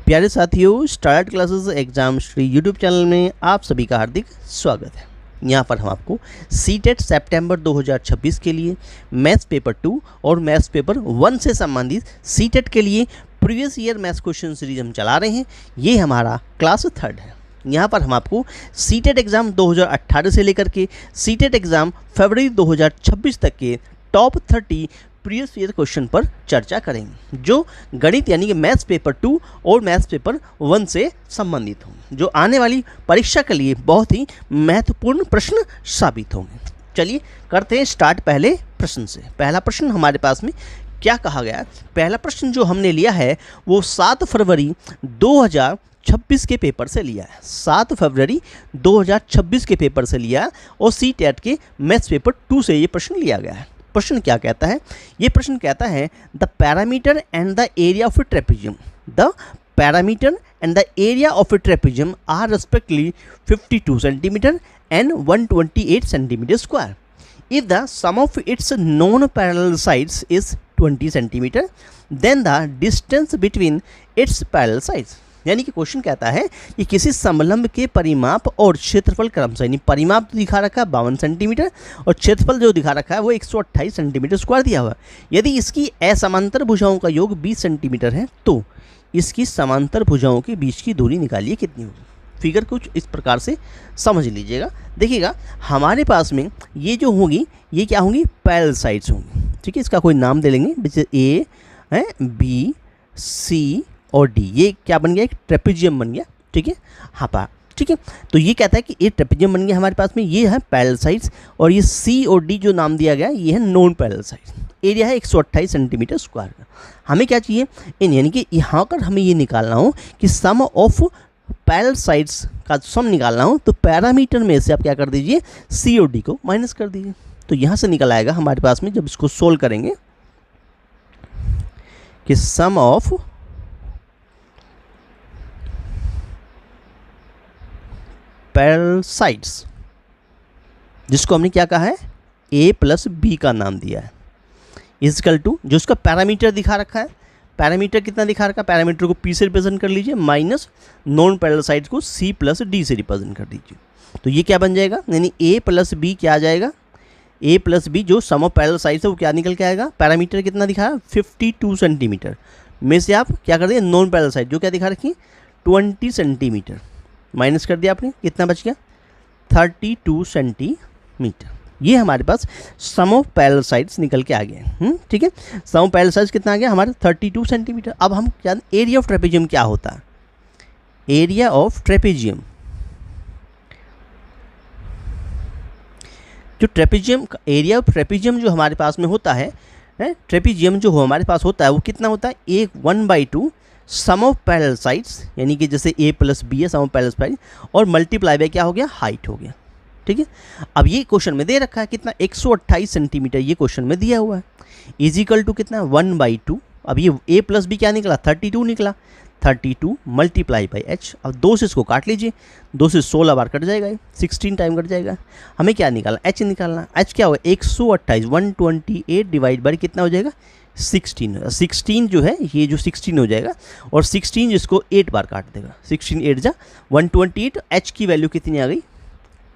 प्यारे साथियों, start classes exam Shri YouTube channel में आप सभी का हार्दिक स्वागत है। यहाँ पर हम आपको सीटेट सितंबर 2026 के लिए मैथ्स पेपर 2 और मैथ्स पेपर 1 से संबंधित सीटेट के लिए previous year maths question series हम चला रहे हैं। ये हमारा क्लास 3 है। यहाँ पर हम आपको सीटेट एग्ज़ाम 2018 से लेकर के सीटेट एग्ज़ाम फरवरी 2026 तक के टॉप 30 प्रीवियस ईयर क्वेश्चन पर चर्चा करेंगे, जो गणित यानी कि मैथ्स पेपर 2 और मैथ्स पेपर 1 से संबंधित होंगे, जो आने वाली परीक्षा के लिए बहुत ही महत्वपूर्ण प्रश्न साबित होंगे। चलिए करते हैं स्टार्ट पहले प्रश्न से। पहला प्रश्न हमारे पास में क्या कहा गया है? पहला प्रश्न जो हमने लिया है वो 7 फरवरी 2026 के पेपर से लिया है। 7 फरवरी 2026 के पेपर से लिया है और सीटेट के मैथ्स पेपर 2 से ये प्रश्न लिया गया है। प्रश्न क्या कहता है? ये प्रश्न कहता है the parameter and the area of a trapezium. The parameter and the area of a trapezium are respectively 52 centimetre and 128 centimetre square. If the sum of its non-parallel sides is 20 centimetre, then the distance between its parallel sides। यानी कि question कहता है कि किसी समलंब के परिमाप और क्षेत्रफल क्रमशः, यानी परिमाप तो दिखा रखा है 52 सेंटीमीटर और क्षेत्रफल जो दिखा रखा है वो 128 सेंटीमीटर स्क्वायर दिया हुआ है। यदि इसकी असमांतर भुजाओं का योग 20 सेंटीमीटर है तो इसकी समांतर भुजाओं के बीच की दूरी निकालिए कितनी होगी। फिगर कुछ इस प्रकार से समझ लीजिएगा। देखिएगा हमारे पास में ये जो होगी ये क्या होंगी? पैरेलल साइड्स होंगी। ठीक है, इसका कोई नाम दे लेंगे, जैसे ए है, बी, सी और डी। ये क्या बन गया? एक ट्रेपेजियम बन गया। ठीक है, हाँ पा ठीक है। तो ये कहता है कि ये ट्रेपेजियम बन गया हमारे पास में। ये है पैरेलल साइड्स और ये सी और डी जो नाम दिया गया ये है नॉन पैरेलल साइड्स। एरिया है 128 सेंटीमीटर स्क्वायर का। हमें क्या चाहिए? इन यानी कि यहाँ पर हमें ये निकालना हो कि सम ऑफ पैरेलल साइड्स का सम निकालना हो तो पैरामीटर में से आप क्या कर दीजिए? सी और डी को माइनस कर दीजिए। तो यहाँ से निकल आएगा हमारे पास में, जब इसको सोल्व करेंगे, कि सम ऑफ पैरेलल साइड्स, जिसको हमने क्या कहा है? a प्लस बी का नाम दिया है, इक्वल टू जो उसका पैरामीटर दिखा रखा है। पैरामीटर कितना दिखा रखा है? पैरामीटर को p से रिप्रेजेंट कर लीजिए, माइनस नॉन पैरेलल साइड्स को c प्लस डी से रिप्रेजेंट कर दीजिए। तो ये क्या बन जाएगा? यानी a प्लस बी क्या आ जाएगा? a प्लस बी जो सम ऑफ पैरेलल साइड्स है वो क्या निकल के आएगा? पैरामीटर कितना दिखा है? 52 सेंटीमीटर में से आप क्या कर दिए? नॉन पैरेलल साइड जो क्या दिखा रखी? 20 सेंटीमीटर माइनस कर दिया आपने, कितना बच गया? 32 सेंटीमीटर। ये हमारे पास सम ऑफ पैरेलल साइड्स निकल के आ गए। ठीक है, सम ऑफ पैरेलल साइड्स कितना आ गया हमारे? 32 सेंटीमीटर। अब हम क्या, एरिया ऑफ ट्रेपेजियम क्या होता है? एरिया ऑफ ट्रेपेजियम, जो ट्रेपेजियम एरिया ऑफ ट्रेपेजियम जो हमारे पास में होता है, ट्रेपेजियम जो हमारे पास होता है वो कितना होता है? 1/2 सम ऑफ पैरेलल साइड्स, यानी कि जैसे a प्लस बी है सम ऑफ पैरेलल साइड, और मल्टीप्लाई बाय क्या हो गया? हाइट हो गया। ठीक है, अब ये क्वेश्चन में दे रखा है कितना? 128 सेंटीमीटर ये क्वेश्चन में दिया हुआ है, इजिकल टू कितना? 1/2। अब ये a प्लस बी क्या निकला? 32 निकला। 32 मल्टीप्लाई बाई h। अब 2 से इसको काट लीजिए, 2 से 16 बार कट जाएगा, 16 टाइम कट जाएगा। हमें क्या निकालना? h निकालना। h क्या होगा? 128 128 डिवाइड बाई कितना हो जाएगा? 16। 16 जो है ये जो 16 हो जाएगा, और 16 जिसको 8 बार काट देगा, 16 8 जा 128। h की वैल्यू कितनी आ गई?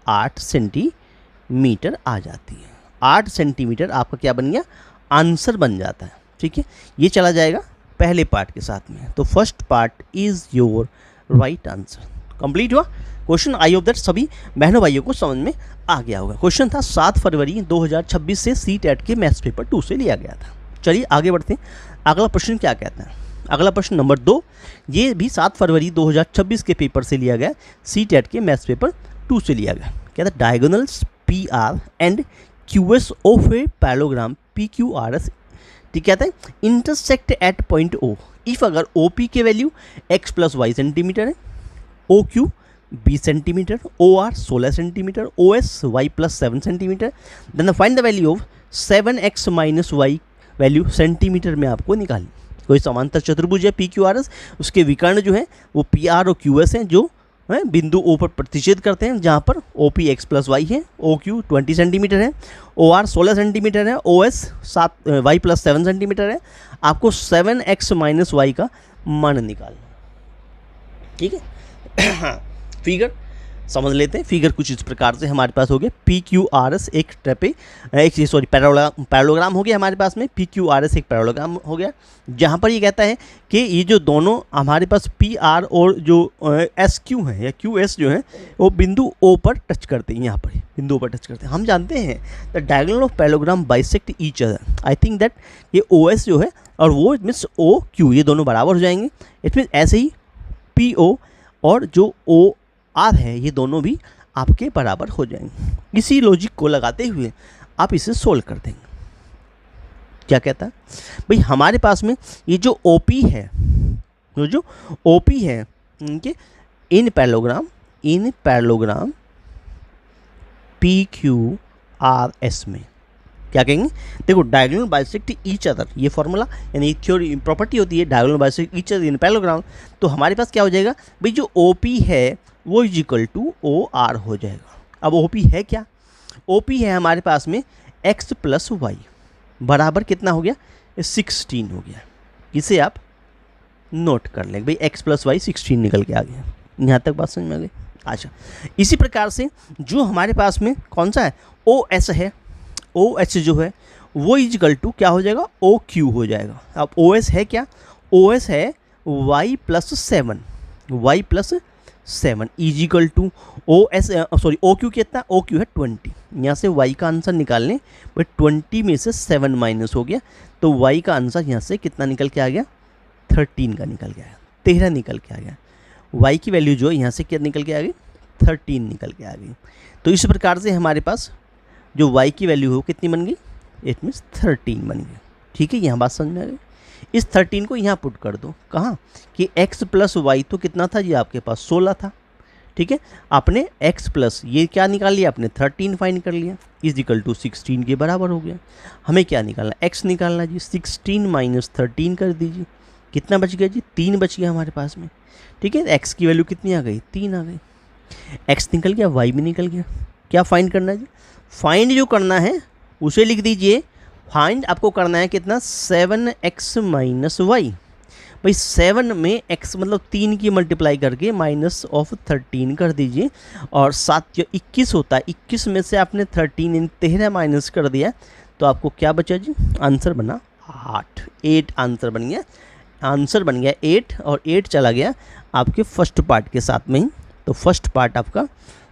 8 सेंटीमीटर आ जाती है। 8 सेंटीमीटर आपका क्या बन गया? आंसर बन जाता है। ठीक है, ये चला जाएगा पहले पार्ट के साथ में। तो first part is your right answer. Complete हुआ क्वेश्चन। आई होप दैट सभी बहनों भाइयों को समझ में आ गया होगा। क्वेश्चन था 7 फरवरी 2026 से सीटेट के मैथ्स पेपर 2 से लिया गया था। चलिए आगे बढ़ते हैं। अगला प्रश्न क्या कहता है? अगला प्रश्न नंबर 2, ये भी 7 फरवरी 2026 के पेपर से लिया गया, सीटेट के मैथ्स पेपर 2 से लिया गया। कहता है diagonals P R and Q S of a parallelogram P Q R S, ठीक कहता है, intersect at point O if अगर ओ पी के value x plus Y centimetre है, O Q 20 centimetre, O R 16 centimetre, O S Y plus 7 centimetre, then find the value of 7x minus Y value centimetre में आपको निकाली। कोई समांतर चतुर्भुज है पी क्यू आर एस, उसके विकर्ण जो है वो पी आर और क्यू एस हैं, जो बिंदु ओ पर प्रतिच्छेद करते हैं, जहाँ पर O P x plus y है, ओ क्यू 20 सेंटीमीटर है, ओ आर 16 सेंटीमीटर है, O S Y plus 7 centimetre है। आपको 7x माइनस वाई का मान निकालना। ठीक है। फिगर समझ लेते हैं। फिगर कुछ इस प्रकार से हमारे पास हो गया, PQRS एक पैरेललोग्राम हो गया हमारे पास में। PQRS एक पैरेललोग्राम हो गया, जहाँ पर ये कहता है कि ये जो दोनों हमारे पास PR और जो SQ है या QS जो है वो बिंदु O पर टच करते हैं, यहाँ पर बिंदु O पर टच करते हैं। हम जानते हैं the diagonal of parallelogram bisect each other. I think that ये OS जो है और वो इट मीन्स OQ ये दोनों बराबर हो जाएंगे। इट मीन्स ऐसे ही PO और जो OR है ये दोनों भी आपके बराबर हो जाएंगे। इसी लॉजिक को लगाते हुए आप इसे सोल्व कर देंगे। क्या कहता है भाई, हमारे पास में ये जो OP है, जो OP है उनके इन पैरेललोग्राम PQRS में क्या कहेंगे, देखो डायगोनल बाइसेक्ट ईच अदर, ये फॉर्मूला यानी थ्योरी प्रॉपर्टी होती है diagonal bisect each other in parallelogram. तो हमारे पास क्या हो जाएगा भाई, जो OP है वो इज इक्वल टू OR हो जाएगा। अब OP है क्या, OP है हमारे पास में x प्लस वाई बराबर कितना हो गया, 16 हो गया। इसे आप नोट कर लें भाई, x प्लस वाई 16 निकल के आ गया। यहाँ तक बात समझ में आ गई। अच्छा, इसी प्रकार से जो हमारे पास में कौन सा है, OS है, OH जो है वो इजिकल टू क्या हो जाएगा, OQ हो जाएगा। अब OS है क्या, OS है y plus 7 equal to OQ कितना, OQ है 20। यहाँ से y का आंसर निकालने भाई 20 में से 7 माइनस हो गया, तो y का आंसर यहाँ से कितना निकल के आ गया, 13 का निकल के आया, 13 निकल के आ गया। y की वैल्यू जो यहाँ से क्या निकल के आ गई, 13 निकल के आ गई। तो इस प्रकार से हमारे पास जो y की वैल्यू हो कितनी बन गई, इट मीन्स 13 बन गई। ठीक है, यहाँ बात समझ में आ गई। इस 13 को यहाँ पुट कर दो कहाँ कि x प्लस वाई तो कितना था, ये आपके पास 16 था। ठीक है, आपने x प्लस ये क्या निकाल लिया, आपने 13 फाइंड कर लिया, इज इक्वल टू 16 के बराबर हो गया। हमें क्या निकालना, x निकालना जी। 16 माइनस 13 कर दीजिए, कितना बच गया जी, 3 बच गया हमारे पास में। ठीक है, x की वैल्यू कितनी आ गई, 3 आ गई। x निकल गया, y भी निकल गया। क्या फाइंड करना है जी, फाइंड जो करना है उसे लिख दीजिए। फाइंड आपको करना है कितना, 7x माइनस वाई। भाई 7 में x मतलब 3 की मल्टीप्लाई करके माइनस ऑफ 13 कर दीजिए, और 7 जो 21 होता है, 21 में से आपने 13 माइनस कर दिया, तो आपको क्या बचा जी, आंसर बना 8 आंसर बन गया। आंसर बन गया 8 और 8 चला गया आपके फर्स्ट पार्ट के साथ में ही, तो फर्स्ट पार्ट आपका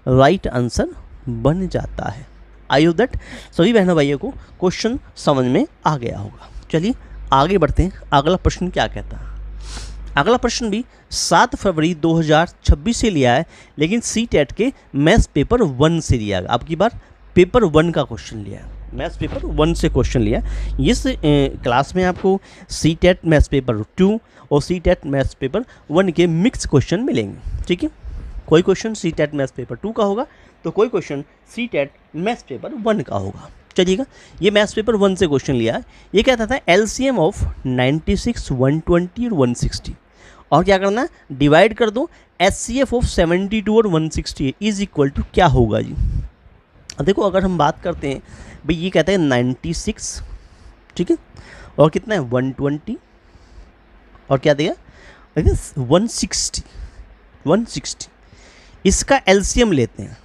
राइट आंसर बन जाता है। आई होप दैट सभी बहनों भाइयों को क्वेश्चन समझ में आ गया होगा। चलिए आगे बढ़ते हैं। अगला प्रश्न क्या कहता है, अगला प्रश्न भी 7 फरवरी 2026 से लिया है, लेकिन CTET के मैथ्स पेपर 1 से लिया है। अब की बार पेपर 1 का क्वेश्चन लिया है, मैथ्स पेपर 1 से क्वेश्चन लिया है। इस क्लास में आपको CTET मैथ्स पेपर 2 और CTET मैथ्स पेपर 1 के मिक्स क्वेश्चन मिलेंगे। ठीक है, कोई क्वेश्चन CTET मैथ्स पेपर 2 का होगा, तो कोई क्वेश्चन CTET मैथ्स पेपर 1 का होगा। चलिएगा, ये मैथ्स पेपर 1 से क्वेश्चन लिया है। ये कहता था LCM ऑफ 96, 120 और 160, और क्या करना है, डिवाइड कर दो। HCF ऑफ 72 और 160 इज इक्वल टू क्या होगा जी। अब देखो, अगर हम बात करते हैं भाई, ये कहता है 96, ठीक है, और कितना है 120, और क्या देगा 160। इसका LCM लेते हैं,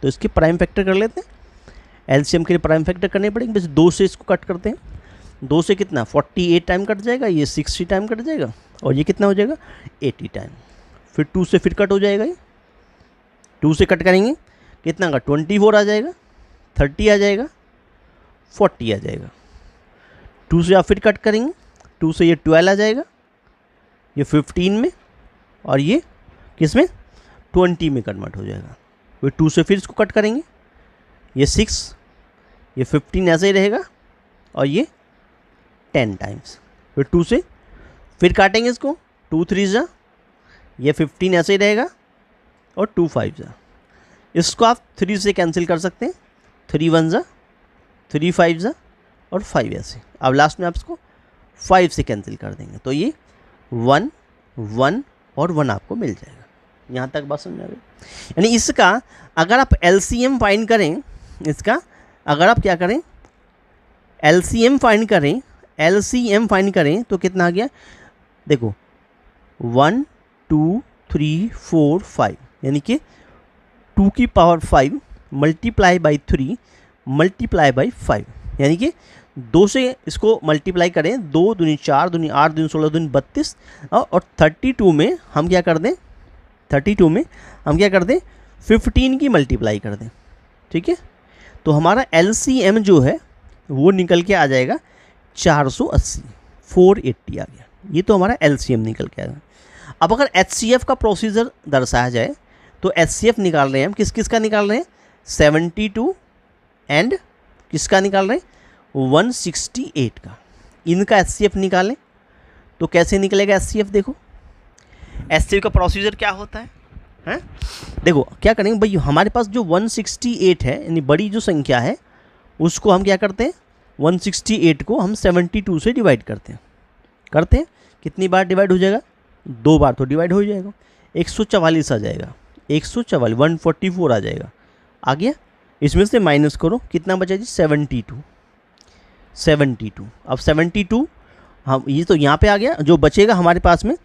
तो इसके प्राइम फैक्टर कर लेते हैं। LCM के लिए प्राइम फैक्टर करने पड़ेंगे, बस 2 से इसको कट करते हैं। 2 से कितना 48 टाइम कट जाएगा, ये 60 टाइम कट जाएगा, और ये कितना हो जाएगा 80 टाइम। फिर 2 से फिर कट हो जाएगा, ये 2 से कट करेंगे कितना का 24 आ जाएगा, 30 आ जाएगा, 40 आ जाएगा। 2 से आप फिर कट करेंगे, 2 से ये 12 आ जाएगा, ये 15 में, और ये किस में 20 में कन्वर्ट हो जाएगा। फिर 2 से फिर इसको कट करेंगे, ये 6, ये 15 ऐसे ही रहेगा, और ये 10 टाइम्स। फिर 2 से फिर काटेंगे इसको, 2 3 जा, ये 15 ऐसे ही रहेगा, और 2 5 जा। इसको आप 3 से कैंसिल कर सकते हैं, 3 1 जा, 3 5 जा, और 5 ऐसे। अब लास्ट में आप इसको 5 से कैंसिल कर देंगे, तो ये 1 1 और 1 आपको मिल जाएगा। यहाँ तक बात समझ आ गई। यानी इसका अगर आप LCM फाइंड करें, इसका अगर आप क्या करें LCM फाइंड करें, तो कितना आ गया, देखो 1 2 3 4 5 यानी कि 2 की power 5 multiply by 3 multiply by 5 यानी कि 2 से इसको मल्टीप्लाई करें, 2 दूनी 4 दूनी 8 दूनी 16 दूनी 32 और 32 में हम क्या कर दें, 32 में हम क्या कर दें 15 की मल्टीप्लाई कर दें। ठीक है, तो हमारा LCM जो है वो निकल के आ जाएगा 480, 480 आ गया। ये तो हमारा LCM निकल के आएगा। अब अगर HCF का प्रोसीजर दर्शाया जाए तो HCF निकाल रहे हैं हम, किस किस का निकाल रहे हैं, 72 एंड किसका निकाल रहे हैं 168 का, इनका HCF निकालें तो कैसे निकलेगा HCF। देखो HCF का प्रोसीजर क्या होता है? देखो क्या करेंगे भाई, हमारे पास जो 168 है यानी बड़ी जो संख्या है उसको हम क्या करते हैं, 168 को हम 72 से डिवाइड करते हैं। कितनी बार डिवाइड हो जाएगा, 2 बार तो डिवाइड हो जाएगा, 144 आ जाएगा, 144 144 आ जाएगा, आ गया। इसमें से माइनस करो, कितना बचा जी 72। अब 72 हम ये तो यहाँ पे आ गया, जो बचेगा हमारे पास में,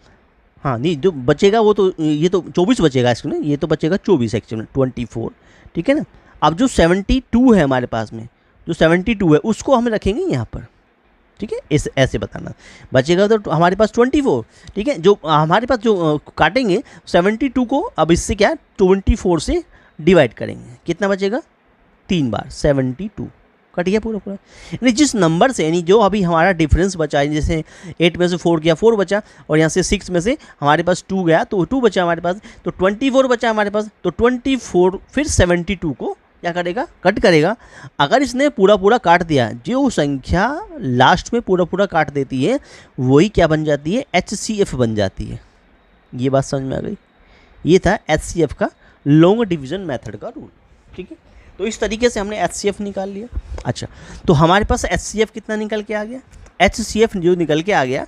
हाँ नहीं जो बचेगा वो तो ये तो 24 बचेगा इसमें, ये तो बचेगा 24 एक्चुअली 24, ठीक है ना। अब जो 72 है हमारे पास में, जो 72 है उसको हम रखेंगे यहाँ पर, ठीक है, इस ऐसे बताना। बचेगा तो हमारे पास 24, ठीक है, जो हमारे पास जो काटेंगे 72 को, अब इससे क्या 24 से डिवाइड करेंगे, कितना बचेगा 3 बार 72 कट गया पूरा। यानी जिस नंबर से, यानी जो अभी हमारा डिफरेंस बचा है, जैसे 8 में से 4 गया 4 बचा, और यहाँ से 6 में से हमारे पास 2 गया तो 2 बचा हमारे पास, तो 24 बचा हमारे पास, तो 24 फिर 72 को क्या करेगा, कट करेगा। अगर इसने पूरा काट दिया, जो संख्या लास्ट में पूरा काट देती है वही क्या बन जाती है, HCF बन जाती है। ये बात समझ में आ गई। ये था HCF का लॉन्ग डिवीजन मेथड का रूल, ठीक है। तो इस तरीके से हमने HCF निकाल लिया। अच्छा, तो हमारे पास HCF कितना निकल के आ गया, HCF जो निकल के आ गया,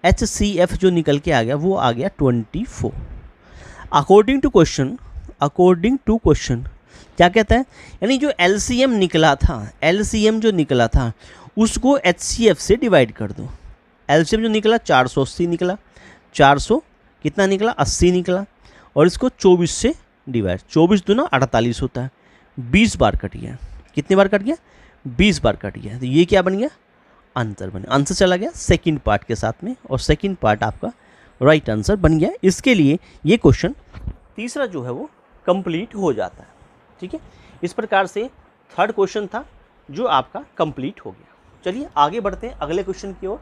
HCF जो निकल के आ गया वो आ गया 24। अकॉर्डिंग टू क्वेश्चन क्या कहता है, यानी जो LCM निकला था, LCM जो निकला था उसको HCF से डिवाइड कर दो। LCM जो निकला 480 निकला, 400 कितना निकला 80 निकला, और इसको 24 से डिवाइड, 24 दूना 48 होता है, 20 बार कट गया। कितनी बार कट गया, 20 बार कट गया। तो ये क्या बन गया, आंसर बन गया। आंसर चला गया सेकंड पार्ट के साथ में, और सेकंड पार्ट आपका राइट आंसर बन गया। इसके लिए ये क्वेश्चन तीसरा जो है वो कंप्लीट हो जाता है, ठीक है। इस प्रकार से थर्ड क्वेश्चन था जो आपका कंप्लीट हो गया। चलिए आगे बढ़ते हैं अगले क्वेश्चन की ओर।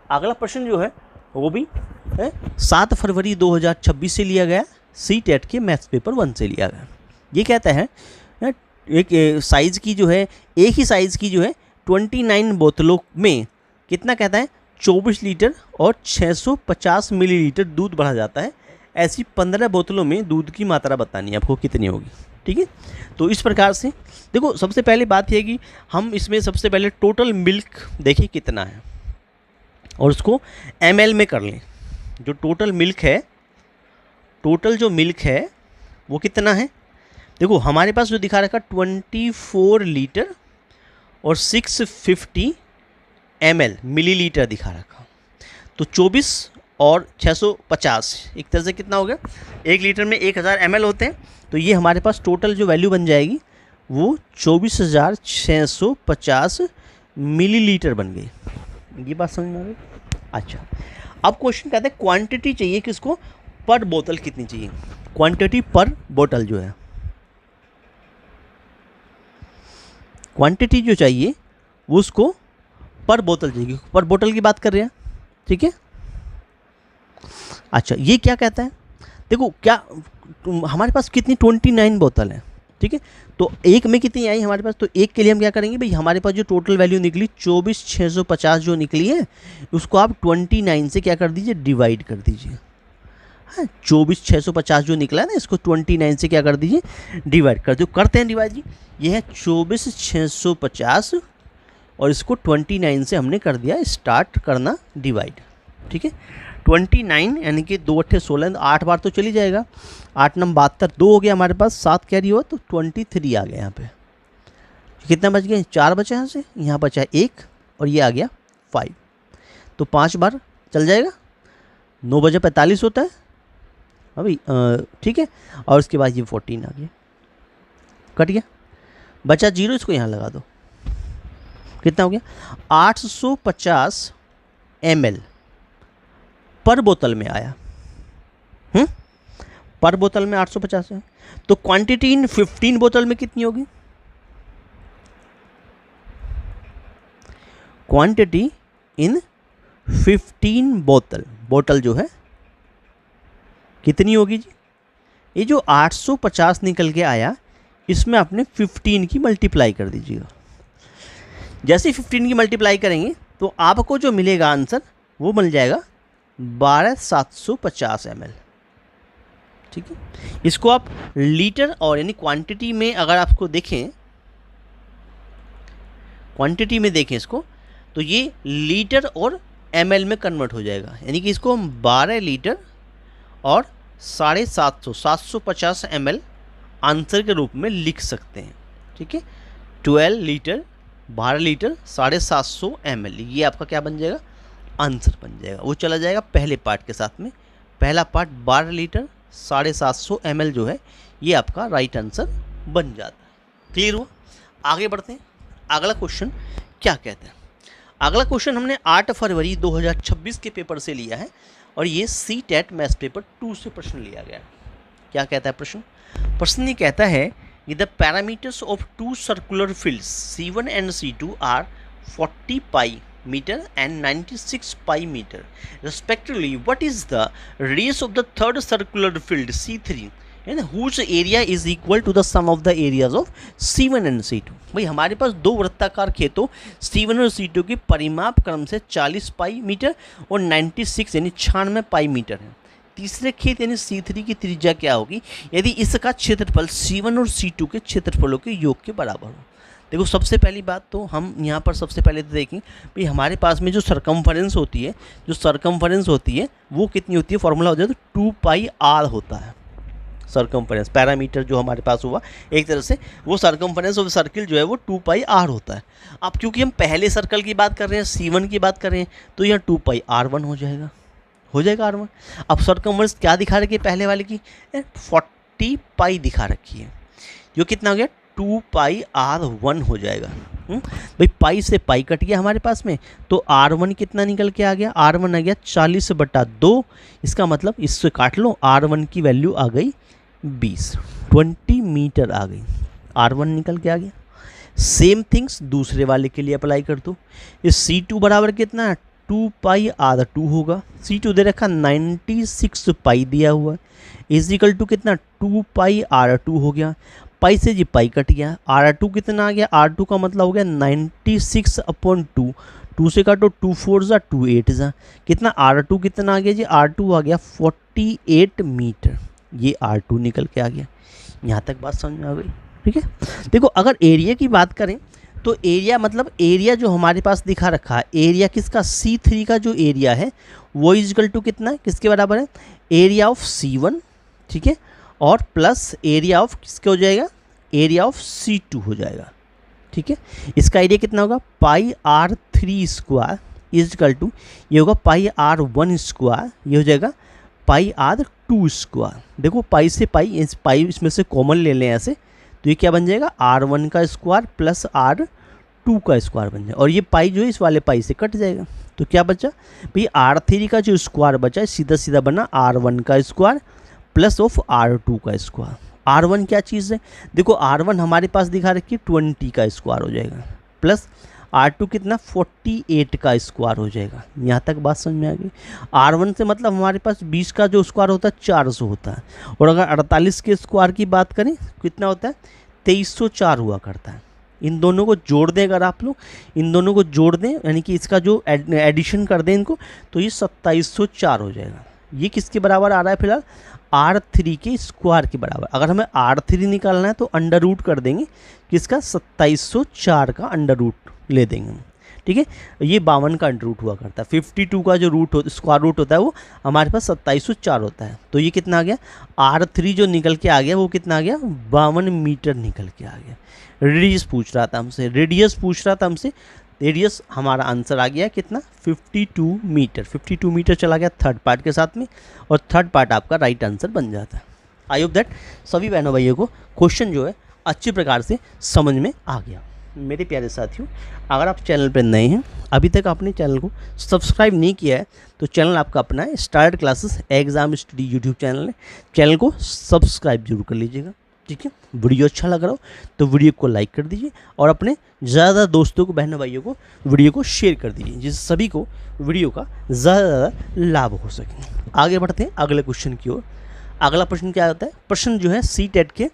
अगला प्रश्न जो है वो भी 7 फरवरी 2026 से लिया गया, CTET के मैथ्स पेपर 1 से लिया गया। ये कहता है एक साइज़ की जो है, एक ही साइज़ की जो है 29 बोतलों में कितना कहता है 24 लीटर और 650 मिलीलीटर दूध भरा जाता है। ऐसी 15 बोतलों में दूध की मात्रा बतानी है आपको कितनी होगी, ठीक है। तो इस प्रकार से देखो, सबसे पहले बात यह है कि हम इसमें सबसे पहले टोटल मिल्क देखें कितना है और उसको ml में कर लें। जो टोटल मिल्क है, टोटल जो मिल्क है वो कितना है, देखो हमारे पास जो दिखा रखा 24 लीटर और 650 ml मिलीलीटर दिखा रखा, तो 24 और 650 एक तरह से कितना हो गया, 1 लीटर में 1000 ml होते हैं। तो ये हमारे पास टोटल जो वैल्यू बन जाएगी वो 24,650 मिलीलीटर बन गई। ये बात समझ में आ गई। अच्छा, अब क्वेश्चन कहते हैं क्वांटिटी चाहिए किसको, पर बोतल कितनी चाहिए, क्वांटिटी पर बोतल जो है, क्वांटिटी जो चाहिए वो उसको पर बोतल चाहिए, पर बोतल की बात कर रहे हैं, ठीक है। अच्छा, ये क्या कहता है, देखो क्या हमारे पास कितनी 29 बोतल है, ठीक है। तो एक में कितनी आई हमारे पास, तो एक के लिए हम क्या करेंगे भाई, हमारे पास जो टोटल वैल्यू निकली 24,650 जो निकली है उसको आप 29 से क्या कर दीजिए, डिवाइड कर दीजिए। हाँ, 24,650 जो निकला है ना, इसको 29 से क्या कर दीजिए, डिवाइड कर दो। करते हैं डिवाइड जी। ये है 24,650 और इसको 29 से हमने कर दिया स्टार्ट करना डिवाइड, ठीक है। 29 यानी कि 2 8 16, 8 बार तो चली जाएगा, 8 9 72, 2 हो गया हमारे पास, 7 कैरी हुआ तो 23 आ गया यहाँ पे। कितना बच गया, 4 बचा यहाँ से, यहाँ बचा 1 और ये आ गया 5, तो 5 बार चल जाएगा। 9 बजे 45 होता है, अभी ठीक है, और उसके बाद ये 14 आ गया, कट गया, बचा 0, इसको यहाँ लगा दो, कितना हो गया 850 ml पर बोतल में आया। पर बोतल में 850 है, तो क्वांटिटी इन 15 बोतल में कितनी होगी? क्वांटिटी इन 15 बोतल, बोतल जो है कितनी होगी जी? ये जो 850 निकल के आया, इसमें आपने 15 की मल्टीप्लाई कर दीजिएगा। जैसे 15 की मल्टीप्लाई करेंगे तो आपको जो मिलेगा आंसर वो मिल जाएगा 12750 ml। ठीक है, इसको आप लीटर और यानी क्वांटिटी में अगर आपको देखें, क्वांटिटी में देखें इसको, तो ये लीटर और ml में कन्वर्ट हो जाएगा, यानी कि इसको हम 12 लीटर और 750 ml आंसर के रूप में लिख सकते हैं। ठीक है, 12 लीटर 12 लीटर 750 ml, ये आपका क्या बन जाएगा? आंसर बन जाएगा। वो चला जाएगा पहले पार्ट के साथ में, पहला पार्ट 12 लीटर 750 ml जो है ये आपका राइट आंसर बन जाता है। क्लियर हुआ? आगे बढ़ते हैं, अगला क्वेश्चन क्या कहते हैं। अगला क्वेश्चन हमने 8 फरवरी 2026 के पेपर से लिया है और ये CTET मैथ्स पेपर 2 से प्रश्न लिया गया है। क्या कहता है प्रश्न? प्रश्न ये कहता है कि the parameters of two circular fields C1 and C2 are 40 pi metre and 96 pi metre respectively. What is the radius of the third circular field C3 and whose area is equal to the sum of the areas of C1 and C2? भाई हमारे पास दो वृत्ताकार खेतों C1 और C2 के परिमाप क्रम से 40 पाई मीटर और 96 यानी 96 पाई मीटर है। तीसरे खेत यानी C3 की त्रिज्या क्या होगी यदि इसका क्षेत्रफल C1 और C2 के क्षेत्रफलों के योग के बराबर हो? देखो, सबसे पहली बात तो हम यहाँ पर सबसे पहले तो देखें भाई हमारे पास में जो सरकमफरेंस होती है, वो कितनी होती है? फॉर्मूला हो जाए तो 2 पाई r होता है सरकमफरेंस, पैरामीटर जो हमारे पास हुआ एक तरह से वो सरकमफरेंस ऑफ सर्किल जो है वो 2 पाई r होता है। अब क्योंकि हम पहले सर्कल की बात कर रहे हैं, C1 की बात कर रहे हैं, तो यहाँ 2 पाई r1 हो जाएगा r1। अब सरकमफरेंस क्या दिखा रखी है पहले वाले की? 40 पाई दिखा रखी है, जो कितना हो गया 2 पाई r1 हो जाएगा। भाई पाई से पाई कट गया हमारे पास में, तो r1 कितना निकल के आ गया? r1 आ गया 40/2। इसका मतलब इससे काट लो, r1 की वैल्यू आ गई 20 मीटर आ गई, r1 निकल के आ गया। सेम थिंग्स दूसरे वाले के लिए अप्लाई कर दो। ये C2 बराबर कितना है? 2 पाई r2 होगा। C2 दे रखा 96 पाई दिया हुआ है, इज इक्वल टू कितना? 2 पाई r2 हो गया। पाई से जी पाई कट गया, r2 कितना आ गया? r2 का मतलब हो गया 96/2, 2 से काटो 2 4 जा 2 8 जा, कितना r2 कितना आ गया जी? r2 आ गया 48 मीटर, ये r2 निकल के आ गया। यहाँ तक बात समझ में आ गई? ठीक है, देखो अगर एरिया की बात करें तो एरिया मतलब एरिया जो हमारे पास दिखा रखा है, एरिया किसका? C3 का जो एरिया है वो इज इक्वल टू कितना है? किसके बराबर है? एरिया ऑफ C1, ठीक है, और प्लस एरिया ऑफ किसके हो जाएगा? एरिया ऑफ C2 हो जाएगा। ठीक है, इसका एरिया कितना होगा? Pi r3 square is equal to ये होगा पाई r1 स्क्वायर, ये हो जाएगा पाई r2 स्क्वायर। देखो पाई से पाई इसमें से कॉमन ले लें ऐसे, तो ये क्या बन जाएगा? r1 का स्क्वायर प्लस r2 का स्क्वायर बन जाएगा, और ये पाई जो है इस वाले पाई से कट जाएगा, तो क्या बचा भाई? r3 का जो स्क्वायर बचा है सीधा सीधा बना r1 का स्क्वायर प्लस ऑफ r2 का स्क्वायर। r1 क्या चीज़ है? देखो r1 हमारे पास दिखा रखी है 20 का स्क्वायर हो जाएगा, प्लस r2 कितना? 48 का स्क्वायर हो जाएगा। यहाँ तक बात समझ में आ गई? r1 से मतलब हमारे पास 20 का जो स्क्वायर होता है 400 होता है, और अगर 48 के स्क्वायर की बात करें कितना होता है? 2304 हुआ करता है। इन दोनों को जोड़ दें, अगर आप लोग इन दोनों को जोड़ दें यानी कि इसका जो एडिशन कर दें इनको, तो ये 2704 हो जाएगा। ये किसके बराबर आ रहा है फिलहाल? r3 के स्क्वायर के बराबर। अगर हमें r3 निकालना है तो अंडर रूट कर देंगे, किसका? 2704 का अंडर रूट ले देंगे। ठीक है, ये 52 का अंडर रूट हुआ करता है। 52 का जो रूट स्क्वायर रूट होता है वो हमारे पास 2704 होता है, तो ये कितना आ गया? r3 जो निकल के आ गया वो कितना आ गया? 52 मीटर निकल के आ गया। रेडियस पूछ रहा था हमसे, रेडियस हमारा आंसर आ गया कितना 52 मीटर। 52 मीटर चला गया थर्ड पार्ट के साथ में, और थर्ड पार्ट आपका राइट आंसर बन जाता है। आई होप दैट सभी बहनों भाइयों को क्वेश्चन जो है अच्छी प्रकार से समझ में आ गया। मेरे प्यारे साथियों, अगर आप चैनल पर नए हैं, अभी तक आपने चैनल को सब्सक्राइब नहीं किया है, तो चैनल आपका अपना है Stardart classes exam study YouTube channel है। चैनल को सब्सक्राइब जरूर कर लीजिएगा, ठीक है। वीडियो अच्छा लग रहा हो तो वीडियो को लाइक कर दीजिए, और अपने ज़्यादा दोस्तों को, बहनों भाइयों को वीडियो को शेयर कर दीजिए, जिससे सभी को वीडियो का ज़्यादा लाभ हो सके। आगे बढ़ते हैं अगले क्वेश्चन की ओर। अगला प्रश्न क्या आता है? प्रश्न जो है CTET के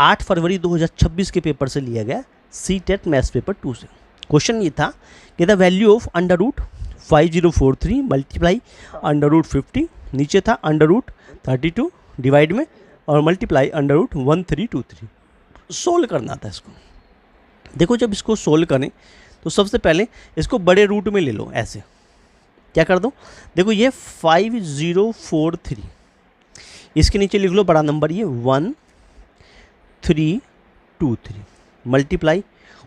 8 फरवरी 2026 के पेपर से लिया गया, CTET मैथ्स पेपर 2 से। क्वेश्चन ये था कि द वैल्यू ऑफ √5043 मल्टीप्लाई √50, नीचे था √32 डिवाइड में और मल्टीप्लाई √1323। सोल्व करना था इसको। देखो, जब इसको सोल्व करें तो सबसे पहले इसको बड़े रूट में ले लो। ऐसे क्या कर दो, देखो ये 5043, इसके नीचे लिख लो बड़ा नंबर ये 1323, मल्टीप्लाई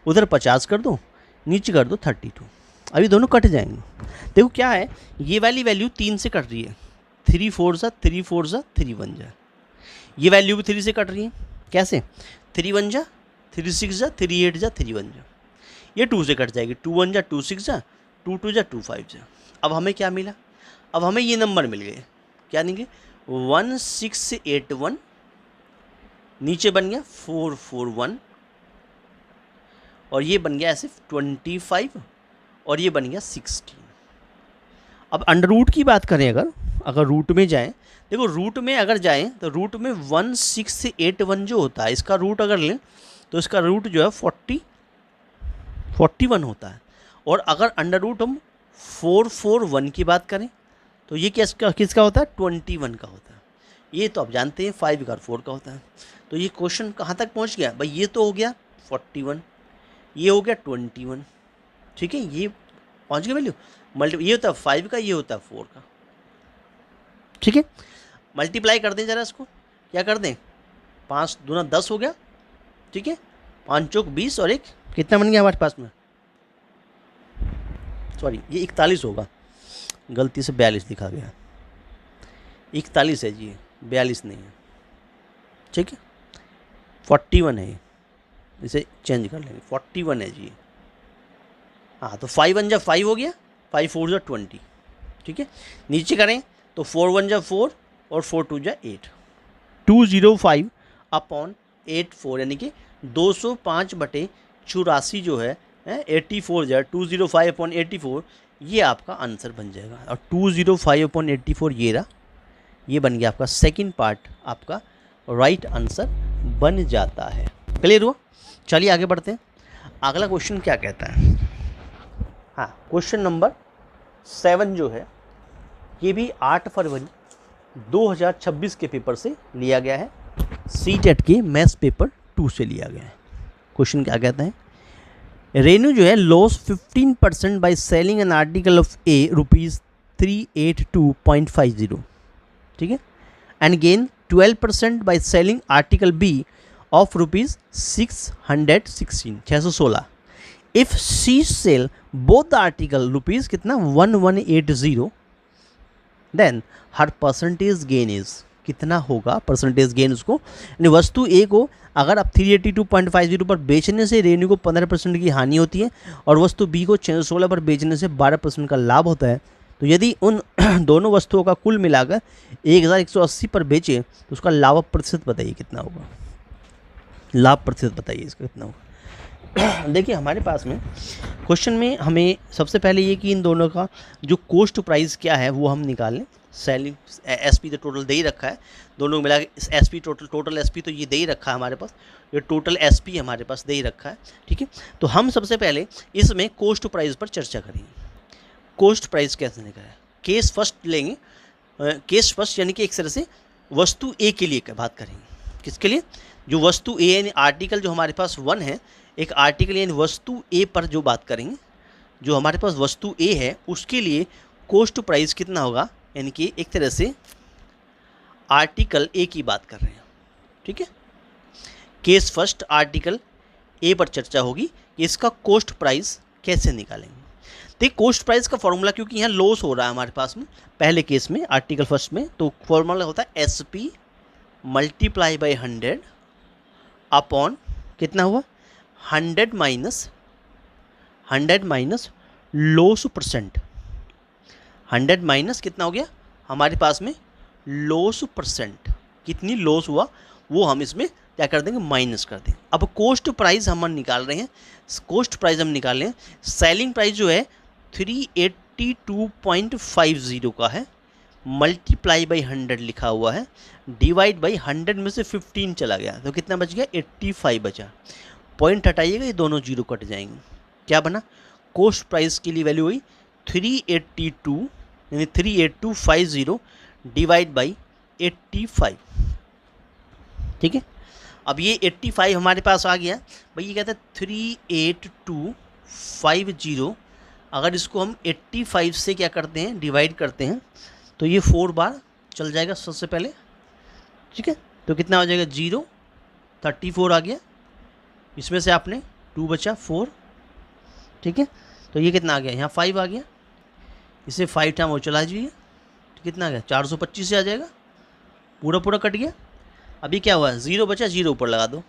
उधर 50 कर दो, नीचे कर दो 32। अभी दोनों कट जाएंगे। देखो क्या है, ये वाली वैल्यू 3 से कट रही है, 3 4 जा 3 4 जा 3 1 जा। ये वैल्यू भी 3 से कट रही है, कैसे? 3 1 जा 3 6 जा 3 8 जा 3 1 जा। ये 2 से कट जाएगी, 2 1 जा 2 6 जा 2 2 जा 2 5 जा। अब हमें क्या मिला? अब हमें ये नंबर मिल गए, क्या निकले? 1681, नीचे बन गया 441, और ये बन गया ऐसे 25, और ये बन गया 16। अब अंडर रूट की बात करें, अगर रूट में जाएं, देखो रूट में अगर जाएं तो रूट में 1681 जो होता है, इसका रूट अगर लें तो इसका रूट जो है 41 होता है। और अगर अंडर रूट हम 441 की बात करें तो ये किसका होता है? 21 का होता है। ये तो आप जानते हैं 5 का 4 का होता है। तो ये क्वेश्चन कहाँ तक पहुँच गया भाई? ये तो हो गया 41, ये हो गया 21, ठीक है, ये पहुँच गया वैल्यू। ये होता है 5 का, ये होता है 4 का, ठीक है। मल्टीप्लाई कर दें जरा इसको, क्या कर दें? 5 दूना 10 हो गया, ठीक है, 5 चौक 20, और एक कितना बन गया हमारे पास में? सॉरी, ये 41 होगा, गलती से 42 लिखा गया। 41 है जी, 42 नहीं है, ठीक है, 41 है, इसे चेंज कर लेंगे, 41 है जी। हाँ, तो 5 1 जा 5 हो गया, 5 4 जा 20, ठीक है। नीचे करें तो 4 1 जा 4 और 4 2 जा 8, 205 अपॉन 84, यानी कि 205/84 जो है 84 जा 205 अपॉन 84, ये आपका आंसर बन जाएगा। और 205 अपॉन 84 ये रहा, ये बन गया आपका सेकंड पार्ट, आपका राइट आंसर बन जाता है। क्लियर हुआ? चलिए आगे बढ़ते हैं। अगला क्वेश्चन क्या कहता है? हाँ, क्वेश्चन नंबर 7 जो है, ये भी 8 फरवरी 2026 के पेपर से लिया गया है, CTET के मैथ्स पेपर 2 से लिया गया है। क्वेश्चन क्या कहता है? रेनू जो है loss 15% by selling an article of A ₹382.50, ठीक है, and gain 12% by selling article B of ₹616। If she sell both the article rupees कितना 1180, then her percentage gain is कितना होगा? परसेंटेज गेन उसको, यानी वस्तु ए को अगर आप 382.50 पर बेचने से रेन्यू को 15% की हानि होती है, और वस्तु बी को 616 पर बेचने से 12% का लाभ होता है, तो यदि उन दोनों वस्तुओं का कुल मिलाकर 1180 पर बेचे तो उसका लाभ प्रतिशत बताइए कितना होगा? लाभ प्रतिशत बताइए इसका कितना होगा? देखिए, हमारे पास में क्वेश्चन में हमें सबसे पहले ये कि इन दोनों का जो कॉस्ट प्राइस क्या है वो हम निकाल लें। सेलिंग SP तो टोटल दे ही रखा है, दोनों को मिला के SP टोटल SP तो ये दे ही रखा है हमारे पास, ये टोटल SP हमारे पास दे ही रखा है, ठीक है। तो हम सबसे पहले इसमें कॉस्ट प्राइस पर चर्चा करेंगे। कॉस्ट प्राइस कैसे निकालें? केस फर्स्ट लेंगे, केस फर्स्ट यानी कि एक तरह से वस्तु ए के लिए बात करेंगे। किसके लिए? जो वस्तु ए यानी आर्टिकल जो हमारे पास 1 है, एक आर्टिकल यानी वस्तु ए पर जो बात करेंगे, जो हमारे पास वस्तु ए है उसके लिए कॉस्ट प्राइस कितना होगा, यानी कि एक तरह से आर्टिकल ए की बात कर रहे हैं, ठीक है। केस फर्स्ट आर्टिकल ए पर चर्चा होगी कि इसका कॉस्ट प्राइस कैसे निकालेंगे? देखिए कॉस्ट प्राइस का फॉर्मूला, क्योंकि यहाँ लॉस हो रहा है हमारे पास में पहले केस में आर्टिकल फर्स्ट में, तो फॉर्मूला होता है SP मल्टीप्लाई बाई 100 अपॉन कितना हुआ 100 माइनस लॉस परसेंट। 100 माइनस कितना हो गया हमारे पास में लॉस परसेंट, कितनी लॉस हुआ वो हम इसमें क्या कर देंगे माइनस कर देंगे। अब कॉस्ट प्राइस हम निकाल रहे हैं, कॉस्ट प्राइस हम निकाल रहे हैं, सेलिंग प्राइस जो है 382.50 का है, मल्टीप्लाई बाई 100 लिखा हुआ है, डिवाइड बाई 100 में से 15 चला गया तो कितना बच गया 85 बचा। पॉइंट हटाइएगा ये दोनों जीरो कट जाएंगे, क्या बना कॉस्ट प्राइस के लिए वैल्यू हुई 382 यानी 38250 डिवाइड बाई 85। ठीक है, अब ये 85 हमारे पास आ गया भाई, ये कहता है 38250, अगर इसको हम 85 से क्या करते हैं डिवाइड करते हैं तो ये 4 बार चल जाएगा सबसे पहले। ठीक है, तो कितना हो जाएगा 0, 34 आ गया, इसमें से आपने 2 बचा 4। ठीक है, तो ये कितना आ गया यहाँ 5 आ गया, इसे 5 टाइम और चला दीजिए तो कितना आ गया 425 से आ जाएगा, पूरा पूरा कट गया। अभी क्या हुआ 0 बचा, 0 ऊपर लगा दो,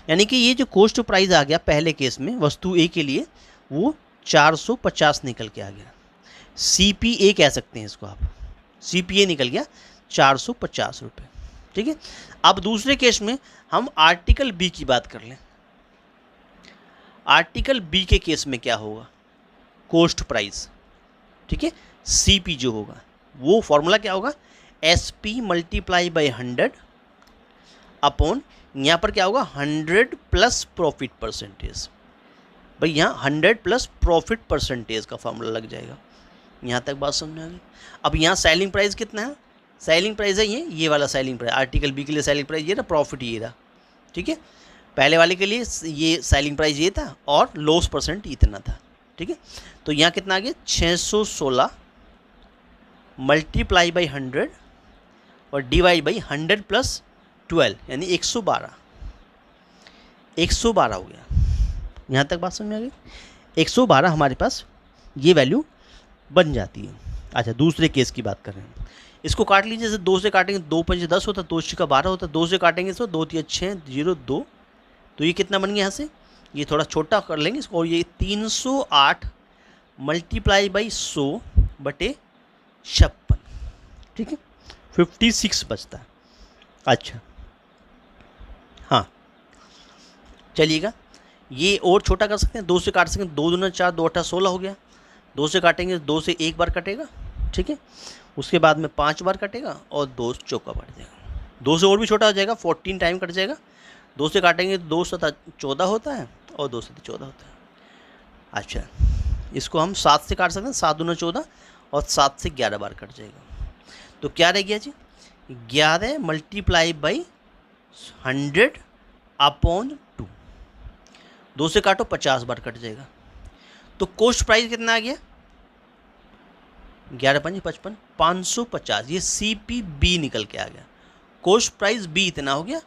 यानी कि ये जो कॉस्ट प्राइस आ गया पहले केस में वस्तु ए के लिए वो 450 निकल के आ गया। CPA कह सकते हैं इसको आप, CPA निकल गया 450 रुपये। ठीक है, अब दूसरे केस में हम आर्टिकल बी की बात कर लें। आर्टिकल बी के केस में क्या होगा कॉस्ट प्राइस, ठीक है, CP जो होगा वो फॉर्मूला क्या होगा SP मल्टीप्लाई बाई 100 अपॉन यहाँ पर क्या होगा 100 प्लस प्रॉफिट परसेंटेज। भाई यहाँ 100 प्लस प्रॉफिट परसेंटेज का फॉर्मूला लग जाएगा। यहाँ तक बात समझ में आ गई। अब यहाँ सेलिंग प्राइस कितना है, सेलिंग प्राइस है ये वाला सेलिंग प्राइस, आर्टिकल बी के लिए सेलिंग प्राइस ये रहा, प्रॉफिट ये रहा। ठीक है, पहले वाले के लिए ये सेलिंग प्राइस ये था और लॉस परसेंट इतना था। ठीक है, तो यहाँ कितना आ गया 616 मल्टीप्लाई बाई 100 और डिवाइड बाई 100 प्लस 12 यानी 112 हो गया। यहाँ तक बात समझ में आ गई। 112 हमारे पास ये वैल्यू बन जाती है। अच्छा, दूसरे केस की बात कर रहे हैं, इसको काट लीजिए, जैसे 2 से काटेंगे 2 5 10 होता, 2 6 12 होता, 2 से काटेंगे इसको 2 3 6 0 2, तो ये कितना बन गया यहाँ से, ये थोड़ा छोटा कर लेंगे इसको, और ये 308 मल्टीप्लाई बाई 100 बटे 56। ठीक है, 56 बचता है। अच्छा हाँ, चलिएगा ये और छोटा कर सकते हैं, 2 से काट सकते हैं, 2 दूना 4 2 8 16 हो गया, 2 से काटेंगे 2 से एक बार कटेगा। ठीक है, उसके बाद में 5 बार कटेगा और 2 चौका बढ़ जाएगा, 2 से और भी छोटा हो जाएगा 14 टाइम कट जाएगा। 2 से काटेंगे 2 7 14 होता है और 2 7 14 होता है। अच्छा, इसको हम 7 से काट सकते हैं, 7 दूना 14 और 7 से 11 बार कट जाएगा, तो क्या रह गया जी 11 मल्टीप्लाई बाई 100 अपॉन 2, 2 से काटो 50 बार कट जाएगा। तो कॉस्ट प्राइस कितना आ गया 11 5 55 550, ये CPB निकल के आ गया। कॉस्ट प्राइस B इतना हो गया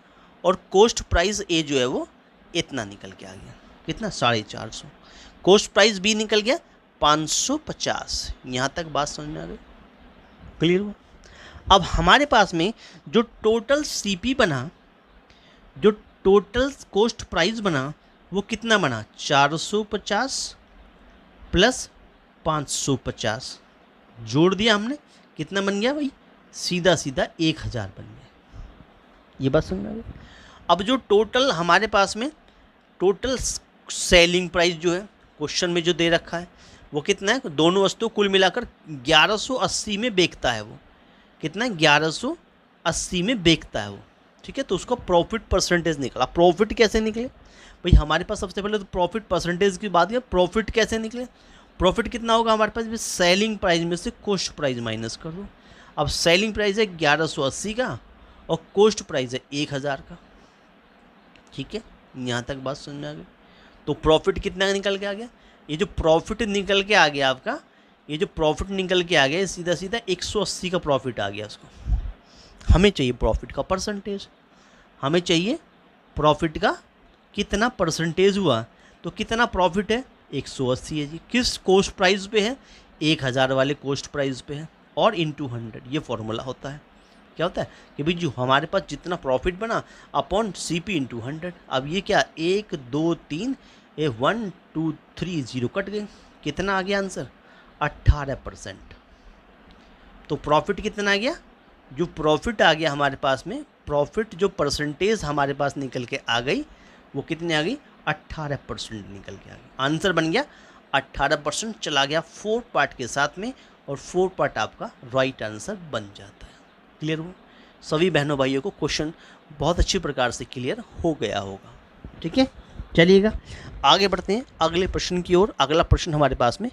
और कॉस्ट प्राइस A जो है वो इतना निकल के आ गया, कितना 450। कॉस्ट प्राइस B निकल गया 550। यहाँ तक बात समझ में आ गई, क्लियर हुआ। अब हमारे पास में जो टोटल CP बना, जो टोटल कॉस्ट प्राइस बना वो कितना बना 450 प्लस 550 जोड़ दिया हमने, कितना बन गया भाई सीधा सीधा 1000 बन गया। ये बात समझ में आ गई। अब जो टोटल हमारे पास में टोटल सेलिंग प्राइस जो है क्वेश्चन में जो दे रखा है वो कितना है, दोनों वस्तु कुल मिलाकर 1180 में बेचता है, वो कितना है 1180 में बेचता है वो। ठीक है, तो उसका प्रॉफिट परसेंटेज निकला। प्रॉफिट कैसे निकले भाई, हमारे पास सबसे पहले तो प्रॉफिट परसेंटेज की बात है, प्रॉफिट कैसे निकले, प्रॉफिट कितना होगा हमारे पास, सेलिंग प्राइस में से कॉस्ट प्राइस माइनस कर दो। अब सेलिंग प्राइस है 1180 का और कॉस्ट प्राइस है 1000 का। ठीक है, यहाँ तक बात समझ में आ गई। तो प्रॉफिट कितना निकल के आ गया, ये जो प्रॉफिट निकल के आ गया आपका, ये जो प्रॉफिट निकल के आ गया सीधा सीधा 180 का प्रॉफिट आ गया उसको। हमें चाहिए प्रॉफिट का परसेंटेज, हमें चाहिए प्रॉफिट का कितना परसेंटेज हुआ, तो कितना प्रॉफिट है 180 है जी। किस कॉस्ट प्राइस पे है? 1000 वाले कॉस्ट प्राइस पे है, और इंटू 100 ये फॉर्मूला होता है। क्या होता है कि भाई जो हमारे पास जितना प्रॉफिट बना अपॉन CP इंटू 100। अब ये क्या 1 2 3 ये 1 2 3 0 कट गए, कितना आ गया आंसर? 18%। तो प्रॉफिट कितना आ गया? जो प्रॉफिट आ गया हमारे पास में, प्रॉफिट जो परसेंटेज हमारे पास निकल के आ गई वो कितनी आ गई? 18% निकल के आ गई। आंसर बन गया 18%, चला गया 4 पार्ट के साथ में, और 4 पार्ट आपका राइट आंसर बन जाता है। क्लियर हुआ? सभी बहनों भाइयों को क्वेश्चन बहुत अच्छी प्रकार से क्लियर हो गया होगा। ठीक है, चलिएगा आगे बढ़ते हैं अगले प्रश्न की ओर। अगला प्रश्न हमारे पास में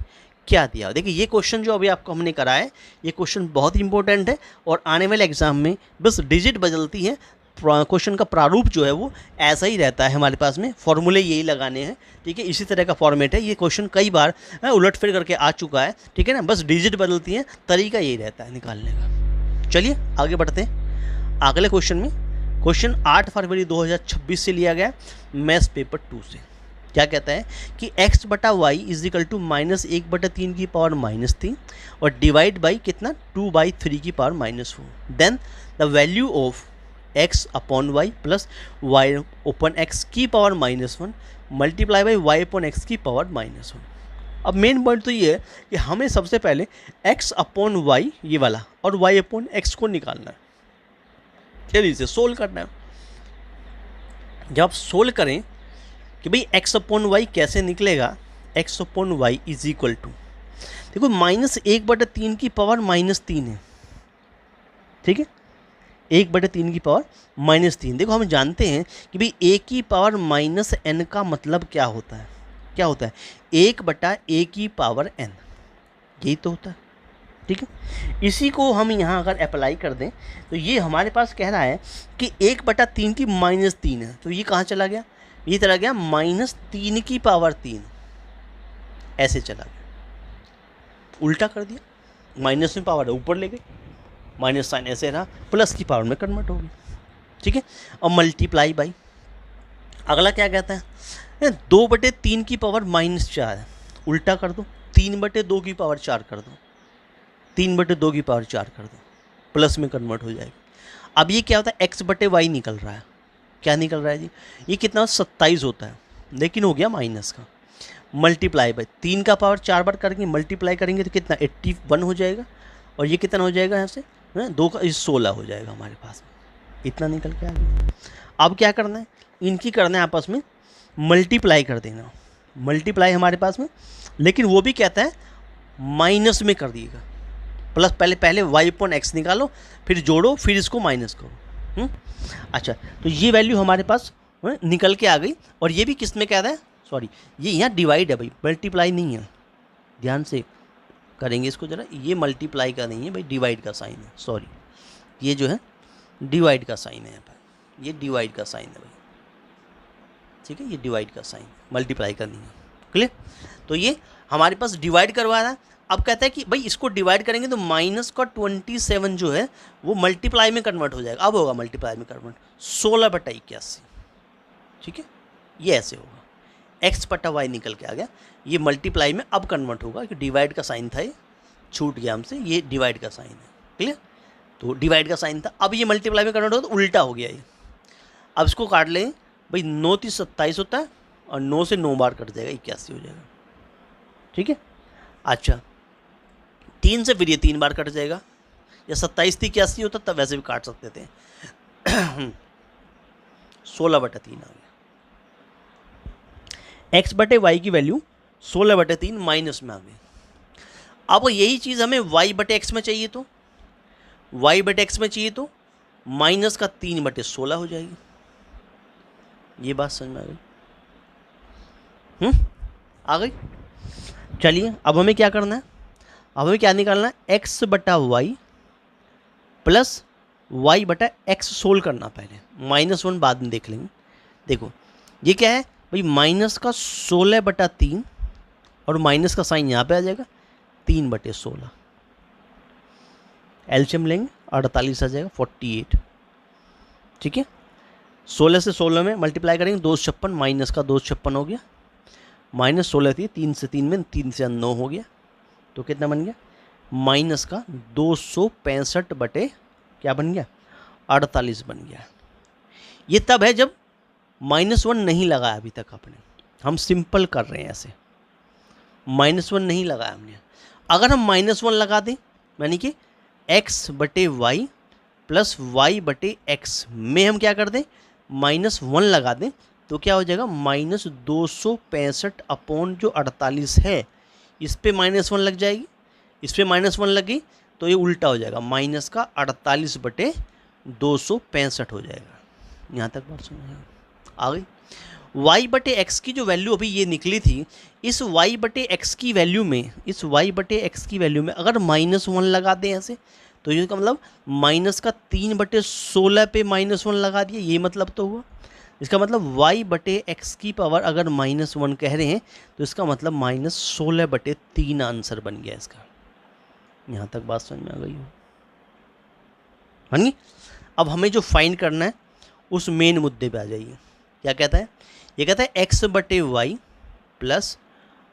क्या दिया? देखिए ये क्वेश्चन जो अभी आपको हमने कराया है, ये क्वेश्चन बहुत इंपॉर्टेंट है, और आने वाले एग्जाम में बस डिजिट बदलती है, क्वेश्चन का प्रारूप जो है वो ऐसा ही रहता है हमारे पास में, फॉर्मूले यही लगाने हैं। ठीक है, इसी तरह का फॉर्मेट है। ये क्वेश्चन कई बार उलट फिर करके आ चुका है। ठीक है ना, बस डिजिट बदलती हैं, तरीका यही रहता है निकालने का। चलिए आगे बढ़ते हैं अगले क्वेश्चन में। क्वेश्चन 8 फरवरी 2026 से लिया गया, मैथ्स पेपर 2 से। क्या कहता है कि x बटा वाई इज इक्वल टू -1/3 की पावर -3 और डिवाइड बाई कितना 2/3 की power -4। Then the value of x upon y plus y upon x की power -1 multiply by y upon x की पावर -1। अब मेन पॉइंट तो ये है कि हमें सबसे पहले x अपॉन वाई ये वाला और y अपॉन x को निकालना है, चलिए इसे सोल्व करना है। जब आप सोल्व करें कि भाई x अपॉन वाई कैसे निकलेगा, x upon y is equal to, देखो -1/3 की पावर -3 है। ठीक है, 1/3 की पावर -3। देखो हम जानते हैं कि भाई a की पावर -n का मतलब क्या होता है? क्या होता है? 1/a की पावर n, यही तो होता है। ठीक है, इसी को हम यहाँ अगर अप्लाई कर दें तो ये हमारे पास कह रहा है कि 1/3 की -3 है, तो ये कहाँ चला गया? ये चला गया -3 की पावर 3, ऐसे चला गया, उल्टा कर दिया। माइनस में पावर ऊपर ले गई, माइनस साइन ऐसे रहा, प्लस की पावर में कन्वर्ट हो गई। ठीक है, और मल्टीप्लाई बाई, अगला क्या कहता है 2/3 की पावर -4 है, उल्टा कर दो, 3/2 की पावर 4 कर दो, 3/2 की पावर 4 कर दो, प्लस में कन्वर्ट हो जाएगी। अब ये क्या होता है? x/y निकल रहा है। क्या निकल रहा है जी? ये कितना 27 होता है, लेकिन हो गया माइनस का, मल्टीप्लाई बाई 3 का पावर 4 बार करेंगे, मल्टीप्लाई करेंगे तो कितना 81 हो जाएगा, और ये कितना हो जाएगा यहाँ से 2 का 16 हो जाएगा हमारे पास में, इतना निकल के आ गया। अब क्या करना है? इनकी करना है आपस में मल्टीप्लाई कर देना, मल्टीप्लाई हमारे पास में, लेकिन वो भी कहता है माइनस में कर दिएगा, प्लस पहले वाई अपॉन एक्स निकालो, फिर जोड़ो, फिर इसको माइनस करो। अच्छा, तो ये वैल्यू हमारे पास निकल के आ गई, और ये भी किस में कहता है? सॉरी, ये यहाँ डिवाइड है भाई, मल्टीप्लाई नहीं है, ध्यान से करेंगे इसको ज़रा। ये मल्टीप्लाई का नहीं है भाई, डिवाइड का साइन है, सॉरी, ये जो है डिवाइड का साइन है यहाँ पर, ये डिवाइड का साइन है भाई। ठीक है, ये डिवाइड का साइन, मल्टीप्लाई का नहीं है। क्लियर? तो ये हमारे पास डिवाइड करवा रहा है। अब कहता है कि भाई इसको डिवाइड करेंगे तो माइनस का 27 जो है वो मल्टीप्लाई में कन्वर्ट हो जाएगा। अब होगा मल्टीप्लाई में कन्वर्ट 16/81। ठीक है, ये ऐसे होगा, x/y निकल के आ गया, ये मल्टीप्लाई में अब कन्वर्ट होगा, कि डिवाइड का साइन था, ये छूट गया हमसे, ये डिवाइड का साइन है। क्लियर? तो डिवाइड का साइन था, अब ये मल्टीप्लाई में कन्वर्ट होगा तो उल्टा हो गया ये। अब इसको काट लें भाई, 9 3 27 होता है, और 9 से 9 बार कट जाएगा, 81 हो जाएगा। ठीक है, अच्छा 3 से फिर ये 3 बार कट जाएगा, या 27 थी 81 होता तब वैसे भी काट सकते थे। 16/3 आ गया, x/y की वैल्यू 16/3 माइनस में आ गई। अब यही चीज़ हमें y/x में चाहिए, तो y/x में चाहिए तो माइनस का 3/16 हो जाएगी। ये बात समझ में आ गई? आ गई। चलिए अब हमें क्या करना है? अब हमें क्या निकालना है? x/y प्लस y/x सोल्व करना पहले, -1 बाद में देख लेंगे। देखो ये क्या है भाई, माइनस का 16/3 और माइनस का साइन यहाँ पे आ जाएगा, 3/16, एलसीएम लेंगे 48 आ जाएगा, 48। ठीक है, 16 से 16 में मल्टीप्लाई करेंगे, 256, माइनस का 256 हो गया, -16 थी, 3 से 3 में 3 से 9 हो गया, तो कितना बन गया माइनस का 265 बटे क्या बन गया 48 बन गया। ये तब है जब -1 नहीं लगाया अभी तक आपने, हम सिंपल कर रहे हैं ऐसे, -1 नहीं लगाया हमने। अगर हम -1 लगा दें यानी कि x बटे वाई प्लस वाई बटे एक्स में हम क्या कर दें -1 लगा दें, तो क्या हो जाएगा -265 अपॉन जो 48 है इस पे -1 लग जाएगी, इस पे -1 लगी तो ये उल्टा हो जाएगा, माइनस का 48 बटे 265 हो जाएगा। यहाँ तक बात समझ आ गई। y बटे एक्स की जो वैल्यू अभी ये निकली थी, इस y बटे एक्स की वैल्यू में, इस y बटे एक्स की वैल्यू में अगर -1 लगा दें ऐसे, तो ये का मतलब माइनस का 3/16 पे -1 लगा दिए, ये मतलब तो हुआ। इसका मतलब y बटे एक्स की पावर अगर -1 कह रहे हैं तो इसका मतलब -16/3 आंसर बन गया इसका। यहाँ तक बात समझ में आ गई हो बन। अब हमें जो फाइंड करना है उस मेन मुद्दे पे आ जाइए। क्या कहता है, ये कहता है x बटे वाई प्लस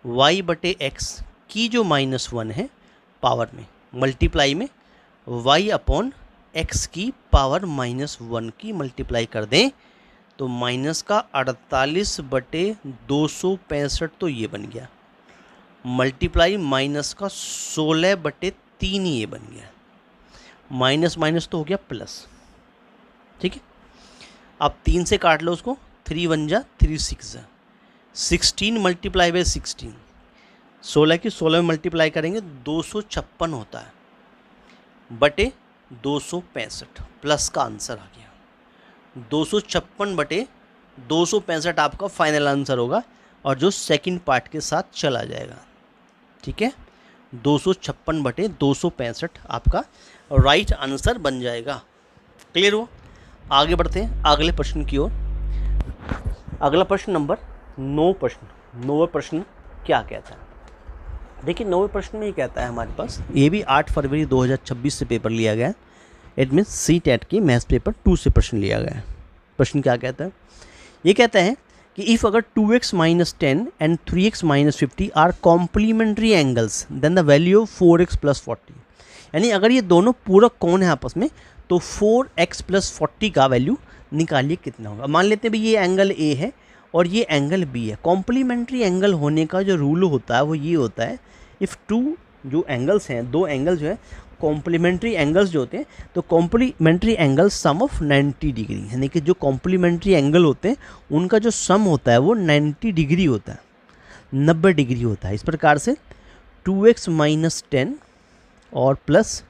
वाई बटे एक्स की जो -1 है पावर में मल्टीप्लाई में y अपॉन एक्स की पावर -1 की मल्टीप्लाई कर दें तो माइनस का 48 बटे 265 तो ये बन गया, मल्टीप्लाई माइनस का 16 बटे 3 ये बन गया, माइनस माइनस तो हो गया प्लस। ठीक है, अब 3 से काट लो उसको, 3 1 जा 3 6 जा 16 मल्टीप्लाई बाई 16, 16 की 16 में मल्टीप्लाई करेंगे 256 होता है बटे 265 प्लस का आंसर आ गया 256 बटे 265 आपका फाइनल आंसर होगा और जो सेकंड पार्ट के साथ चला जाएगा। ठीक है, 256 बटे 265 आपका राइट आंसर बन जाएगा। क्लियर हो? आगे बढ़ते हैं अगले प्रश्न की ओर। अगला प्रश्न नंबर 9 प्रश्न क्या कहता है? देखिए 9वें प्रश्न में ये कहता है हमारे पास, ये भी 8 फरवरी 2026 से पेपर लिया गया है, इट मीन्स CTET की मैथ्स पेपर 2 से प्रश्न लिया गया है। प्रश्न क्या कहता है? ये कहता है कि इफ़ अगर 2x - 10 and 3x - 50 are complementary angles then the value of 4x + 40, यानी अगर ये दोनों पूरक कोण है आपस में तो 4x + 40 का वैल्यू निकालिए कितना होगा। मान लेते हैं भाई ये एंगल A है और ये एंगल B है। कॉम्प्लीमेंट्री एंगल होने का जो रूल होता है वो ये होता है, इफ़ टू जो एंगल्स हैं, दो एंगल जो है कॉम्प्लीमेंट्री एंगल्स जो होते हैं, तो complementary angle sum of 90 degree, यानी कि जो कॉम्प्लीमेंट्री एंगल होते हैं उनका जो सम होता है वो 90 डिग्री होता है, 90 डिग्री होता है। इस प्रकार से 2x - 10 और प्लस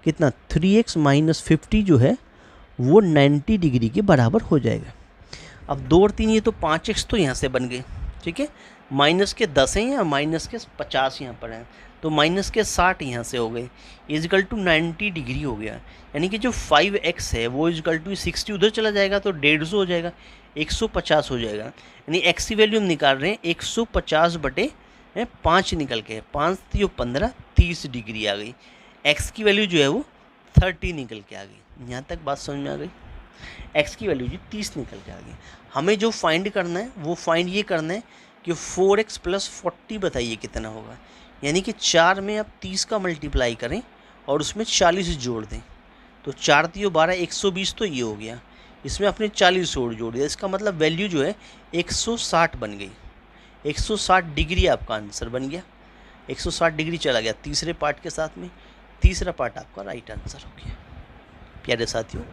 कितना 3x - 50 जो है वो 90 डिग्री के बराबर हो जाएगा। अब 2 और 3 ये तो 5x तो यहाँ से बन गए। ठीक है, माइनस के 10 हैं या माइनस के 50 यहाँ पर हैं, तो माइनस के 60 यहाँ से हो गए, इजकल टू 90 डिग्री हो गया। यानी कि जो 5x है वो इजकल टू 60 उधर चला जाएगा तो 150 हो जाएगा, 150 हो जाएगा। यानी x की वैल्यू हम निकाल रहे हैं 150 बटे 5 निकल के, 5 3 15 30 डिग्री आ गई। x की वैल्यू जो है वो 30 निकल के आ गई। यहाँ तक बात समझ में आ गई? x की वैल्यू जी 30 निकल के आ गई। हमें जो फाइंड करना है वो फाइंड ये करना है कि 4x + 40 बताइए कितना होगा। यानी कि 4 में आप 30 का मल्टीप्लाई करें और उसमें 40 जोड़ दें, तो 4 3 12 120 तो ये हो गया, इसमें आपने 40 और जोड़ दिया, इसका मतलब वैल्यू जो है 160 बन गई। 160 डिग्री आपका आंसर बन गया, 160 डिग्री चला गया तीसरे पार्ट के साथ में, तीसरा पार्ट आपका राइट आंसर हो गया। प्यारे साथियों,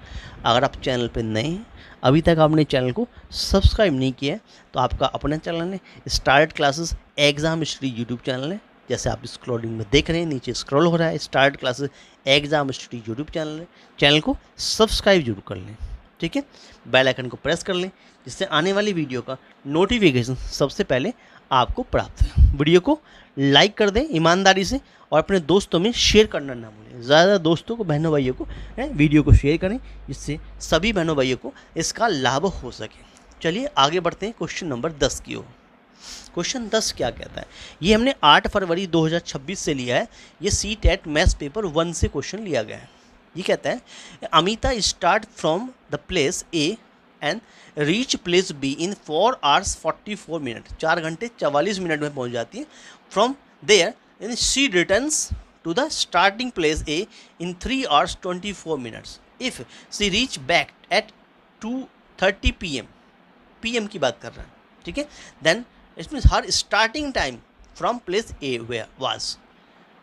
अगर आप चैनल पर नए हैं, अभी तक आपने चैनल को सब्सक्राइब नहीं किया है, तो आपका अपना चैनल है start classes exam history YouTube channel है। जैसे आप स्क्रॉलिंग में देख रहे हैं, नीचे स्क्रॉल हो रहा है start classes exam history YouTube channel है। चैनल को सब्सक्राइब जरूर कर लें। ठीक है, बेल आइकन को प्रेस कर लें जिससे आने वाली वीडियो का नोटिफिकेशन सबसे पहले आपको प्राप्त है। वीडियो को लाइक कर दें ईमानदारी से और अपने दोस्तों में शेयर करना ना भूलें। ज़्यादा दोस्तों को, बहनों भाइयों को वीडियो को शेयर करें जिससे सभी बहनों भाइयों को इसका लाभ हो सके। चलिए आगे बढ़ते हैं क्वेश्चन नंबर 10 की ओर। क्वेश्चन 10 क्या कहता है? ये हमने 8 फरवरी 2026 से लिया है। ये CTET मैथ्स पेपर 1 से क्वेश्चन लिया गया है। ये कहता है Amita start from the place A and reach place be in 4 hours 44 minutes, 4 घंटे 44 मिनट में पहुंच जाती है. From there and she returns to the starting place A in 3 hours 24 minutes. If she reach back at 2:30 PM, PM की बात कर रहा है, ठीक है, then it means her starting time from place A where was.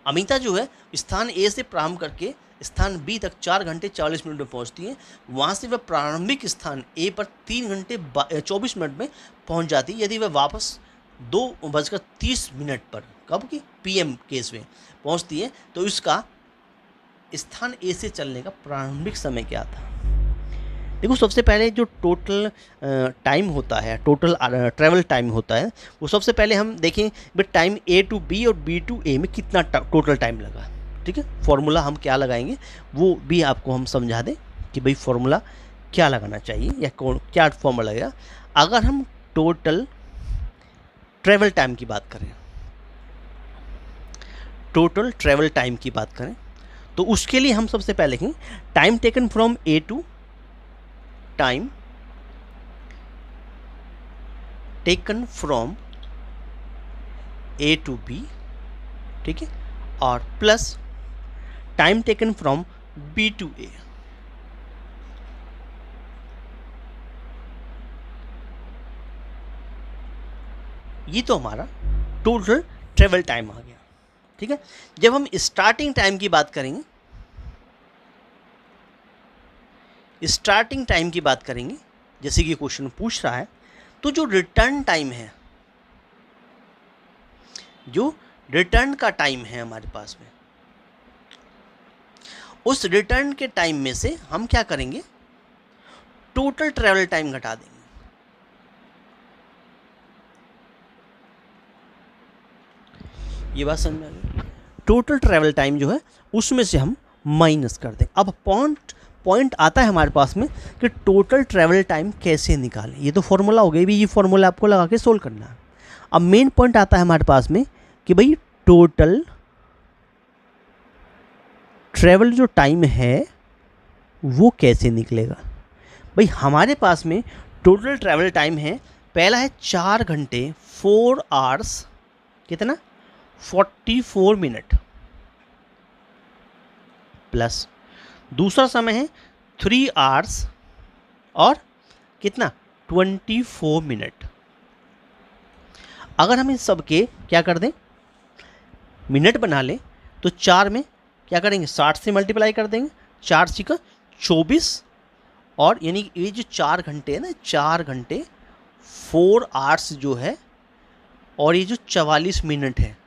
Amita जो है स्थान ए से प्रारंभ करके स्थान बी तक 4 घंटे 40 मिनट में पहुंचती है. वहाँ से वह प्रारंभिक स्थान ए पर 3 घंटे 24 मिनट में पहुंच जाती है यदि वह वापस 2:30 पर, कब की PM केस में पहुंचती है. तो इसका स्थान ए से चलने का प्रारंभिक समय क्या था. देखो सबसे पहले जो टोटल टाइम होता है, टोटल ट्रैवल टाइम होता है, वो सबसे पहले हम देखें भाई टाइम A to B और B to A में कितना टोटल टाइम लगा. ठीक है, फॉर्मूला हम क्या लगाएंगे वो भी आपको हम समझा दें कि भाई फॉर्मूला क्या लगाना चाहिए या क्या फॉर्मूला लगेगा. अगर हम टोटल ट्रैवल टाइम की बात करें, टोटल ट्रैवल टाइम की बात करें तो उसके लिए हम सबसे पहले लिखें time taken from A to time taken from A to B, ठीक है, और plus time taken from B to A. ये तो हमारा टोटल ट्रेवल टाइम आ गया. ठीक है, जब हम स्टार्टिंग टाइम की बात करेंगे, स्टार्टिंग टाइम की बात करेंगे जैसे कि क्वेश्चन पूछ रहा है, तो जो रिटर्न टाइम है, जो रिटर्न का टाइम है हमारे पास में, उस रिटर्न के टाइम में से हम क्या करेंगे, टोटल ट्रैवल टाइम घटा देंगे. ये बात समझ में आ गई. टोटल ट्रैवल टाइम जो है उसमें से हम माइनस कर दें. अब पॉइंट आता है हमारे पास में कि टोटल ट्रैवल टाइम कैसे निकालें. ये तो फॉर्मूला हो गया, भी ये फॉर्मूला आपको लगा के सोल्व करना है. अब मेन पॉइंट आता है हमारे पास में कि भाई टोटल ट्रैवल जो टाइम है वो कैसे निकलेगा. भाई हमारे पास में टोटल ट्रैवल टाइम है, पहला है 4 घंटे 4 hours कितना 44 मिनट, प्लस दूसरा समय है 3 hours और कितना 24 मिनट. अगर हम इन सब के क्या कर दें, मिनट बना लें, तो 4 में क्या करेंगे 60 से मल्टीप्लाई कर देंगे, 4 × 24, और यानी ये जो 4 घंटे है ना, 4 घंटे 4 hours जो है, और ये जो 44 मिनट है,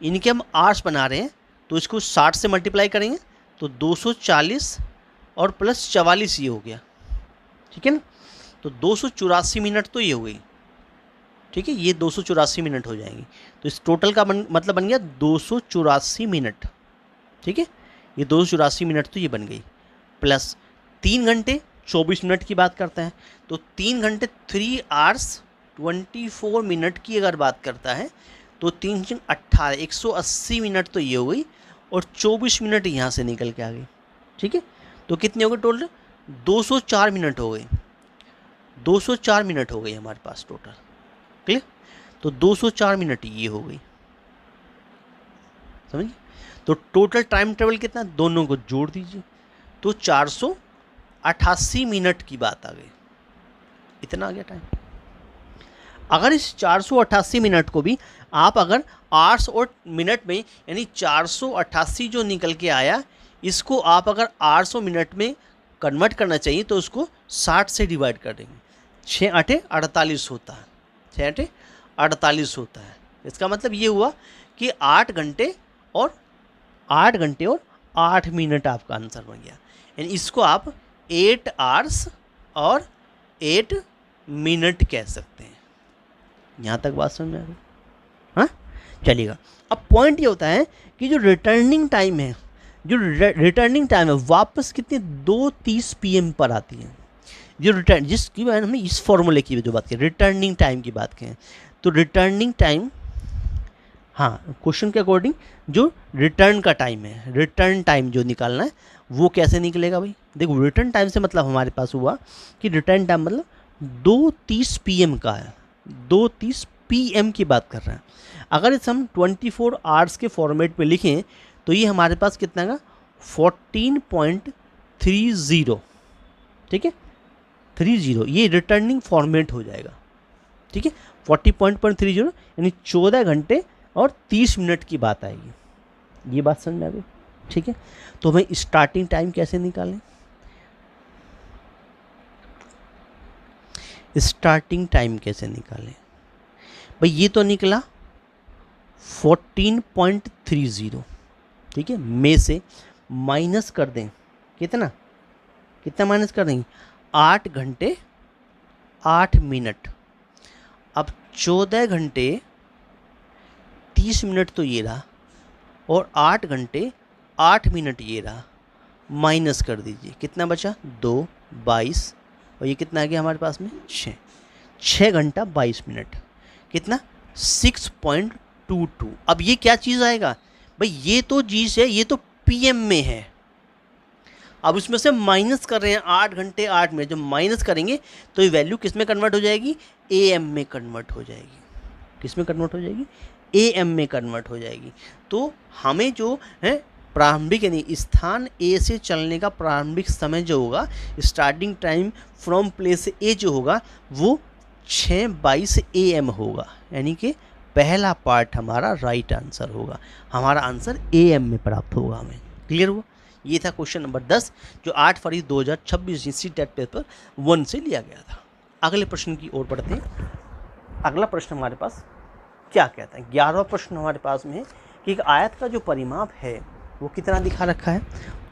इनके हम आवर्स बना रहे हैं, तो इसको 60 से मल्टीप्लाई करेंगे तो 240 और प्लस 44 ये हो गया. ठीक है ना, तो 284 मिनट तो ये हो गई. ठीक है, ये 284 मिनट हो जाएंगी. तो इस टोटल का मतलब बन गया 284 मिनट. ठीक है, ये 284 मिनट तो ये बन गई, प्लस 3 घंटे 24 मिनट की बात करते हैं, तो 3 घंटे 3 hours 24 मिनट की अगर बात करता है तो 3 × 18 180 मिनट तो ये हो गई, और 24 मिनट यहाँ से निकल के आ गई. ठीक है, तो कितने हो गए टोटल 204 मिनट हो गए, 204 मिनट हो गई हमारे पास टोटल. क्लियर, तो 204 मिनट ये हो गई, समझिए. तो टोटल टाइम ट्रेवल कितना, दोनों को जोड़ दीजिए तो 488 मिनट की बात आ गई. इतना आ गया टाइम. अगर इस 488 मिनट को भी आप अगर आवर्स और मिनट में, यानी 488 जो निकल के आया, इसको आप अगर आवर्स और मिनट में कन्वर्ट करना चाहिए तो उसको 60 से डिवाइड कर देंगे. 6 × 8 = 48 होता है, 6 × 8 = 48 होता है. इसका मतलब ये हुआ कि 8 घंटे और 8 मिनट आपका आंसर बन गया. यानी इसको आप 8 hours और 8 मिनट कह सकते हैं. यहाँ तक बात समझ में आ गई. हाँ, चलिएगा. अब पॉइंट ये होता है कि जो रिटर्निंग टाइम है, जो रिटर्निंग टाइम है वापस कितने 2:30 PM पर आती है. जो रिटर्न जिसकी हमने इस फॉर्मूले की जो बात की, रिटर्निंग टाइम की बात करें, तो रिटर्निंग टाइम, हाँ क्वेश्चन के अकॉर्डिंग जो रिटर्न का टाइम है, रिटर्न टाइम जो निकालना है वो कैसे निकलेगा भाई? देखो रिटर्न टाइम से मतलब हमारे पास हुआ कि रिटर्न टाइम मतलब 2:30 PM का है, 2:30 PM की बात कर रहे हैं। अगर इस हम 24 आवर्स के फॉर्मेट पे लिखें तो ये हमारे पास कितना का 14.30, ठीक है, 30, ये रिटर्निंग फॉर्मेट हो जाएगा, ठीक है। 40.30 यानी 14 घंटे और 30 मिनट की बात आएगी। ये बात समझ में आ गई, ठीक है। तो हमें स्टार्टिंग टाइम कैसे निकालें? स्टार्टिंग टाइम कैसे निकालें भाई? ये तो निकला 14.30, ठीक है। में से माइनस कर दें कितना, कितना माइनस कर देंगे? 8 घंटे 8 मिनट। अब 14 घंटे 30 मिनट तो ये रहा और 8 घंटे 8 मिनट ये रहा, माइनस कर दीजिए, कितना बचा? 2, 22 और ये कितना आ गया हमारे पास में? 6 घंटा 22 मिनट, कितना? 6.22। अब ये क्या चीज़ आएगा भाई? ये तो चीज़ है, ये तो PM में है। अब उसमें से माइनस कर रहे हैं 8 घंटे 8 मिनट, जब माइनस करेंगे तो ये वैल्यू किस में कन्वर्ट हो जाएगी? AM में कन्वर्ट हो जाएगी। किस में कन्वर्ट हो जाएगी? AM में कन्वर्ट हो जाएगी। तो हमें जो है प्रारंभिक यानी स्थान A से चलने का प्रारंभिक समय जो होगा, starting time from place A जो होगा वो 6:22 AM होगा, यानी कि पहला पार्ट हमारा राइट आंसर होगा। हमारा आंसर AM में प्राप्त होगा हमें। क्लियर हुआ? ये था क्वेश्चन नंबर 10 जो 8 फरवरी 2026 सीटेट पेपर 1 से लिया गया था। अगले प्रश्न की ओर बढ़ते हैं। अगला प्रश्न हमारे पास क्या कहता है? 11वां प्रश्न हमारे पास में है कि एक आयत का जो परिमाप है वो कितना दिखा रखा है?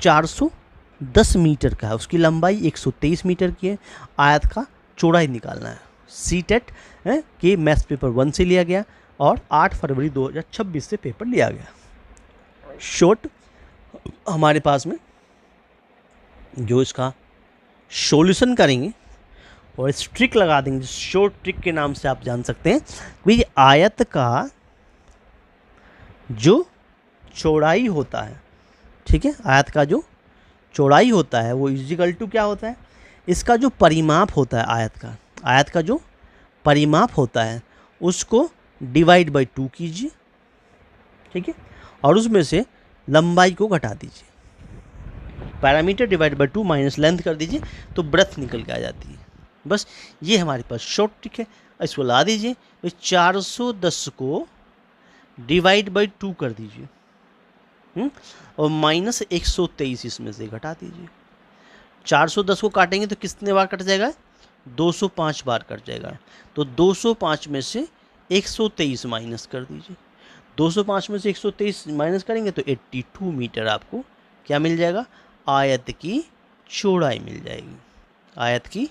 410 मीटर का है, उसकी लंबाई 123 मीटर की है। आयत का चौड़ाई निकालना है। सीटेट के मैथ्स पेपर 1 से लिया गया और 8 फरवरी 2026 से पेपर लिया गया। शॉर्ट हमारे पास में जो इसका सॉल्यूशन करेंगे और इस ट्रिक लगा देंगे, शॉर्ट ट्रिक के नाम से आप जान सकते हैं कि आयत का जो चौड़ाई होता है, ठीक है, आयत का जो चौड़ाई होता है वो इक्वल टू क्या होता है? इसका जो परिमाप होता है आयत का जो परिमाप होता है उसको डिवाइड बाई 2 कीजिए, ठीक है, और उसमें से लंबाई को घटा दीजिए। Parameter divide by 2 minus length कर दीजिए तो ब्रेथ निकल के आ जाती है। बस ये हमारे पास शॉर्ट ट्रिक है। इसको ला दीजिए, 410 को डिवाइड बाई 2 कर दीजिए और माइनस 123 इसमें से घटा दीजिए। 410 को काटेंगे तो कितने बार कट जाएगा? 205 बार कट जाएगा। तो 205 में से 123 माइनस कर दीजिए। 205 में से 123 माइनस करेंगे तो 82 मीटर आपको क्या मिल जाएगा? आयत की चौड़ाई मिल जाएगी। आयत की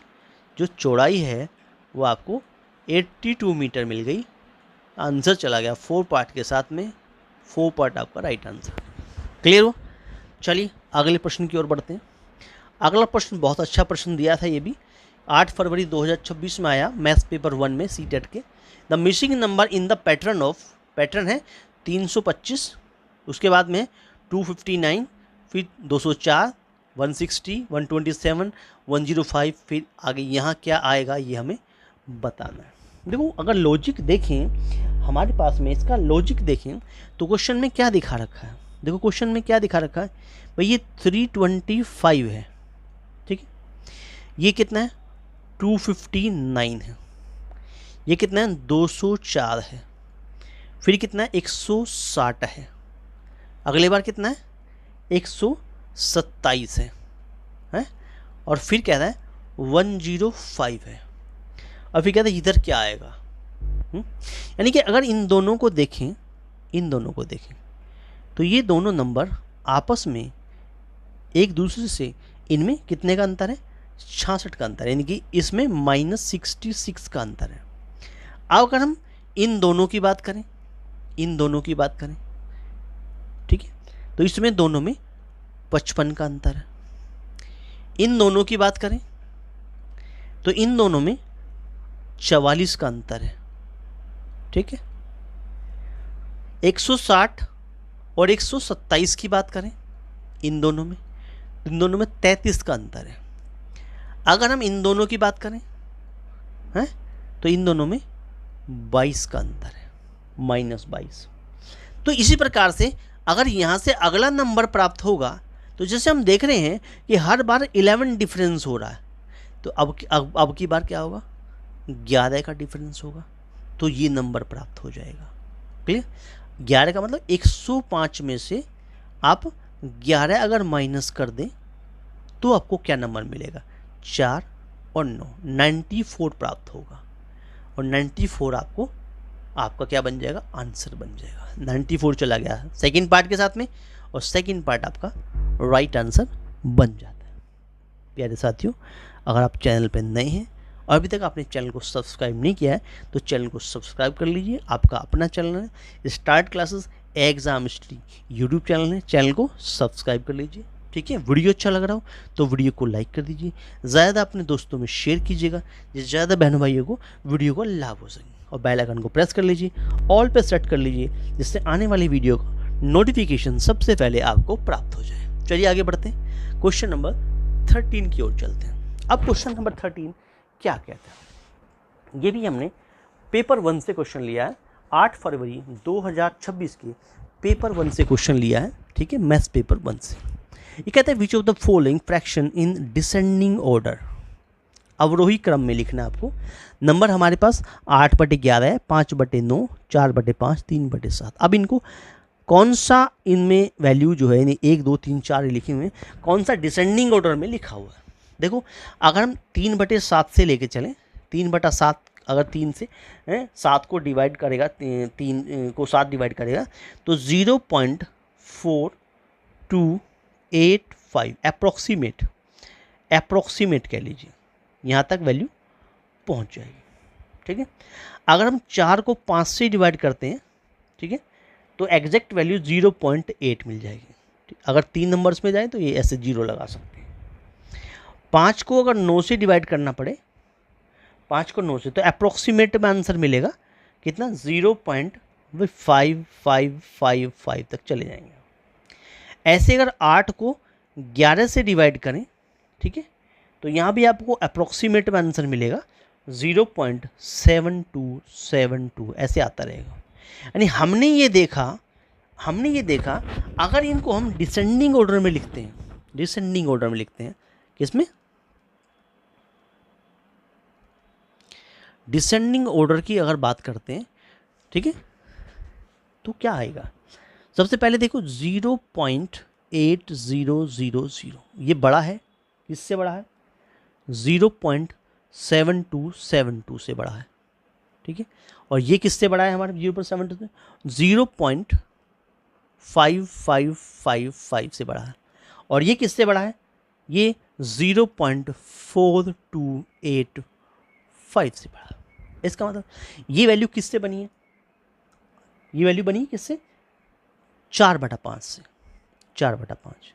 जो चौड़ाई है वो आपको 82 मीटर मिल गई। आंसर चला गया 4 पार्ट के साथ में, 4 पार्ट आपका राइट आंसर। क्लियर हो? चलिए अगले प्रश्न की ओर बढ़ते हैं। अगला प्रश्न बहुत अच्छा प्रश्न दिया था, ये भी 8 फरवरी 2026 में आया मैथ्स पेपर 1 में सीटेट के। The missing number in the pattern है 325, उसके बाद में 259, फिर 204, 160, 127, 105, फिर आगे यहाँ क्या आएगा ये हमें बताना है। देखो अगर लॉजिक देखें हमारे पास में, इसका लॉजिक देखें तो क्वेश्चन में क्या दिखा रखा है? देखो क्वेश्चन में क्या दिखा रखा है भाई, ये 325 है, ठीक है, ये कितना है? 259 है, ये कितना है? 204 है, फिर कितना है? 160 है, अगले बार कितना है? 127 है, और फिर कहता है 105 है, और फिर कहता है इधर क्या आएगा? यानी कि अगर इन दोनों को देखें तो ये दोनों नंबर आपस में एक दूसरे से, इनमें कितने का अंतर है? 66 का अंतर है, यानी कि इसमें -66 का अंतर है। अब अगर हम इन दोनों की बात करें, ठीक है, तो इसमें दोनों में 55 का अंतर है। इन दोनों की बात करें तो इन दोनों में 44 का अंतर है, ठीक है। 160 और 127 की बात करें इन दोनों में तो इन दोनों में 33 का अंतर है। अगर हम इन दोनों की बात करें हैं तो इन दोनों में 22 का अंतर है, -22। तो इसी प्रकार से अगर यहाँ से अगला नंबर प्राप्त होगा तो जैसे हम देख रहे हैं कि हर बार 11 डिफरेंस हो रहा है, तो अब की बार क्या होगा, 11 का डिफरेंस होगा, तो ये नंबर प्राप्त हो जाएगा। क्लियर? 11 का मतलब 105 में से आप 11 अगर माइनस कर दें तो आपको क्या नंबर मिलेगा, 4 और 9, 94 प्राप्त होगा। और 94 आपका क्या बन जाएगा, आंसर बन जाएगा। 94 चला गया सेकंड पार्ट के साथ में, और सेकंड पार्ट आपका राइट आंसर बन जाता है। प्यारे साथियों, अगर आप चैनल पर नए हैं और अभी तक आपने चैनल को सब्सक्राइब नहीं किया है तो चैनल को सब्सक्राइब कर लीजिए। आपका अपना चैनल है start classes exam history YouTube channel है, चैनल को सब्सक्राइब कर लीजिए। ठीक है, वीडियो अच्छा लग रहा हो तो वीडियो को लाइक कर दीजिए, ज़्यादा अपने दोस्तों में शेयर कीजिएगा जिससे ज़्यादा बहनों भाइयों को वीडियो का लाभ हो सके। और बेल आइकन को प्रेस कर लीजिए, ऑल पे सेट कर लीजिए, जिससे आने वाली वीडियो का नोटिफिकेशन सबसे पहले आपको प्राप्त हो जाए। चलिए आगे बढ़ते हैं, क्वेश्चन नंबर 13 की ओर चलते हैं। अब क्वेश्चन नंबर 13 क्या कहता है, ये भी हमने पेपर 1 से क्वेश्चन लिया है, 8 फरवरी 2026 के पेपर 1 से क्वेश्चन लिया है। ठीक है, मैथ्स पेपर 1 से। ये कहता है which of the following fraction in descending order, अवरोही क्रम में लिखना है आपको। नंबर हमारे पास 8/11 है, 5/9, 4/5, 3/7। अब इनको कौन सा इनमें वैल्यू जो है 1 2 3 4 लिखे हुए हैं, कौन सा डिसेंडिंग ऑर्डर में लिखा हुआ है। देखो, अगर हम 3/7 से लेके चलें, 3/7 अगर 3 से 7 को डिवाइड करेगा, 3 को 7 डिवाइड करेगा तो 0.4285 अप्रोक्सीमेट कह लीजिए, यहाँ तक वैल्यू पहुँच जाएगी। ठीक है, अगर हम 4 को 5 से डिवाइड करते हैं, ठीक है, तो एग्जैक्ट वैल्यू 0.8 मिल जाएगी। अगर 3 नंबर्स में जाए तो ये ऐसे 0 लगा सकते हैं। 5 को अगर 9 से डिवाइड करना पड़े, 5 को 9 से, तो अप्रोक्सीमेट में आंसर मिलेगा कितना, 0.5555 तक चले जाएंगे। ऐसे अगर 8 को 11 से डिवाइड करें, ठीक है, तो यहाँ भी आपको अप्रोक्सीमेट में आंसर मिलेगा 0.7272, ऐसे आता रहेगा। यानी हमने ये देखा अगर इनको हम डिसेंडिंग ऑर्डर में लिखते हैं, किसमें, डिसेंडिंग ऑर्डर की अगर बात करते हैं, ठीक है, तो क्या आएगा। सबसे पहले देखो 0.8000, ये बड़ा है, किससे बड़ा है, 0.7272 से बड़ा है। ठीक है, और ये किससे बड़ा है, हमारे 0.72 से 0.5555 से बड़ा है। और ये किससे बड़ा है, ये 0.4285 से बड़ा है। इसका मतलब ये वैल्यू किससे बनी है, ये वैल्यू बनी है किससे, 4/5 से, 4/5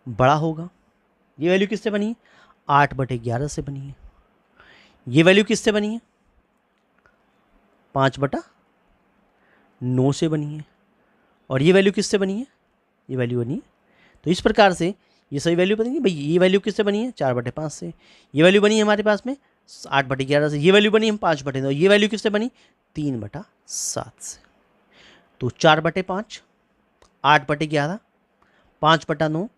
बड़ा होगा। ये वैल्यू किससे बनी है, 8/11 से बनी है। ये वैल्यू किससे बनी है, 5/9 से बनी है। और ये वैल्यू किससे बनी है, ये वैल्यू बनी है। तो इस प्रकार से ये सही वैल्यू बनेंगी भाई। ये वैल्यू किससे बनी है, 4/5 से। ये वैल्यू बनी है हमारे पास में 8/11 से। ये वैल्यू बनी हम 5/9। ये वैल्यू किससे बनी, 3/7 से। तो 4/5, 8/11, 5/9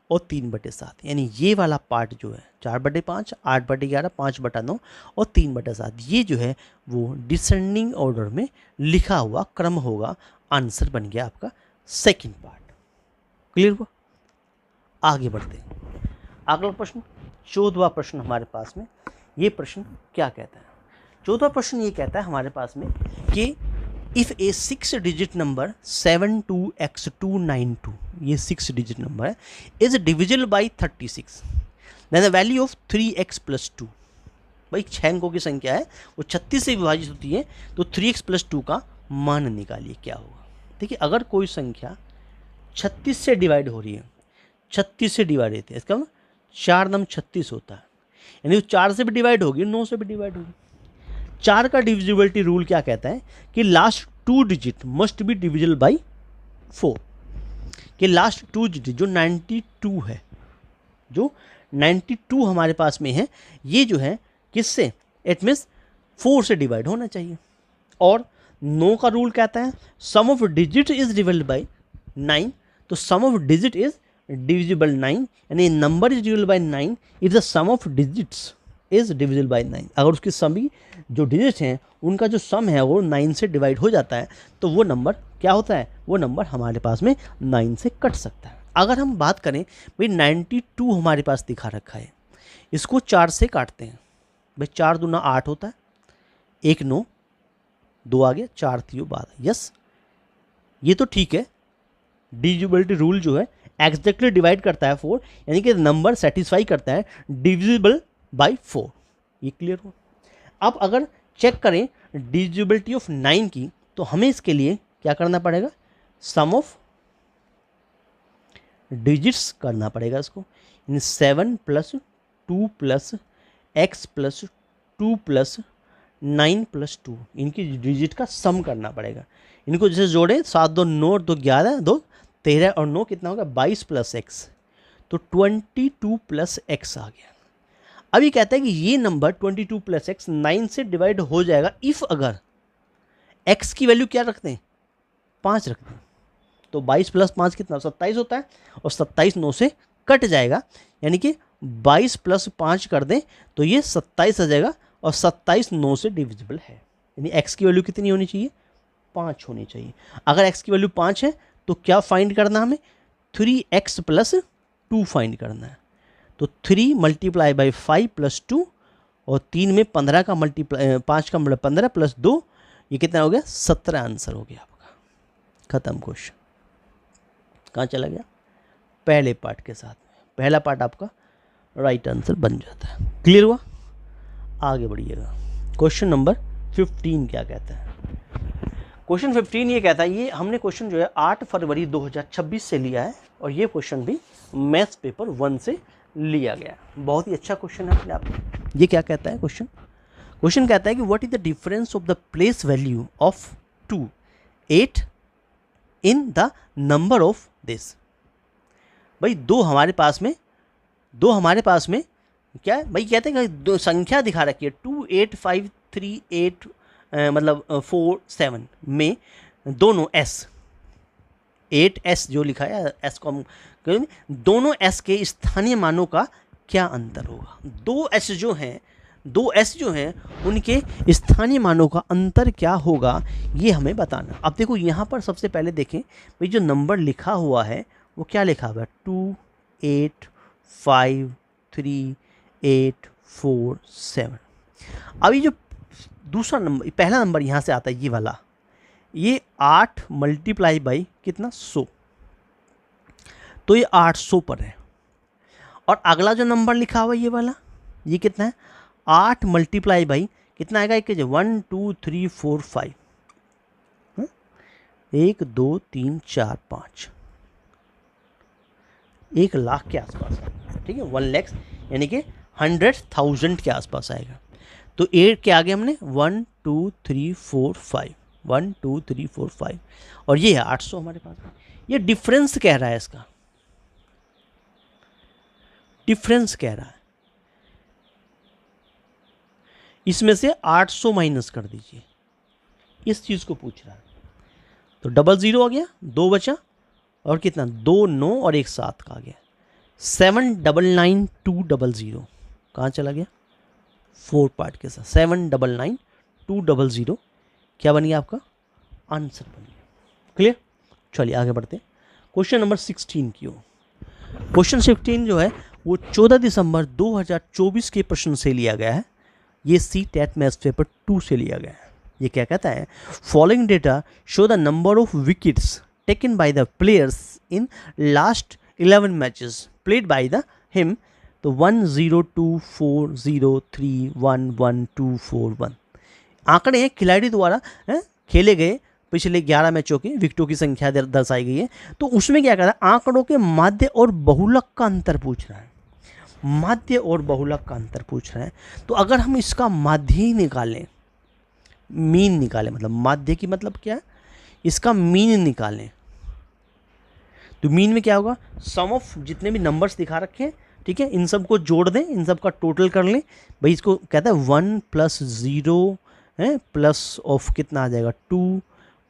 और 3/7, यानी ये वाला पार्ट जो है 4/5, 8/11, 5/9 और 3/7, ये जो है वो डिसेंडिंग ऑर्डर में लिखा हुआ क्रम होगा। आंसर बन गया आपका सेकंड पार्ट। क्लियर हुआ? आगे बढ़ते हैं। अगला प्रश्न, 14वां प्रश्न हमारे पास में। ये प्रश्न क्या कहता है, 14वां प्रश्न ये कहता है हमारे पास में कि if A 6 digit number 72x292, ये 6 डिजिट नंबर है, is divisible by 36, then the value of 3x + 2। भाई 6 अंकों की संख्या है, वो 36 से विभाजित होती है, तो 3x + 2 का मान निकालिए क्या होगा। देखिए, अगर कोई संख्या 36 से डिवाइड हो रही है, 36 से डिवाइड होती है, इसका मतलब 4 9 36 होता है, यानी वो 4 से भी डिवाइड होगी, 9 से भी डिवाइड होगी। 4 का डिविजिबिलिटी रूल क्या कहता है कि last 2 digit must be divisible by 4, कि लास्ट 2 डिजिट जो 92 है, जो 92 हमारे पास में है, ये जो है किससे, इट मीन्स 4 से डिवाइड होना चाहिए। और 9 का रूल कहता है sum of digit is divided by 9, तो sum of digit is divisible 9, यानी number is divisible by 9 if the sum of digits is divisible by 9। अगर उसकी सभी जो डिजिट्स हैं उनका जो सम है वो 9 से डिवाइड हो जाता है तो वो नंबर क्या होता है, वो नंबर हमारे पास में 9 से कट सकता है। अगर हम बात करें भाई 92 हमारे पास दिखा रखा है, इसको 4 से काटते हैं, भाई 4 दूना 8 होता है, 1 9, 2 आ गया, 4 3 12, यस ये तो ठीक है। डिविजिबिलिटी रूल जो है एग्जैक्टली डिवाइड करता है 4, यानी कि नंबर सेटिस्फाई करता है डिविजिबल बाय 4, ये क्लियर हो। अब अगर चेक करें डिविजिबिलिटी ऑफ 9 की, तो हमें इसके लिए क्या करना पड़ेगा, सम ऑफ डिजिट्स करना पड़ेगा इसको, 7 + 2 + x + 2 + 9 + 2, इनकी डिजिट का सम करना पड़ेगा। इनको जैसे जोड़ें 7 2 9 2 11 2 13 और 9 कितना होगा 22 + x, तो 22 + x आ गया। अभी कहता है कि ये नंबर 22 + x 9 से डिवाइड हो जाएगा इफ़ अगर x की वैल्यू क्या रखते हैं 5 रखते हैं, तो 22 + 5 कितना 27 होता है, और 27 9 से कट जाएगा, यानी कि 22 + 5 कर दें तो ये 27 आ जाएगा, और 27 9 से डिविजिबल है, यानी x की वैल्यू कितनी होनी चाहिए 5 होनी चाहिए। अगर x की वैल्यू 5 है तो क्या फाइंड करना हमें 3x + 2 फाइंड करना है, तो 3 × 5 + 2, और 3 में 15 का मल्टीप्लाई 5 का मतलब 15 + 2, ये कितना हो गया 17 आंसर हो गया आपका। खत्म क्वेश्चन। कहाँ चला गया, पहले पार्ट के साथ में, पहला पार्ट आपका राइट आंसर बन जाता है। क्लियर हुआ, आगे बढ़िएगा। क्वेश्चन नंबर 15 क्या कहता है, क्वेश्चन 15 ये कहता है, ये हमने क्वेश्चन जो है 8 फरवरी 2026 से लिया है, और ये क्वेश्चन भी मैथ्स पेपर 1 से लिया गया। बहुत ही अच्छा क्वेश्चन है अपने आप में। ये क्या कहता है क्वेश्चन, क्वेश्चन कहता है कि what is the difference of the place value of 2 8 in the number of this. भाई दो हमारे पास में क्या है भाई, कहते हैं कि दो संख्या दिखा रखी है 2 8 5 3 8 मतलब 4 7 में दोनों s 8s जो लिखा है s को हम दोनों s के स्थानीय मानों का क्या अंतर होगा। दो s जो हैं उनके स्थानीय मानों का अंतर क्या होगा, ये हमें बताना। अब देखो यहाँ पर सबसे पहले देखें भाई, जो नंबर लिखा हुआ है वो क्या लिखा हुआ है 2 8 5 3 8 4 7। अभी जो दूसरा नंबर, पहला नंबर यहाँ से आता है ये वाला, ये 8 × कितना 100, तो ये 800 पर है। और अगला जो नंबर लिखा हुआ है ये वाला, ये कितना है 8 × कितना आएगा, 1 2 3 4 5, 1 2 3 4 5, 1 लाख के आसपास आएगा, ठीक है 1 लाख, यानी कि 100,000 के आसपास आएगा। तो 8 के आगे हमने 1 2 3 4 5, 1 2 3 4 5, और ये है 800 हमारे पास में। ये डिफरेंस कह रहा है, इसका डिफरेंस कह रहा है, इसमें से 800 माइनस कर दीजिए, इस चीज को पूछ रहा है। तो 00 आ गया, 2 बचा, और कितना 2 9 और 1 7 का आ गया, 799,200 कहाँ चला गया 4 पार्ट के साथ, 799,200 क्या बन गया आपका आंसर बन गया। क्लियर, चलिए आगे बढ़ते हैं। क्वेश्चन नंबर 16 की हो। क्वेश्चन 16 जो है वो 14 दिसंबर 2024 के प्रश्न से लिया गया है। ये CTET मैथ्स पेपर 2 से लिया गया है। ये क्या कहता है, following data show the number of wickets taken by the players in last 11 matches played by the him. तो 1 0 2 4 0 3 1 1 2 4 1 आंकड़े खिलाड़ी द्वारा खेले गए पिछले 11 मैचों के विकेटों की संख्या दर्शाई गई है। तो उसमें क्या कहता है, आंकड़ों के माध्य और बहुलक का अंतर पूछ रहा है। माध्य और बहुलक का अंतर पूछ रहा है। तो अगर हम इसका माध्य ही निकालें, मीन निकालें, मतलब माध्य की मतलब क्या है, इसका मीन निकालें, तो मीन में क्या होगा, सम ऑफ जितने भी नंबर्स दिखा रखे हैं ठीक है, इन सब को जोड़ दें, इन सब का टोटल कर लें भाई। इसको कहता है 1 + 0 है प्लस ऑफ कितना आ जाएगा 2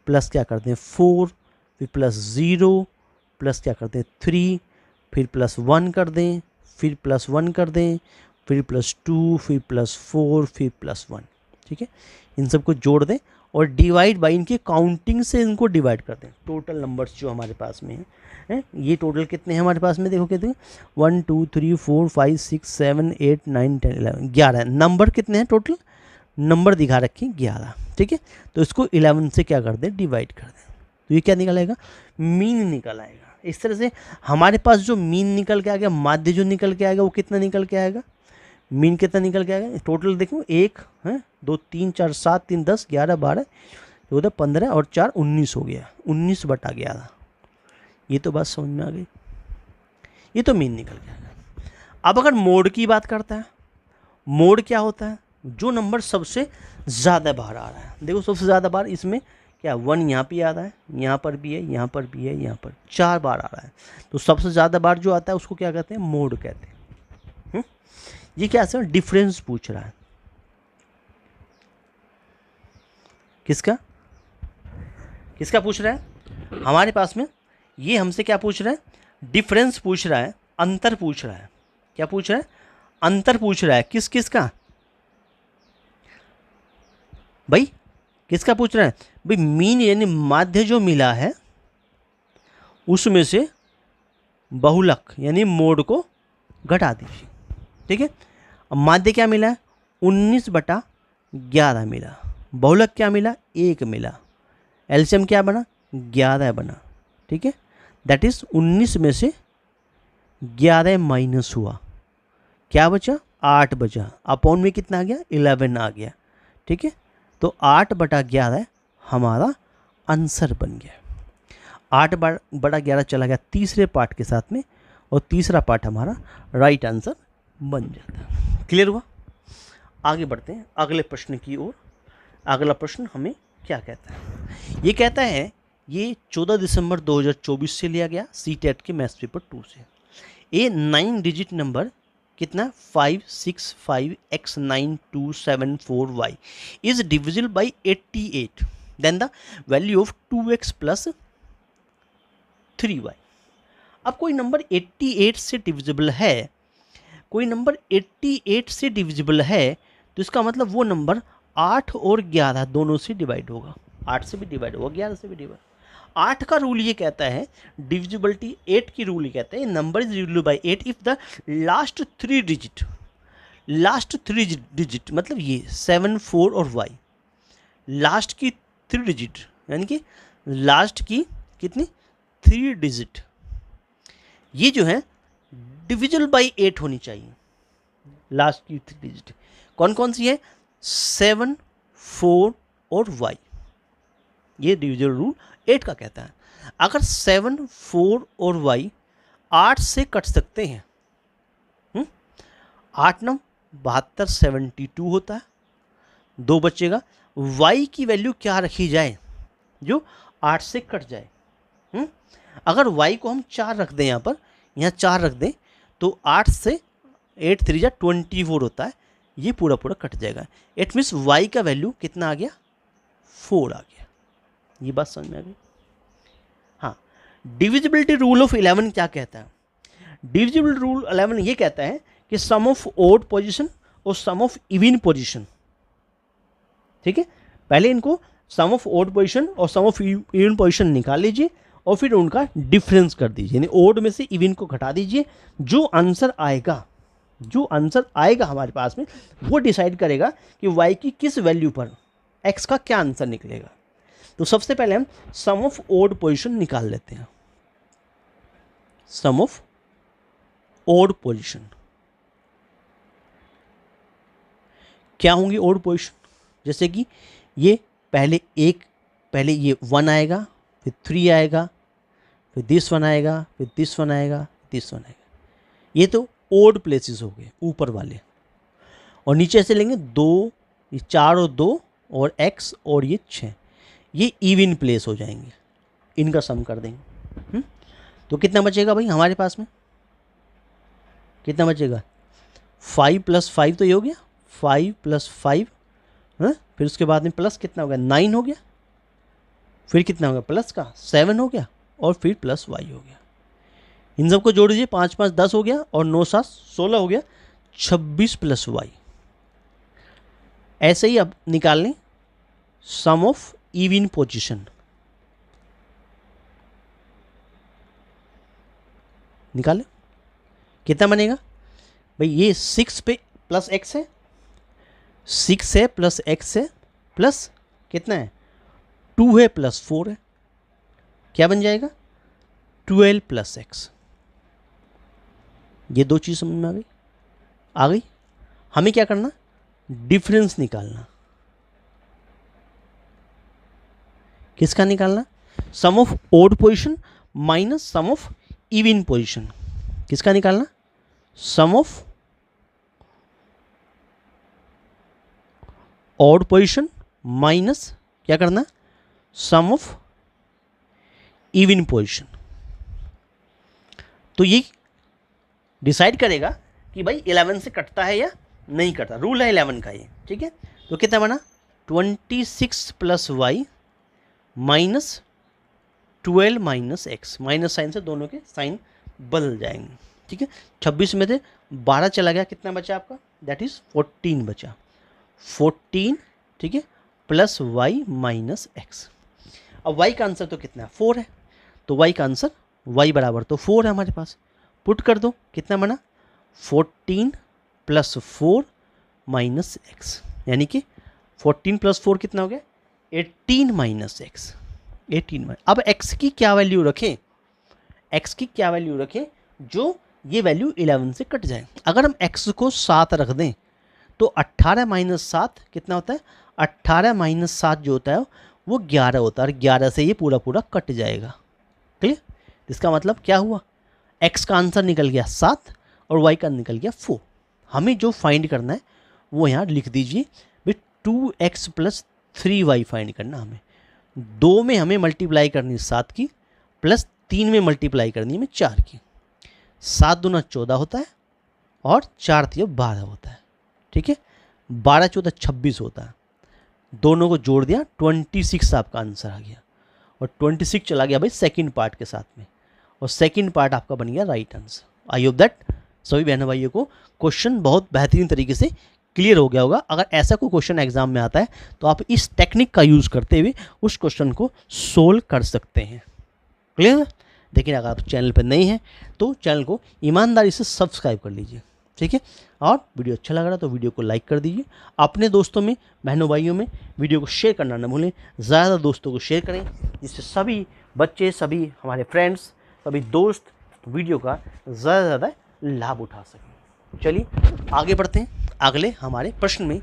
प्लस क्या करते हैं 4 फिर +0 प्लस क्या करते हैं 3 फिर +1 कर दें फिर +1 कर दें फिर +2 फिर +4 फिर +1। ठीक है, इन सब को जोड़ दें और डिवाइड बाई इनके काउंटिंग से इनको डिवाइड कर दें। टोटल नंबर्स जो हमारे पास में हैं, ये टोटल कितने हैं हमारे पास में, देखो कितने 1 2 3 4 5 6 7 8 9 10 11 11 नंबर कितने हैं टोटल, नंबर दिखा रखे 11। ठीक है, तो इसको 11 से क्या कर दें डिवाइड कर दें, तो ये क्या निकल आएगा मीन निकल आएगा। इस तरह से हमारे पास जो मीन निकल के आ गया, माध्य जो निकल के आएगा वो कितना निकल के आएगा, मीन कितना निकल के आएगा। टोटल देखो 1 है 2 3 4 7 3 10 11 12 14 15 और 4 19 हो गया, 19/11। ये तो बात समझ में आ गई, ये तो मीन निकल के आएगा। अब अगर मोड की बात करता है, मोड क्या होता है, जो नंबर सबसे ज़्यादा बाहर आ रहा है। देखो सबसे ज़्यादा बार इसमें क्या 1 यहाँ पे आ रहा है, यहाँ पर भी है, यहाँ पर भी है, यहाँ पर 4 बार आ रहा है, तो सबसे ज़्यादा बार जो आता है उसको क्या कहते हैं मोड कहते हैं। ये क्या है डिफरेंस पूछ रहा है, किसका किसका पूछ रहा है हमारे पास में, ये हमसे क्या पूछ रहा है डिफरेंस पूछ रहा है, अंतर पूछ रहा है। क्या पूछ रहा है, अंतर पूछ रहा है, किस किस का भाई, किसका पूछ रहा है भाई, मीन यानी माध्य जो मिला है उसमें से बहुलक यानी मोड को घटा दीजिए। ठीक है, अब माध्य क्या मिला है 19/11 मिला, बहुलक क्या मिला 1 मिला, एलसीएम क्या बना 11 बना। ठीक है, दैट इज 19 में से 11 माइनस हुआ, क्या बचा 8 बचा, अपॉन में कितना आ गया 11 आ गया। ठीक है, तो 8/11 हमारा आंसर बन गया। 8/11 चला गया तीसरे पार्ट के साथ में और तीसरा पार्ट हमारा राइट आंसर बन जाता है। क्लियर हुआ, आगे बढ़ते हैं अगले प्रश्न की ओर। अगला प्रश्न हमें क्या कहता है, ये कहता है ये 14 दिसंबर 2024 से लिया गया सीटेट के मैथ्स पेपर 2 से। ये 9 डिजिट नंबर कितना 565x9274y is divisible by 88, then the value of 2x + 3y। अब कोई नंबर 88 से डिविजिबल है, कोई नंबर 88 से डिविजिबल है, तो इसका मतलब वो नंबर 8 और 11 दोनों से डिवाइड होगा, 8 से भी डिवाइड होगा 11 से भी डिवाइड। 8 का रूल ये कहता है डिविजिबिलिटी, 8 की रूल ये कहता है number is divisible bye 8 if the last 3 digit मतलब ये 7 4 और y लास्ट की 3 डिजिट यानी कि लास्ट की कितनी 3 डिजिट ये जो है डिविजिबल बाय 8 होनी चाहिए। लास्ट की 3 डिजिट कौन कौन सी है 7 4 और y, ये डिविजिबल रूल 8 का कहता है। अगर 7 4 और y 8 से कट सकते हैं, 8 9 72 72 होता है, 2 बचेगा। y की वैल्यू क्या रखी जाए जो 8 से कट जाए, अगर y को हम 4 रख दें, यहाँ 4 रख दें तो 8 से 8 3 जा 24 होता है, ये पूरा पूरा कट जाएगा। इट मीन्स y का वैल्यू कितना आ गया 4 आ गया। ये बात समझ में आ गई। हाँ, डिविजिबिलिटी रूल ऑफ 11 क्या कहता है, डिविजिबिलिटी रूल 11 ये कहता है कि सम ऑफ ओड पोजीशन और सम ऑफ इवन पोजीशन। ठीक है, पहले इनको सम ऑफ ओड पोजीशन और सम ऑफ इवन पोजीशन निकाल लीजिए और फिर उनका डिफरेंस कर दीजिए, यानी ओड में से इवन को घटा दीजिए। जो आंसर आएगा हमारे पास में वो डिसाइड करेगा कि y की किस वैल्यू पर x का क्या आंसर निकलेगा। तो सबसे पहले हम सम ऑफ ओड पोजीशन निकाल लेते हैं। सम ऑफ ओड पोजीशन क्या होंगी ओड पोजीशन, जैसे कि ये पहले ये 1 आएगा, फिर 3 आएगा, फिर दिस 1 आएगा, फिर दिस 1 आएगा, दिस 1 आएगा। ये तो ओड प्लेसेस हो गए ऊपर वाले, और नीचे से लेंगे 2, ये 4 और 2 और x और ये 6, ये इवन प्लेस हो जाएंगे, इनका सम कर देंगे। तो कितना बचेगा भाई हमारे पास में कितना बचेगा 5 + 5 तो ये हो गया 5 + 5, हाँ, फिर उसके बाद में प्लस कितना हो गया 9 हो गया, फिर कितना हो गया प्लस का 7 हो गया और फिर प्लस y हो गया। इन सबको जोड़ दीजिए 5 5 10 हो गया और 9 7 16 हो गया 26 + y। ऐसे ही अब निकाल लें सम ऑफ इवन पोजीशन, निकालें कितना बनेगा भाई, ये 6 पे प्लस x है, 6 है प्लस x है प्लस कितना है 2 है प्लस 4 है, क्या बन जाएगा 12 + x। ये दो चीज़ समझ में आ गई। हमें क्या करना, डिफरेंस निकालना। किसका निकालना, sum of odd position minus sum of even position. किसका निकालना, sum of odd position minus क्या करना, सम ऑफ इवन पोजीशन। तो ये डिसाइड करेगा कि भाई 11 से कटता है या नहीं कटता, रूल है 11 का ये, ठीक है। तो कितना बना 26 + y minus 12 - x, minus sign से दोनों के साइन बदल जाएंगे, ठीक है। 26 में से 12 चला गया, कितना बचा आपका, दैट इज 14 बचा, 14, ठीक है, प्लस y माइनस x। अब y का आंसर तो कितना है 4 है, तो y का आंसर y बराबर तो 4 है हमारे पास, पुट कर दो, कितना बना 14 + 4 माइनस x, यानी कि 14 + 4 कितना हो गया 18 माइनस x, 18 अब x की क्या वैल्यू रखें, x की क्या वैल्यू रखें जो ये वैल्यू 11 से कट जाए। अगर हम x को 7 रख दें तो 18 माइनस 7 कितना होता है, 18 माइनस 7 जो होता है वो 11 होता है, और 11 से ये पूरा पूरा कट जाएगा, क्लियर। इसका मतलब क्या हुआ, x का आंसर निकल गया 7 और y का निकल गया 4। हमें जो फाइंड करना है वो यहाँ लिख दीजिए, भाई 2x + 3y फाइंड करना। हमें 2 में हमें मल्टीप्लाई करनी है 7 की, प्लस 3 में मल्टीप्लाई करनी है हमें 4 की। 7 दूना 14 होता है और 4 तिया 12 होता है, ठीक है। 12 14 26 होता है, दोनों को जोड़ दिया 26 आपका आंसर आ गया, और 26 चला गया भाई सेकंड पार्ट के साथ में, और सेकंड पार्ट आपका बन गया right answer. I hope that सभी बहनों भाइयों को क्वेश्चन बहुत बेहतरीन तरीके से क्लियर हो गया होगा। अगर ऐसा कोई क्वेश्चन एग्जाम में आता है तो आप इस टेक्निक का यूज़ करते हुए उस क्वेश्चन को सोल्व कर सकते हैं, क्लियर। लेकिन अगर आप चैनल पर नए हैं तो चैनल को ईमानदारी से सब्सक्राइब कर लीजिए, ठीक है। और वीडियो अच्छा लग रहा है तो वीडियो को लाइक कर दीजिए, अपने दोस्तों में बहनों भाइयों में वीडियो को शेयर करना न भूलें, ज़्यादा दोस्तों को शेयर करें जिससे सभी बच्चे, सभी हमारे फ्रेंड्स, सभी दोस्त वीडियो का ज़्यादा से ज़्यादा लाभ उठा सकें। चलिए आगे बढ़ते हैं अगले हमारे प्रश्न में।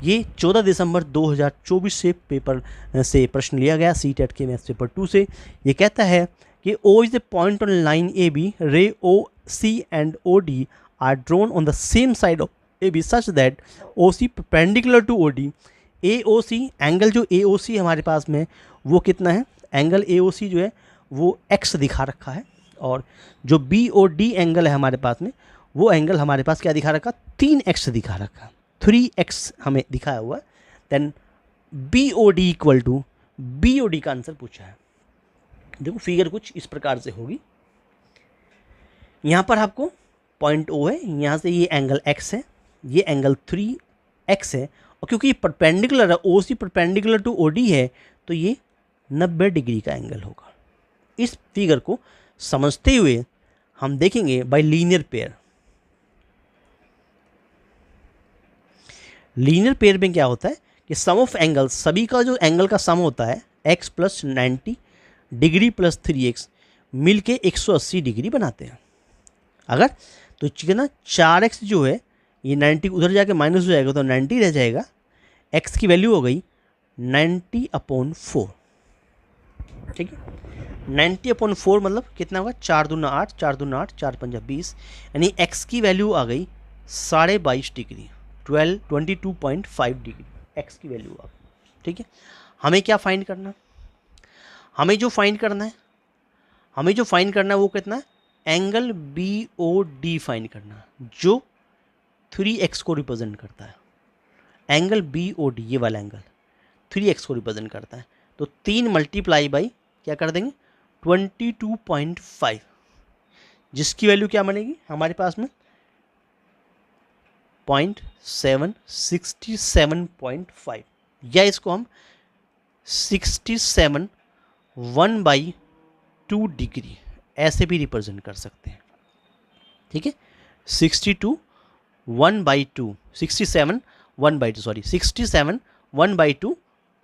ये 14 दिसंबर 2024 से पेपर से प्रश्न लिया गया सीटेट के मैथ्स पेपर 2 से। ये कहता है कि O is a point on line AB, ray OC and OD are drawn on the same side of AB such that OC perpendicular to OD, AOC angle जो AOC हमारे पास में वो कितना है, एंगल AOC जो है वो x दिखा रखा है, और जो BOD एंगल है हमारे पास में वो एंगल हमारे पास क्या दिखा रखा, 3x दिखा रखा, 3x हमें दिखाया हुआ। Then BOD equal to, BOD का आंसर पूछा है। देखो फिगर कुछ इस प्रकार से होगी, यहाँ पर आपको पॉइंट O है, यहाँ से ये एंगल x है, ये एंगल 3x है, और क्योंकि ये परपेंडिकुलर है, OC परपेंडिकुलर टू OD है तो ये 90 डिग्री का एंगल होगा। इस फिगर को समझते हुए हम देखेंगे bye linear pair. Linear pair में क्या होता है कि सम ऑफ एंगल, सभी का जो एंगल का सम होता है x + 90 डिग्री + 3x मिल के 180 डिग्री बनाते हैं। अगर तो कितना 4x जो है ये 90 उधर जाके माइनस हो जाएगा तो 90 रह जाएगा, x की वैल्यू हो गई 90/4, ठीक है। 90/4 मतलब कितना होगा 4 दूना 8, 4 दूना 8, 4 पंजा 20, यानी x की वैल्यू आ गई 22.5 डिग्री, 22.5 डिग्री x की वैल्यू आ गई, ठीक है। हमें क्या फाइंड करना, हमें जो फाइंड करना है वो कितना है एंगल BOD फाइंड करना जो 3x को रिप्रेजेंट करता है। एंगल BOD ये वाला एंगल 3x को रिप्रेजेंट करता है, तो 3 मल्टीप्लाई बाई क्या कर देंगे 22.5, जिसकी वैल्यू क्या बनेगी हमारे पास में 0.767.5, या इसको हम 67 1/2 डिग्री ऐसे भी रिप्रेजेंट कर सकते हैं। ठीक है, 67 1/2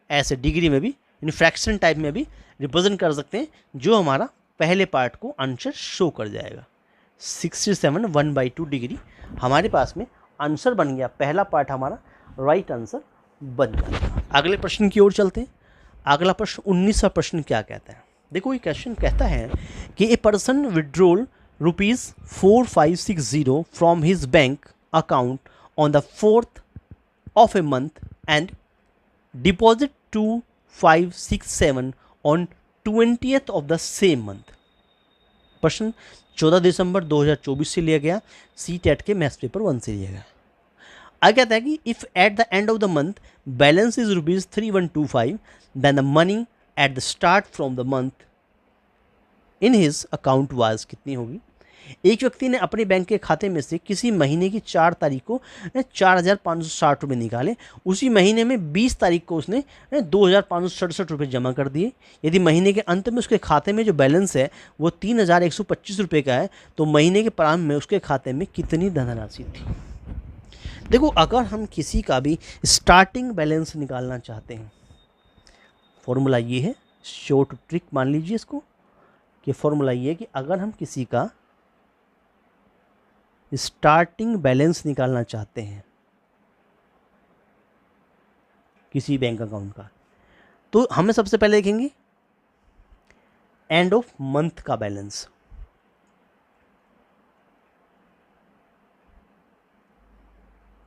ऐसे डिग्री में भी, इन फ्रैक्शन टाइप में भी रिप्रेजेंट कर सकते हैं, जो हमारा पहले पार्ट को आंसर शो कर जाएगा। 67 1/2 डिग्री हमारे पास में आंसर बन गया, पहला पार्ट हमारा राइट आंसर बन गया। अगले प्रश्न की ओर चलते हैं। अगला प्रश्न 19वां प्रश्न क्या कहता है, देखो ये क्वेश्चन कहता है कि a person withdrawal ₹4560 from his bank account on the 4th of a month and deposit 2567 on 20th of the same month। प्रश्न 14 दिसंबर 2024 से लिया गया, CTET के मैथ्स पेपर 1 से लिया गया। आगे कहता है कि if at the end of the month balance is ₹3125 then the money at the start from the month in his account was कितनी होगी। एक व्यक्ति ने अपने बैंक के खाते में से किसी महीने की 4 तारीख को 4,560 रुपये निकाले, उसी महीने में 20 तारीख को उसने 2,567 रुपये जमा कर दिए। यदि महीने के अंत में उसके खाते में जो बैलेंस है वो 3,125 रुपये का है, तो महीने के प्रारंभ में उसके खाते में कितनी धनराशि थी। देखो अगर हम किसी का भी स्टार्टिंग बैलेंस निकालना चाहते हैं, फॉर्मूला ये है, शॉर्ट ट्रिक मान लीजिए इसको, कि फॉर्मूला ये है कि अगर हम किसी का स्टार्टिंग बैलेंस निकालना चाहते हैं किसी बैंक अकाउंट का, तो हमें सबसे पहले देखेंगे एंड ऑफ मंथ का बैलेंस।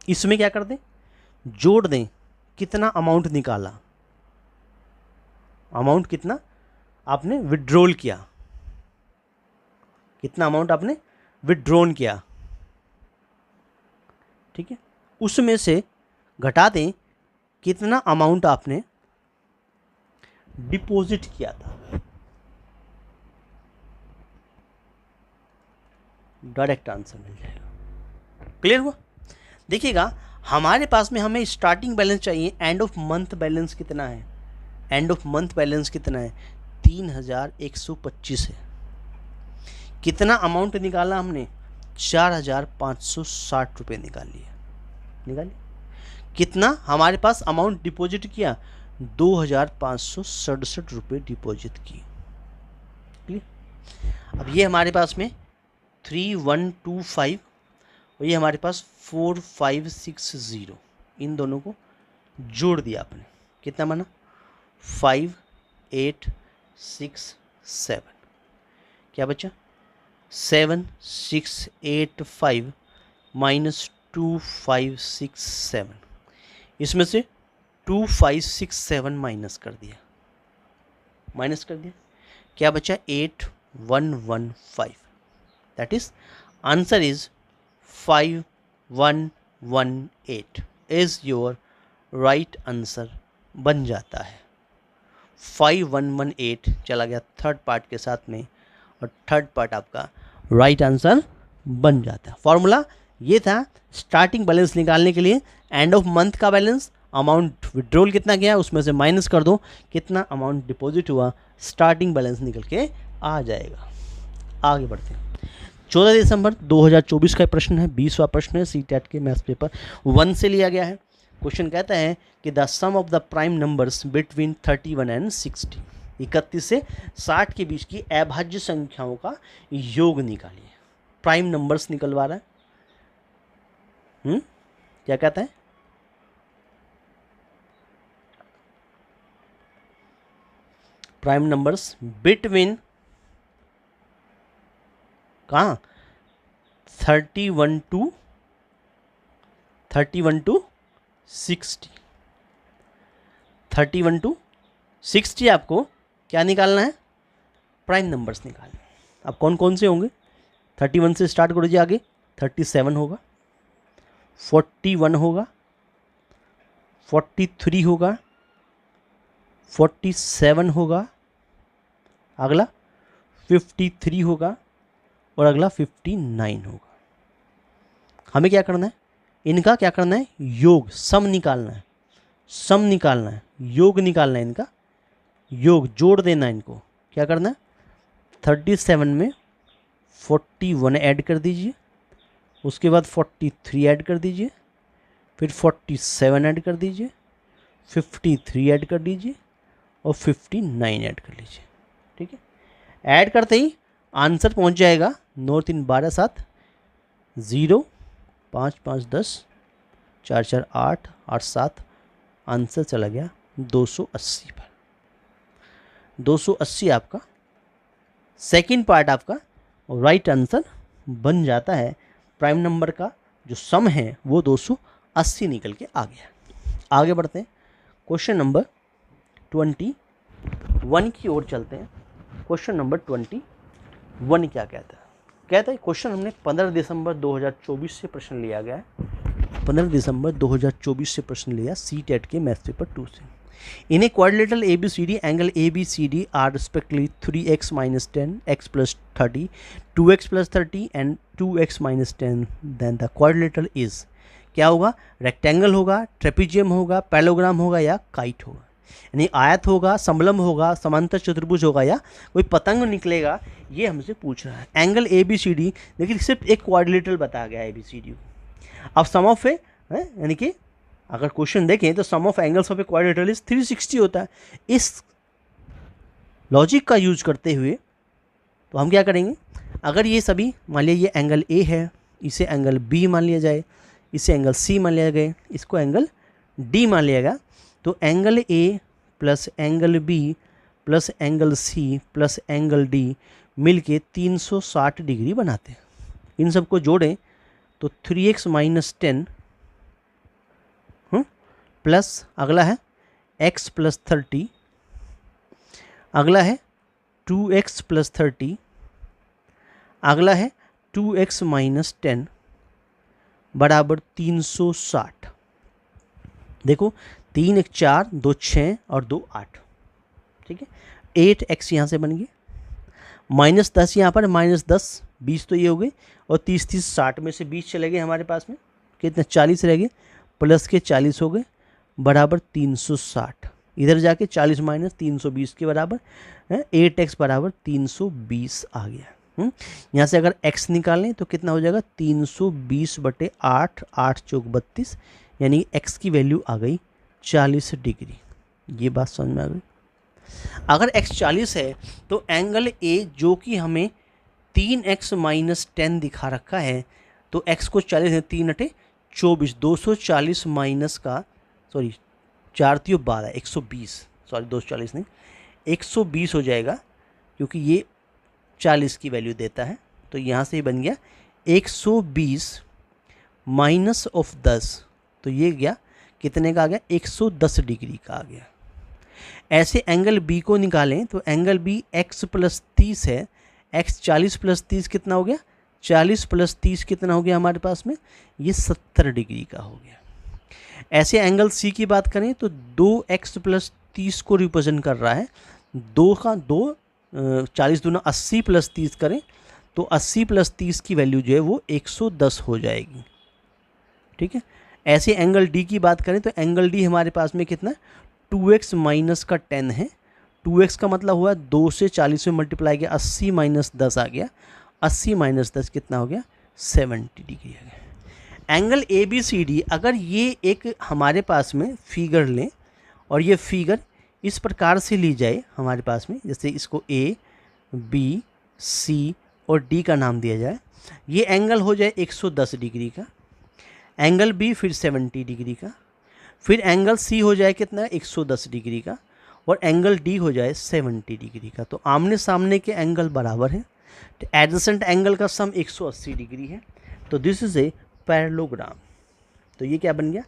इसमें क्या कर दें, जोड़ दें कितना अमाउंट निकाला, अमाउंट कितना आपने विड्रॉल किया, कितना अमाउंट आपने विड्रॉन किया, ठीक है, उसमें से घटा दें कितना अमाउंट आपने डिपॉजिट किया था। डायरेक्ट आंसर मिल जाएगा। क्लियर हुआ। देखिएगा हमारे पास में हमें स्टार्टिंग बैलेंस चाहिए, एंड ऑफ मंथ बैलेंस कितना है, एंड ऑफ मंथ बैलेंस कितना है 3,125 है। कितना अमाउंट निकाला हमने 4,560 रुपये निकालिए। कितना हमारे पास अमाउंट डिपॉजिट किया 2,567 रुपये डिपॉजिट किए। अब ये हमारे पास में 3,125 और ये हमारे पास 4,560, इन दोनों को जोड़ दिया आपने, कितना बना 5,867, क्या बचा 7,685 माइनस 2,567, इसमें से 2,567 माइनस कर दिया, क्या बचा 8,115। That is answer is 5,118 is your right answer बन जाता है। 5,118 चला गया थर्ड पार्ट के साथ में, और थर्ड पार्ट आपका राइट आंसर बन जाता है। फॉर्मूला ये था स्टार्टिंग बैलेंस निकालने के लिए, एंड ऑफ मंथ का बैलेंस, अमाउंट विड्रॉल कितना गया उसमें से माइनस कर दो कितना अमाउंट डिपॉजिट हुआ, स्टार्टिंग बैलेंस निकल के आ जाएगा। आगे बढ़ते हैं। 14 दिसंबर 2024 का प्रश्न है, 20वां प्रश्न है, CTET के मैथ्स पेपर 1 से लिया गया है। क्वेश्चन कहता है कि the sum of the prime numbers between 31 and 60, 31 से 60 के बीच की अभाज्य संख्याओं का योग निकालिए। प्राइम नंबर्स निकलवा रहा है, क्या कहता है, प्राइम नंबर्स बिटवीन कहाँ 31 टू 60, 31 टू 60 आपको क्या निकालना है, प्राइम नंबर्स निकालना है। अब कौन कौन से होंगे, 31 से स्टार्ट करो जी, आगे 37 होगा, 41 होगा, 43 होगा, 47 होगा, अगला 53 होगा और अगला 59 होगा। हमें क्या करना है, इनका क्या करना है, योग सम निकालना है, सम निकालना है, योग निकालना है, इनका योग जोड़ देना है। इनको क्या करना है, 37 में 41 ऐड कर दीजिए, उसके बाद 43 ऐड कर दीजिए, फिर 47 ऐड कर दीजिए, 53 ऐड कर दीजिए और 59 ऐड कर लीजिए। ठीक है, ऐड करते ही आंसर पहुंच जाएगा 9 3 12 7 0 5 5 10 4 4 8 8 7, आंसर चला गया 280 पर। 280 आपका सेकंड पार्ट आपका राइट आंसर बन जाता है। प्राइम नंबर का जो सम है वो 280 निकल के आ गया। आगे बढ़ते हैं, क्वेश्चन नंबर 21 की ओर चलते हैं। क्वेश्चन नंबर 21 क्या कहता है, कहता है क्वेश्चन हमने 15 दिसंबर 2024 से प्रश्न लिया गया है। 15 दिसंबर 2024 से प्रश्न लिया CTET के मैथ्स पेपर 2 से। In a quadrilateral ABCD, angle ABCD are respectively 3x minus 10, x plus 30, 2x plus 30 and 2x minus 10. Then the quadrilateral is, क्या होगा, रेक्टेंगल होगा, ट्रेपीजियम होगा, पैरेललोग्राम होगा या काइट होगा। यानी आयत होगा, समलंब होगा, समांतर चतुर्भुज होगा या कोई पतंग निकलेगा, ये हमसे पूछ रहा है। एंगल ABCD, देखिए सिर्फ एक क्वाड्रिलेटरल बताया गया है ABCD। अब सम ऑफ है, यानी कि अगर क्वेश्चन देखें तो sum of angles of a quadrilateral is 360 होता है। इस लॉजिक का यूज करते हुए तो हम क्या करेंगे, अगर ये सभी मान लिया ये एंगल A है, इसे एंगल B मान लिया जाए, इसे एंगल C मान लिया गया, इसको एंगल D मान लिया गया, तो angle A plus angle B plus angle C plus angle D मिलके 360 डिग्री बनाते हैं। इन सबको जोड़ें तो 3x माइनस 10 प्लस अगला है x प्लस 30, अगला है 2x प्लस 30, अगला है 2x माइनस 10 बराबर 360। देखो 3 1 4 2 6 और 2 8, ठीक है। 8x यहाँ से बन गए, माइनस 10 यहाँ पर, माइनस 10 20 तो ये हो गए, और 30 30 60 में से 20 चले गए हमारे पास में, कितने 40 रह गए, प्लस के 40 हो गए बराबर 360। इधर जाके 40 माइनस 320 के बराबर है, 8x बराबर 320 आ गया। यहाँ से अगर x निकालें तो कितना हो जाएगा, 320 बटे 8, 8 चौक 32, यानी x की वैल्यू आ गई 40 डिग्री। ये बात समझ में आ गई। अगर x 40 है तो एंगल A जो कि हमें 3x माइनस 10 दिखा रखा है, तो x को 40 है, 3 अटे 24, 240 माइनस का, सॉरी 4 3 12, 120, सॉरी 240 नहीं 120 हो जाएगा, क्योंकि ये 40 की वैल्यू देता है। तो यहाँ से ही बन गया 120 माइनस ऑफ 10, तो ये गया कितने का आ गया, 110 डिग्री का आ गया। ऐसे एंगल B को निकालें तो एंगल B x प्लस 30 है, x 40 प्लस 30 कितना हो गया, 40 प्लस 30 कितना हो गया हमारे पास में, ये 70 डिग्री का हो गया। ऐसे एंगल C की बात करें तो 2x प्लस 30 को रिप्रेजेंट कर रहा है, 2 का 2 40 दूना 80 प्लस 30 करें तो 80 प्लस 30 की वैल्यू जो है वो 110 हो जाएगी, ठीक है। ऐसे एंगल D की बात करें तो एंगल D हमारे पास में कितना, 2x माइनस का 10 है, 2x का मतलब हुआ 2 से 40 में मल्टीप्लाई किया, 80 माइनस 10 आ गया, 80 माइनस 10 कितना हो गया, 70 डिग्री आ गया। एंगल ABCD, अगर ये एक हमारे पास में फिगर लें और ये फिगर इस प्रकार से ली जाए हमारे पास में, जैसे इसको A B C और D का नाम दिया जाए, ये एंगल हो जाए 110 डिग्री का, एंगल B फिर 70 डिग्री का, फिर एंगल C हो जाए कितना, 110 डिग्री का, और एंगल D हो जाए 70 डिग्री का। तो आमने सामने के एंगल बराबर है, तो एडजेसेंट एंगल का सम 180 डिग्री है। तो दिस इज ए पैरेललोग्राम। तो ये क्या बन गया,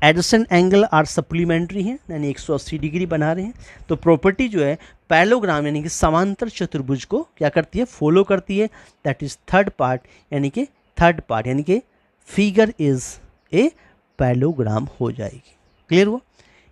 एडजेसेंट एंगल आर सप्लीमेंट्री है, यानी 180 डिग्री बना रहे हैं। तो प्रॉपर्टी जो है पैरेललोग्राम यानी कि समांतर चतुर्भुज को क्या करती है, फॉलो करती है। दैट इज थर्ड पार्ट, यानी कि फिगर इज ए पैरेललोग्राम हो जाएगी। क्लियर हुआ?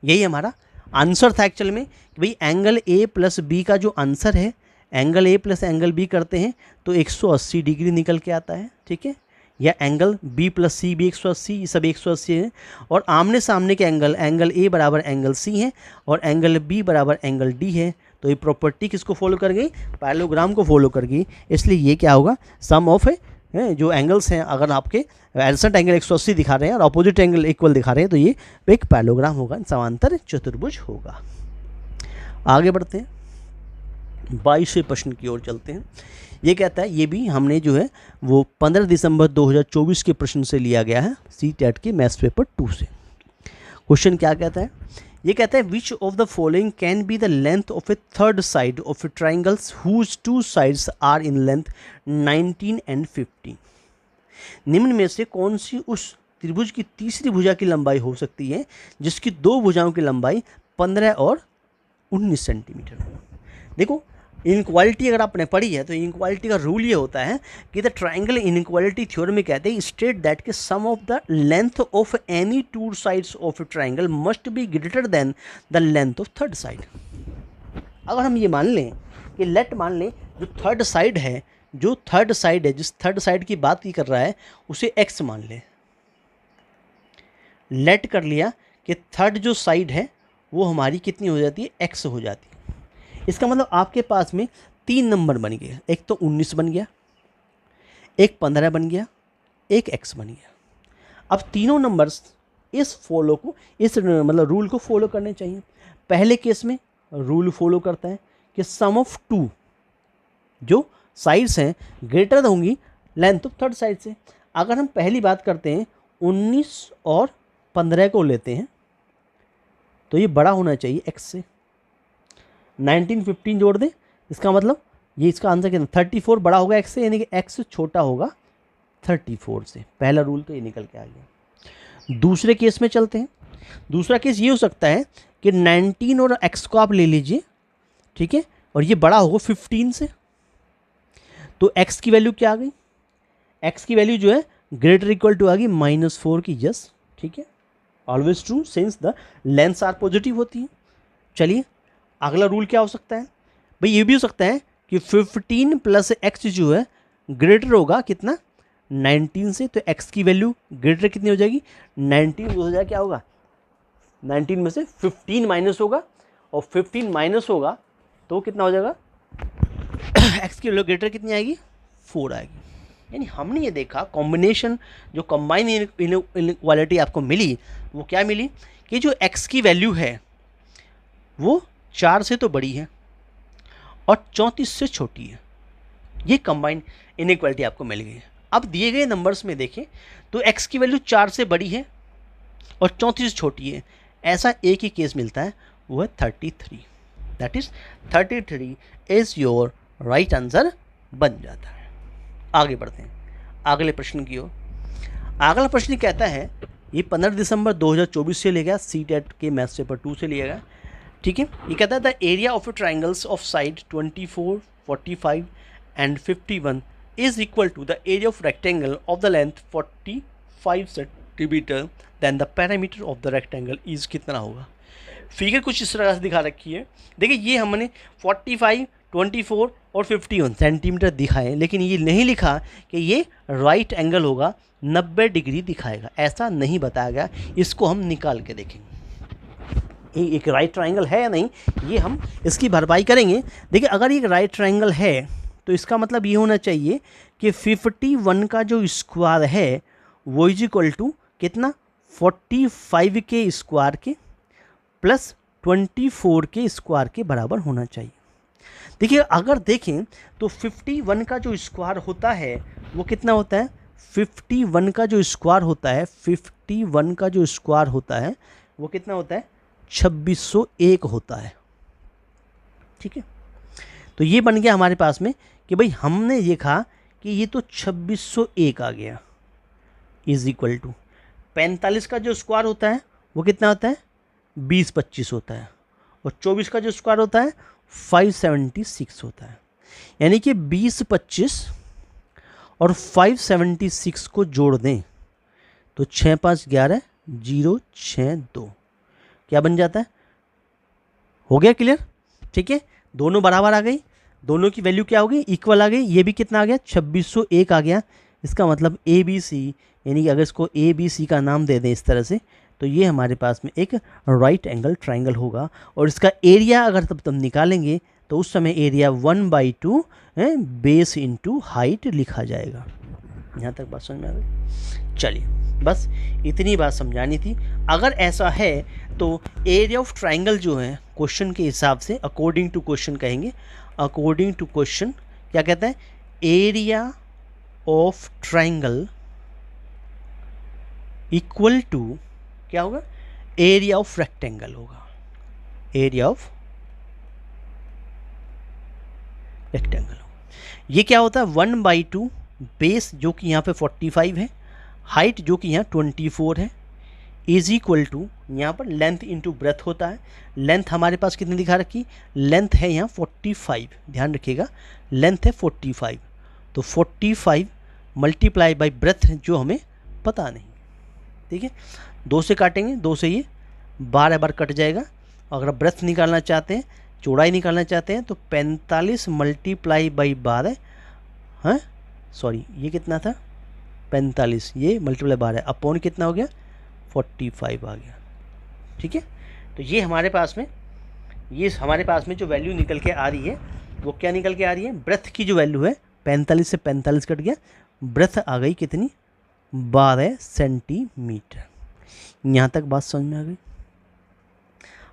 यही हमारा आंसर था एक्चुअल में कि भाई एंगल ए प्लस बी का जो आंसर है, angle A plus angle B करते हैं तो 180 डिग्री निकल के आता है। ठीक है, या एंगल बी प्लस सी भी 180, ये सब 180 है। और आमने सामने के एंगल ए बराबर एंगल सी है और एंगल बी बराबर एंगल डी है। तो ये प्रॉपर्टी किसको फॉलो कर गई, पैरेललोग्राम को फॉलो कर गई। इसलिए ये क्या होगा, सम ऑफ जो एंगल्स हैं, अगर आपके एडजेसेंट एंगल 180 दिखा रहे हैं और अपोजिट एंगल इक्वल दिखा रहे हैं तो ये एक पैरेललोग्राम होगा, समांतर चतुर्भुज होगा। आगे बढ़ते हैं, 22वें प्रश्न की ओर चलते हैं। ये कहता है, ये भी हमने जो है वो 15 दिसंबर 2024 के प्रश्न से लिया गया है, CTET के मैथ्स पेपर 2 से। क्वेश्चन क्या कहता है, ये कहता है which of the following can be the length of a third side of a triangles whose two sides are in length 19 and 15। निम्न में से कौन सी उस त्रिभुज की तीसरी भुजा की लंबाई हो सकती है जिसकी दो भुजाओं की लंबाई 15 और 19 सेंटीमीटर। देखो, इनक्वालिटी अगर आपने पढ़ी है तो इनक्वालिटी का रूल ये होता है कि द ट्राइंगल इनक्वालिटी थ्योरम में कहते हैं स्टेट दैट के sum of the length of any two sides of a triangle must be greater than the length of third side. अगर हम ये मान लें कि मान लें जो थर्ड साइड है, जिस थर्ड साइड की बात ही कर रहा है उसे x मान लें। लेट कर लिया कि थर्ड जो साइड है वो हमारी कितनी हो जाती है, x हो जाती है। इसका मतलब आपके पास में 3 नंबर बन गए, एक तो 19 बन गया, एक 15 बन गया, एक x बन गया। अब तीनों नंबर्स इस रूल को फॉलो करने चाहिए। पहले केस में रूल फॉलो करता है कि सम ऑफ टू जो साइड्स हैं ग्रेटर होंगी लेंथ ऑफ थर्ड साइड से। अगर हम पहली बात करते हैं 19 और 15 को लेते हैं तो ये बड़ा होना चाहिए x से। 19 15 जोड़ दें, इसका मतलब ये इसका आंसर कितना, 34 बड़ा होगा x से, यानी कि x छोटा होगा 34 से। पहला रूल तो ये निकल के आ गया। दूसरे केस में चलते हैं। दूसरा केस ये हो सकता है कि 19 और x को आप ले लीजिए, ठीक है, और ये बड़ा होगा 15 से। तो x की वैल्यू क्या आ गई, x की वैल्यू जो है ग्रेटर इक्वल टू आ गई -4 की। यस, ठीक है, always true since the lengths are positive होती है। चलिए, अगला रूल क्या हो सकता है भाई, ये भी हो सकता है कि 15 प्लस x जो है ग्रेटर होगा कितना, 19 से। तो x की वैल्यू ग्रेटर कितनी हो जाएगी, 19 हो जाएगा, क्या होगा 19 में से 15 माइनस होगा, और 15 माइनस होगा तो कितना हो जाएगा, x की वैल्यू ग्रेटर कितनी आएगी, 4 आएगी। यानी हमने ये देखा कॉम्बिनेशन, जो कंबाइन इनइक्वालिटी आपको मिली वो क्या मिली कि जो x की वैल्यू है वो 4 से तो बड़ी है और 34 से छोटी है। ये कंबाइन इनइक्वालिटी आपको मिल गई है। अब दिए गए नंबर्स में देखें तो x की वैल्यू 4 से बड़ी है और 34 से छोटी है। ऐसा एक ही केस मिलता है, वो है 33। That is 33 is your right answer बन जाता है। आगे बढ़ते हैं अगले प्रश्न की ओर। अगला प्रश्न कहता है, ये 15 दिसंबर 2024 से लिया गया, CTET के मैथ्स पेपर 2 से लिया गया, ठीक है। ये कहता है the area of triangles of side 24, 45 and 51 is equal to the area of rectangle of the length 45 centimetre, then the parameter of the rectangle is कितना होगा। फिगर कुछ इस तरह से दिखा रखी है। देखिए, ये हमने 45, 24 और 51 सेंटीमीटर दिखाए, लेकिन ये नहीं लिखा कि ये राइट एंगल होगा, 90 डिग्री दिखाएगा, ऐसा नहीं बताया गया। इसको हम निकाल के देखेंगे एक राइट ट्राइंगल है या नहीं, ये हम इसकी भरपाई करेंगे। देखिए, अगर एक राइट ट्राइंगल है तो इसका मतलब ये होना चाहिए कि 51 का जो स्क्वायर है वो इज इक्वल टू कितना, 45 के स्क्वायर के प्लस 24 के स्क्वायर के बराबर होना चाहिए। देखिए, अगर देखें तो 51 का जो स्क्वायर होता है वो कितना होता है, 51 का जो स्क्वायर होता है, 51 का जो स्क्वायर होता है वो कितना होता है, 2601 होता है, ठीक है। तो ये बन गया हमारे पास में कि भाई हमने देखा कि ये तो 2601 आ गया, इज इक्वल टू 45 का जो स्क्वायर होता है वो कितना होता है, 20-25 होता है, और 24 का जो स्क्वायर होता है 576 होता है। यानी कि 20-25 और 576 को जोड़ दें तो 6-5-11 0-6-2 क्या बन जाता है, हो गया क्लियर। ठीक है, दोनों बराबर आ गई, दोनों की वैल्यू क्या होगी, इक्वल आ गई। ये भी कितना आ गया, 2601 आ गया। इसका मतलब ए बी सी, यानी कि अगर इसको ए बी सी का नाम दे दें इस तरह से, तो ये हमारे पास में एक राइट एंगल ट्राइंगल होगा। और इसका एरिया अगर तब निकालेंगे तो उस समय एरिया 1/2 बेस इंटू हाइट लिखा जाएगा। यहाँ तक बात समझ में आ गई। चलिए, बस इतनी बात समझानी थी। अगर ऐसा है तो एरिया ऑफ ट्राइंगल जो है क्वेश्चन के हिसाब से, अकॉर्डिंग टू क्वेश्चन कहेंगे, अकॉर्डिंग टू क्वेश्चन क्या कहता है, area of triangle equal to क्या होगा, एरिया ऑफ रेक्टेंगल होगा, एरिया ऑफ रेक्टेंगल होगा। ये क्या होता है, 1/2 बेस जो कि यहाँ पे 45 है, हाइट जो कि यहाँ 24 है, इज इक्वल टू यहाँ पर लेंथ इंटू ब्रेथ होता है। लेंथ हमारे पास कितनी दिखा रखी, लेंथ है यहाँ 45, ध्यान रखिएगा लेंथ है 45, तो 45 मल्टीप्लाई बाई ब्रेथ जो हमें पता नहीं। ठीक है, 2 से काटेंगे, 2 से ये 12 बार कट जाएगा। अगर ब्रेथ निकालना चाहते हैं, चौड़ाई निकालना चाहते हैं, तो 45 मल्टीप्लाई बाई 12, हाँ सॉरी ये कितना था 45, ये मल्टीप्लाई 12 अपॉन कितना हो गया 45 आ गया। ठीक है, तो ये हमारे पास में जो वैल्यू निकल के आ रही है वो क्या निकल के आ रही है, ब्रेथ की जो वैल्यू है 45 से 45 कट गया, ब्रेथ आ गई कितनी 12 सेंटीमीटर। यहाँ तक बात समझ में आ गई।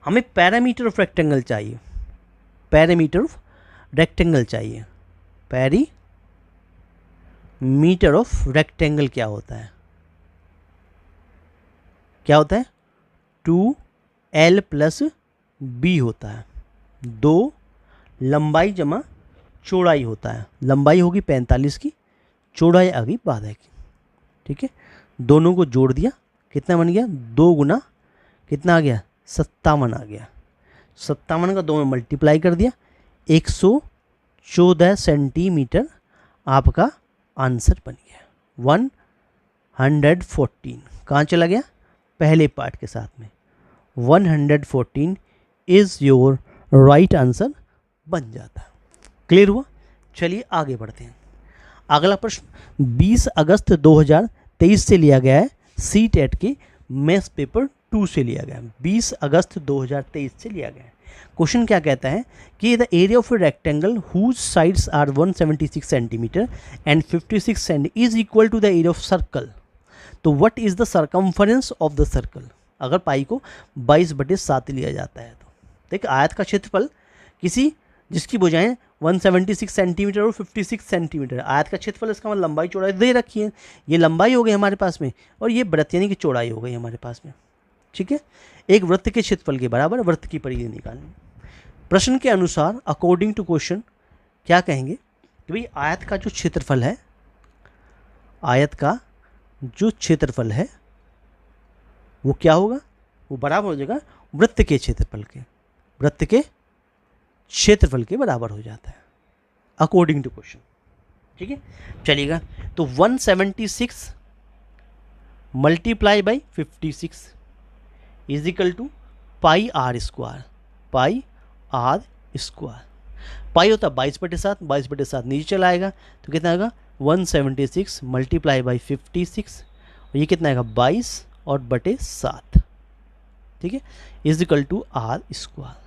हमें पैरामीटर ऑफ रेक्टेंगल चाहिए, पैरामीटर ऑफ रेक्टेंगल चाहिए। पैरीमीटर ऑफ रेक्टेंगल क्या होता है, क्या होता है 2L + B होता है, 2 लंबाई जमा चौड़ाई होता है। लंबाई होगी 45 की, चौड़ाई आ गई 12 की। ठीक है, दोनों को जोड़ दिया, कितना बन गया 2 गुना कितना आ गया 57 आ गया। 57 का 2 में मल्टीप्लाई कर दिया, 114 सेंटीमीटर आपका आंसर बन गया। 114 कहाँ चला गया, पहले पार्ट के साथ में 114 इज़ योर राइट आंसर बन जाता है। क्लियर हुआ। चलिए आगे बढ़ते हैं। अगला प्रश्न 20 अगस्त 2023 से लिया गया है, CTET के मैथ्स पेपर 2 से लिया गया है। 20 अगस्त 2023 से लिया गया है। क्वेश्चन क्या कहता है कि the area of a rectangle whose sides are 176 centimetre and 56 centi is equal to the area of circle, तो what is the circumference of the circle. अगर पाई को 22/7 लिया जाता है तो देख, आयत का क्षेत्रफल किसी जिसकी भुजाएं 176 सेंटीमीटर और 56 सेंटीमीटर, आयत का क्षेत्रफल इसका मतलब लंबाई चौड़ाई दे रखी है। ये लंबाई हो गई हमारे पास में, और ये वृत्त यानी कि चौड़ाई हो गई हमारे पास में। ठीक है, एक वृत्त के क्षेत्रफल के बराबर वृत्त की परिधि निकालनी। प्रश्न के अनुसार अकॉर्डिंग टू क्वेश्चन क्या कहेंगे कि भाई आयत का जो क्षेत्रफल है, आयत का जो क्षेत्रफल है वो क्या होगा, वो बराबर हो जाएगा वृत्त के क्षेत्रफल के, वृत्त के क्षेत्रफल के बराबर हो जाता है अकॉर्डिंग टू क्वेश्चन। ठीक है, चलिएगा तो 176 multiply by 56 is equal to pi R square, pi R square. Pi होता है 22/7, 22/7 नीचे चला आएगा तो कितना आएगा 176 मल्टीप्लाई बाई 56, और ये कितना आएगा 22 और बटे 7। ठीक है, is equal to r square.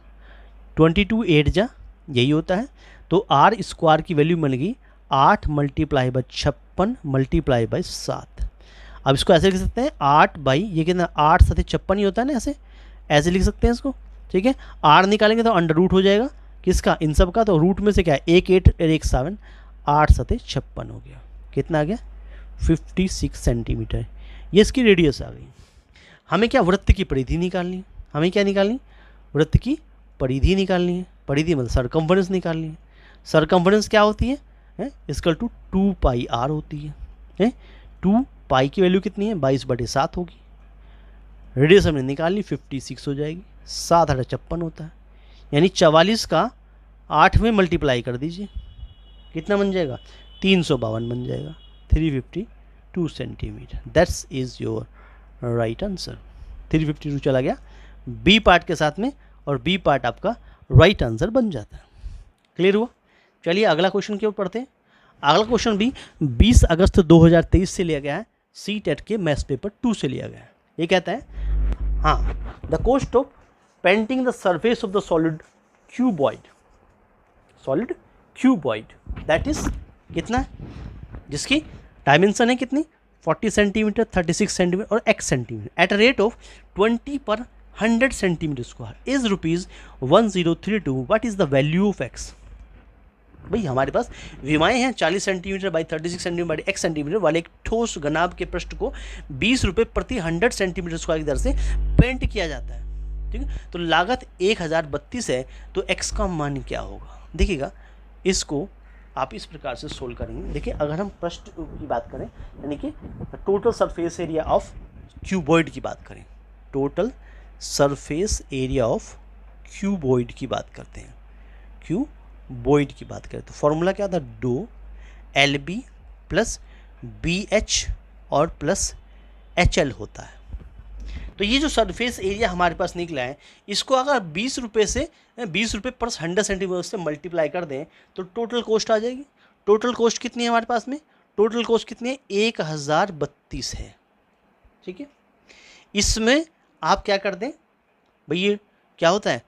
22 8 जा यही होता है, तो आर स्क्वायर की वैल्यू मिल गई 8 मल्टीप्लाई बाई 56 मल्टीप्लाई बाई 7। अब इसको ऐसे लिख सकते हैं 8 बाई ये कितना 8 7 56 ही होता है ना, ऐसे लिख सकते हैं इसको। ठीक है, आर निकालेंगे तो अंडर रूट हो जाएगा किसका, इन सब का, तो रूट में से क्या है 1 8 और 1 7, 8 7 56 हो गया। कितना आ गया 56 सेंटीमीटर। ये इसकी रेडियस आ गई। हमें क्या वृत्त की परिधि निकालनी है, हमें क्या निकालनी, वृत्त की परिधि निकालनी है। परिधि मतलब सरकम्फरेंस निकालनी है। सरकम्फरेंस क्या होती है इसकल टू 2 पाई आर होती है। 2 पाई की वैल्यू कितनी है 22/7 होगी, रेडियस हमने निकाल ली, 56 हो जाएगी, 7 8 56 होता है, यानी 44 का 8 में मल्टीप्लाई कर दीजिए, कितना बन जाएगा, 352 बन जाएगा, 352 centimetre. That's is your right answer. 352 चला गया बी पार्ट के साथ में, और बी पार्ट आपका राइट आंसर बन जाता है। क्लियर हुआ? चलिए अगला क्वेश्चन की ओर पढ़ते हैं। अगला क्वेश्चन भी 20 अगस्त 2023 से लिया गया है, सीटेट के मैथ्स पेपर 2 से लिया गया है। ये कहता है, हाँ, the cost of painting the surface of the solid cuboid that is कितना है, जिसकी डायमेंशन है कितनी, 40 सेंटीमीटर, 36 सेंटीमीटर और x centimetre, at a rate of 20 पर 100 centimetre square is ₹1032। What is the value of x? भाई हमारे पास विमाएँ हैं 40 centimetre by 36 centimetre by x centimetre वाले एक ठोस घनाभ के पृष्ठ को 20 रुपये प्रति 100 सेंटीमीटर स्क्वायर की दर से पेंट किया जाता है। ठीक है, तो लागत 1032 है, तो x का मान क्या होगा? देखिएगा, इसको आप इस प्रकार से सोल्व करेंगे। देखिए, अगर हम पृष्ठ की बात करें, यानी कि total surface area of cuboid की बात करें, total surface area of cuboid की बात करते हैं, क्यूबॉइड की बात करें तो फॉर्मूला क्या था, डो LB प्लस BH और प्लस HL होता है। तो ये जो सरफेस एरिया हमारे पास निकला है, इसको अगर 20 रुपये पर 100 सेंटीमीटर से मल्टीप्लाई कर दें तो टोटल कॉस्ट आ जाएगी। टोटल कॉस्ट कितनी है हमारे पास में, टोटल कॉस्ट कितनी है, 1032 है। ठीक है, इसमें आप क्या कर दें भाई, ये क्या होता है,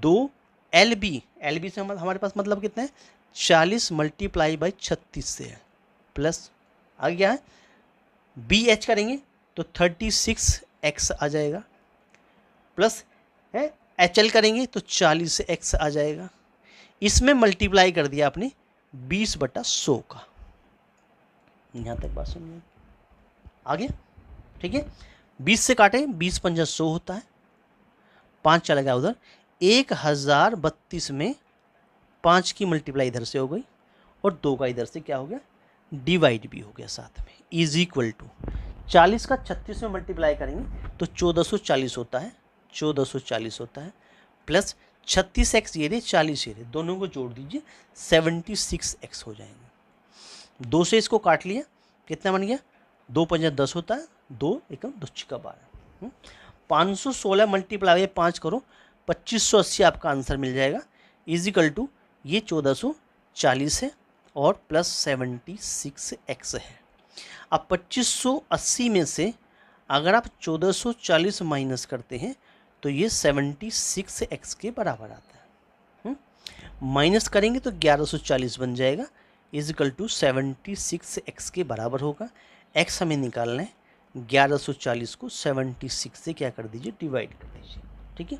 2 LB से हमारे पास मतलब कितना है, 40 मल्टीप्लाई बाई 36 से है, प्लस आ गया है BH करेंगे तो 36x आ जाएगा, प्लस है HL करेंगे तो 40 से x आ जाएगा। इसमें मल्टीप्लाई कर दिया आपने 20/100 का। यहाँ तक बात सुनिए, आगे ठीक है, 20 से काटे 20 पंजा 100 होता है, 5 चला गया उधर, 1032 में 5 की मल्टीप्लाई इधर से हो गई और 2 का इधर से क्या हो गया, डिवाइड भी हो गया साथ में, इज इक्वल टू 40 का 36 में मल्टीप्लाई करेंगे तो 1440 होता है, 1440 होता है, प्लस 36x ये रहे 40 ये रहे, दोनों को जोड़ दीजिए 76x हो जाएंगे। 2 से इसको काट लिया, कितना बन गया, 2 पंजा 10 होता है, 2 एकम 2 छिका 12, 516 मल्टीप्लाई 5 करो 2580 आपका आंसर मिल जाएगा, इज इक्वल टू ये 1440 है और प्लस 76x है। अब 2580 में से अगर आप 1440 माइनस करते हैं तो ये 76x के बराबर आता है, माइनस करेंगे तो 1140 बन जाएगा, इज इक्वल टू 76x के बराबर होगा। x हमें निकालना है, 1140 को 76 से क्या कर दीजिए, डिवाइड कर दीजिए। ठीक है,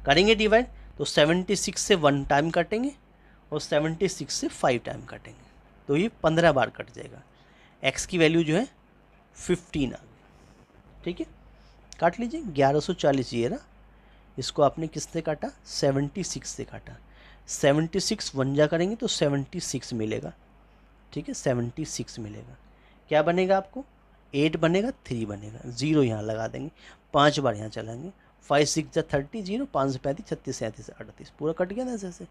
करेंगे डिवाइड तो 76 से 1 टाइम काटेंगे और 76 से 5 टाइम काटेंगे, तो ये 15 बार कट जाएगा। x की वैल्यू जो है 15 आ गई। ठीक है, काट लीजिए, 1140 ये रहा, इसको आपने किससे काटा, 76 से काटा, 76 1 जा करेंगे तो 76 मिलेगा। ठीक है, 76 मिलेगा, क्या बनेगा आपको, 8 बनेगा, 3 बनेगा, 0 यहाँ लगा देंगे, 5 बार यहाँ चलाएंगे, 5 6 जा 30, 0 5 35 36 37 38, पूरा कट गया ना ऐसे से,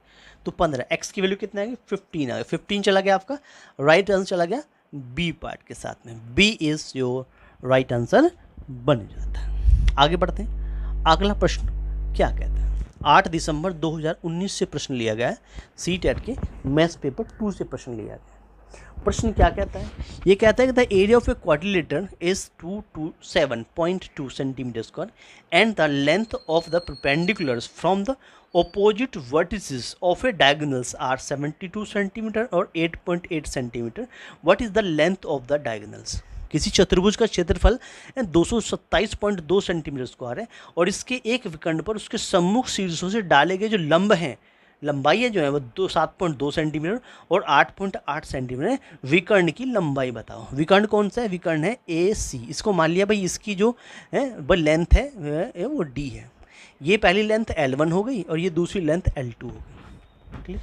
तो 15। x की वैल्यू कितना आएगी, 15 आ गया, 15 चला गया आपका, राइट आंसर चला गया बी पार्ट के साथ में, B is your right answer बन जाता है। आगे बढ़ते हैं, अगला प्रश्न क्या कहता है, 8 दिसंबर 2019 से प्रश्न लिया गया है, सीटेट के मैथ्स पेपर 2 से प्रश्न लिया गया है। प्रश्न क्या कहता है, ये कहता है कि the area of a quadrilateral is 227.2 centimetre square and the length of the perpendiculars from the opposite vertices of a diagonals are 72 centimetre और 8.8 centimetre. What is the length of the diagonals? किसी चतुर्भुज का क्षेत्रफल 227.2 centimetre square है और इसके एक विकर्ण पर उसके सम्मुख शीर्षों से डाले गए जो लंब हैं, लंबाई है जो है वो 7.2 सेंटीमीटर और 8.8 सेंटीमीटर है। विकर्ण की लंबाई बताओ। विकर्ण कौन सा है? विकर्ण है AC। इसको मान लिया भाई इसकी जो है वो लेंथ है वो D है। ये पहली लेंथ L1 हो गई और ये दूसरी लेंथ L2 हो गई। क्लियर?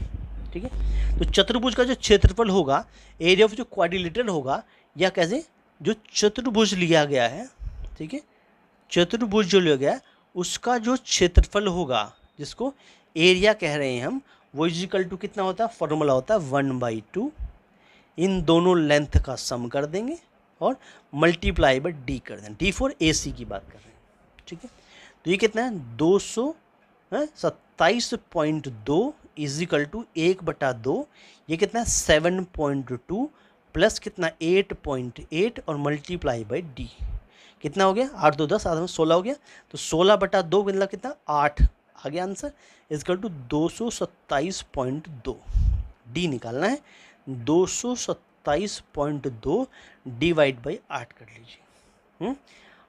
ठीक है। तो चतुर्भुज का जो क्षेत्रफल होगा, एरिया ऑफ जो क्वाड्रिलेटरल होगा, या कैसे जो चतुर्भुज लिया गया है, ठीक है, चतुर्भुज जो लिया गया उसका जो क्षेत्रफल होगा, जिसको एरिया कह रहे हैं हम, वो इजिकल टू कितना होता है, फॉर्मूला होता है 1/2, इन दोनों लेंथ का सम कर देंगे और मल्टीप्लाई बाय डी कर देंगे। डी फॉर ए सी की बात कर रहे हैं, ठीक है। तो ये कितना है 227.2 इजिकल टू 1/2, ये कितना है 7.2 प्लस कितना 8.8 और मल्टीप्लाई बाय डी कितना हो गया 8 2 10 में 16 हो गया। तो 16/2 मतलब कितना 8 आ गया आंसर, इजिकल टू 227.2। डी निकालना है, 227.2 डिवाइड बाई 8 कर लीजिए।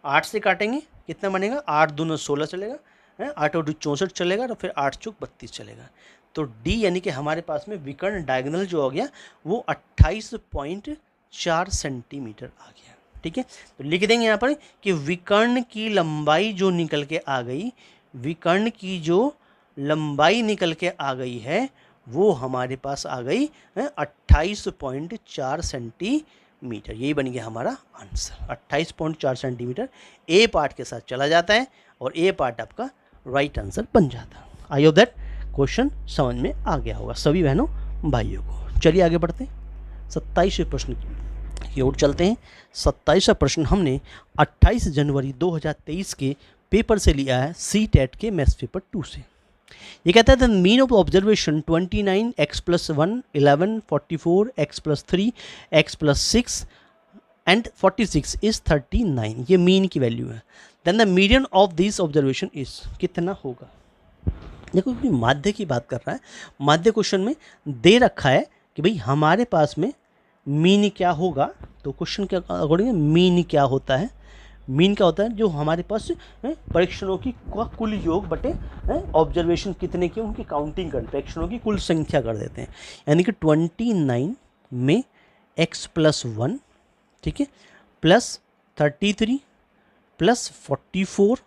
8 से काटेंगे कितना बनेगा, 8 दूना 16 चलेगा, 8 और 2 64 चलेगा, और फिर 8 चौक 32 चलेगा। तो डी यानी कि हमारे पास में विकर्ण डायगोनल जो हो गया वो 28.4 सेंटीमीटर आ गया, ठीक है। तो लिख देंगे यहाँ पर कि विकर्ण की लंबाई जो निकल के आ गई, विकर्ण की जो लंबाई निकल के आ गई है वो हमारे पास आ गई 28.4 सेंटीमीटर। यही बन गया हमारा आंसर, 28.4 सेंटीमीटर। ए पार्ट के साथ चला जाता है और ए पार्ट आपका राइट आंसर बन जाता है। आई होप दैट क्वेश्चन समझ में आ गया होगा सभी बहनों भाइयों को। चलिए आगे बढ़ते हैं, 27वें प्रश्न की ओर चलते हैं। 27वां प्रश्न हमने 28 जनवरी 2023 के पेपर से लिया है, CTET के मैथ्स पेपर 2 से। ये कहता है the mean of observation 29 x + 1 11 44 x + 3 x + 6 and 46 is 39। ये मीन की वैल्यू है। Then the median of this observation is कितना होगा। देखो माध्य की बात कर रहा है, माध्य क्वेश्चन में दे रखा है कि भाई हमारे पास में मीन क्या होगा। तो क्वेश्चन के अकॉर्डिंग मीन क्या होता है, मीन क्या होता है जो हमारे पास परीक्षणों की कुल योग बटे ऑब्जर्वेशन कितने की उनकी काउंटिंग कर, परीक्षणों की कुल संख्या कर देते हैं। यानी कि 29 में x + 1, ठीक है, प्लस 33 प्लस 44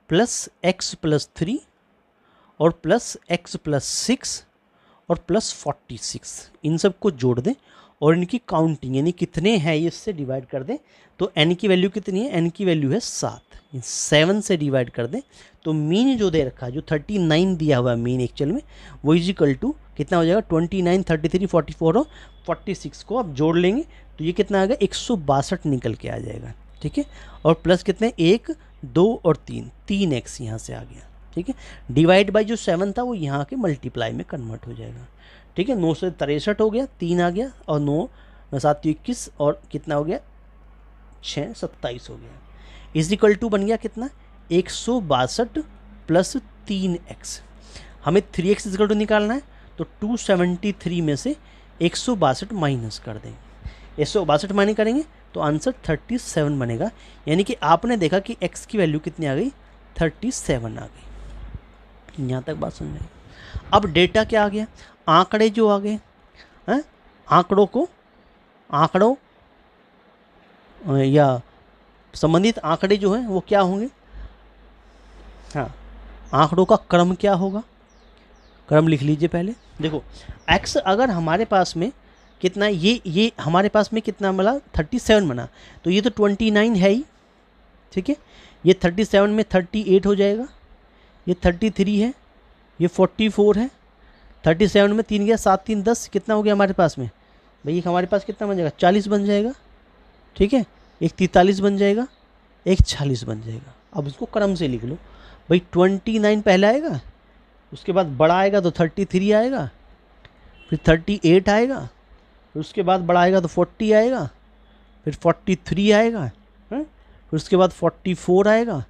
प्लस x + 3 और प्लस x + 6 और प्लस 46, इन सब को जोड़ दें और इनकी काउंटिंग यानी कितने हैं ये इससे डिवाइड कर दें। तो n की वैल्यू कितनी है, n की वैल्यू है 7, 7 से डिवाइड कर दें तो मीन जो दे रखा है, जो 39 दिया हुआ है मीन एक्चुअल में, वो इजिकल टू कितना हो जाएगा 29 33 44 और 46 को आप जोड़ लेंगे तो ये कितना आ गया 162 निकल के आ जाएगा, ठीक है। और प्लस कितने 1 2 और 3x यहाँ से आ गया, ठीक है। डिवाइड बाई जो 7 था वो यहाँ के मल्टीप्लाई में कन्वर्ट हो जाएगा, ठीक है। 9 से 63 हो गया, 3 आ गया और 9 7 21 और कितना हो गया 6 27 हो गया। इजिकल टू बन गया कितना 162 प्लस 3x। हमें 3x इजिकल टू निकालना है तो 273 में से 162 माइनस कर देंगे। 162 माइनस करेंगे तो आंसर 37 बनेगा। यानी कि आपने देखा कि x की वैल्यू कितनी आ गई 37 आ गई। यहाँ तक बात समझ आई। अब डेटा क्या आ गया, आंकड़े जो आ गए हैं, आंकड़ों या संबंधित आंकड़े जो हैं वो क्या होंगे। हाँ, आंकड़ों का क्रम क्या होगा, क्रम लिख लीजिए पहले। देखो x अगर हमारे पास में कितना, ये हमारे पास में कितना मिला 37 बना, तो ये तो 29 है ही, ठीक है। ये 37 में 38 हो जाएगा, ये 33 है, ये 44 है, 37 में 3 गया 7 3 10, कितना हो गया हमारे पास में भाई, हमारे पास कितना बन जाएगा 40 बन जाएगा, ठीक है। एक 43 बन जाएगा, एक 46 बन जाएगा। अब इसको क्रम से लिख लो भाई, 29 पहले आएगा, उसके बाद बड़ा आएगा तो 33 आएगा, फिर 38 आएगा, फिर उसके बाद बड़ा आएगा तो 40 आएगा, फिर 43 आएगा, फिर उसके बाद 44 आएगा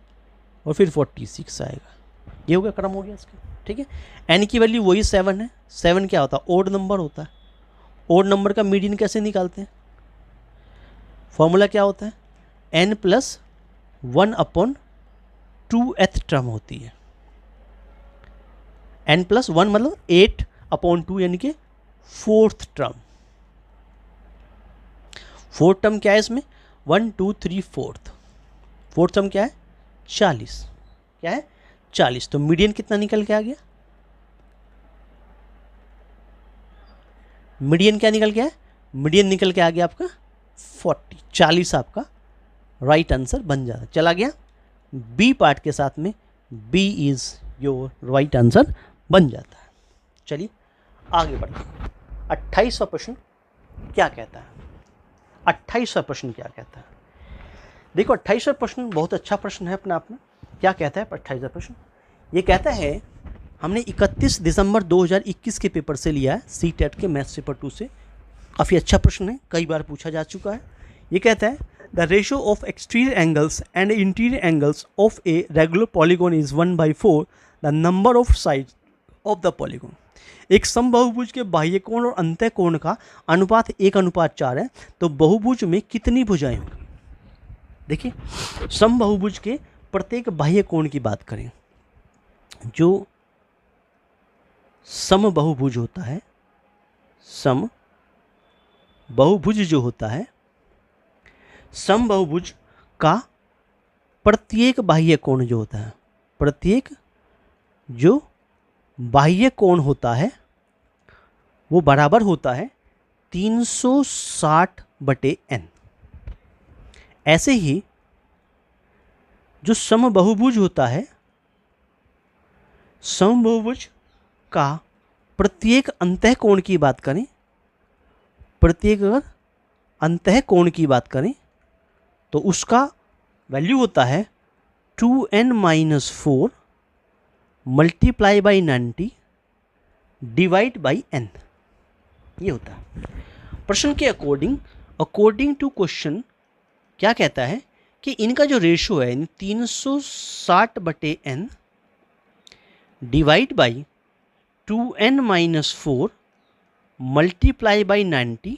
और फिर 46 आएगा। ये हो गया क्रम हो गया इसका, ठीक है। एन की वैल्यू वही 7 है। 7 क्या होता है, ओड नंबर होता है। ओड नंबर का मीडियन कैसे निकालते हैं, फॉर्मूला क्या होता है, n + 1/2th टर्म होती है। n + 1 मतलब 8/2 यानी कि 4th टर्म। 4th टर्म क्या है इसमें 1 2 3 4th। 4th टर्म क्या है 40, क्या है 40। तो मीडियन कितना निकल के आ गया, मीडियन क्या निकल के आया, मीडियन निकल के आ गया आपका 40 आपका राइट आंसर बन जाता। चला गया बी पार्ट के साथ में B is your right answer बन जाता है। चलिए आगे बढ़ते हैं। 28वां प्रश्न क्या कहता है? 28वां प्रश्न क्या कहता है? देखो 28वां प्रश्न बहुत अच्छा प्रश्न है अपने आप में। क्या कहता है 28वां प्रश्न? ये कहता है, हमने 31 दिसंबर 2021 के पेपर से लिया है, सी टेट के मैथ्स पेपर 2 से। काफ़ी अच्छा प्रश्न है, कई बार पूछा जा चुका है। ये कहता है the ratio of exterior angles and interior angles of a regular polygon is 1/4 the number of sides of the polygon. एक समबाहुभुज के बाह्य कोण और अंतः कोण का अनुपात 1:4 है, तो बहुभुज में कितनी भुजाएं होंगी? देखिए, समबाहुभुज के प्रत्येक बाह्य कोण की बात करें, जो समबाहुभुज होता है, समबाहुभुज जो होता है, समबाहुभुज का प्रत्येक बाह्य कोण जो होता है, प्रत्येक जो बाह्य कोण होता है वो बराबर होता है 360/n। ऐसे ही जो समबाहुभुज होता है, समबाहुभुज का प्रत्येक अंतः कोण की बात करें, प्रत्येक अगर अंतः कोण की बात करें तो उसका वैल्यू होता है 2n-4 multiply by 90 divide by n। ये होता है प्रश्न के अकॉर्डिंग टू क्वेश्चन। क्या कहता है कि इनका जो रेशो है 360/n divide by 2n-4 multiply by 90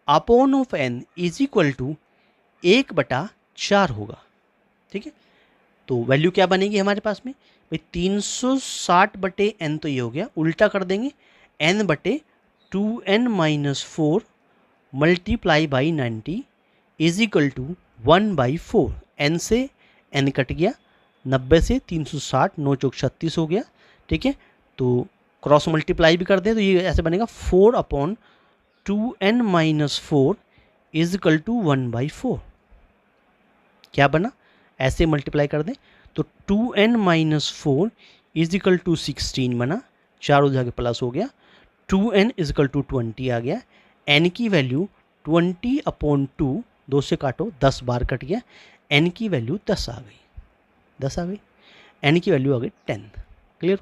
upon of n is equal to 1/4 होगा। ठीक है, तो वैल्यू क्या बनेगी हमारे पास में भाई? 360/n तो ये हो गया, उल्टा कर देंगे n/2n-4 multiply by 90 is equal to 1/4। n से n कट गया, 90 से 360, 9 चौक 36 हो गया। ठीक है, तो क्रॉस मल्टीप्लाई भी कर दें तो ये ऐसे बनेगा 4/2n-4 इज इक्वल टू 1/4। क्या बना? ऐसे मल्टीप्लाई कर दें तो 2n-4 इज इक्वल टू 16 बना, 4 उधर आगे प्लस हो गया, 2n इज इक्वल टू 20 आ गया। n की वैल्यू 20/2, 2 से काटो 10 बार कट गया, n की वैल्यू 10 आ गई, 10 आ गई, n की वैल्यू आ गई 10। क्लियर?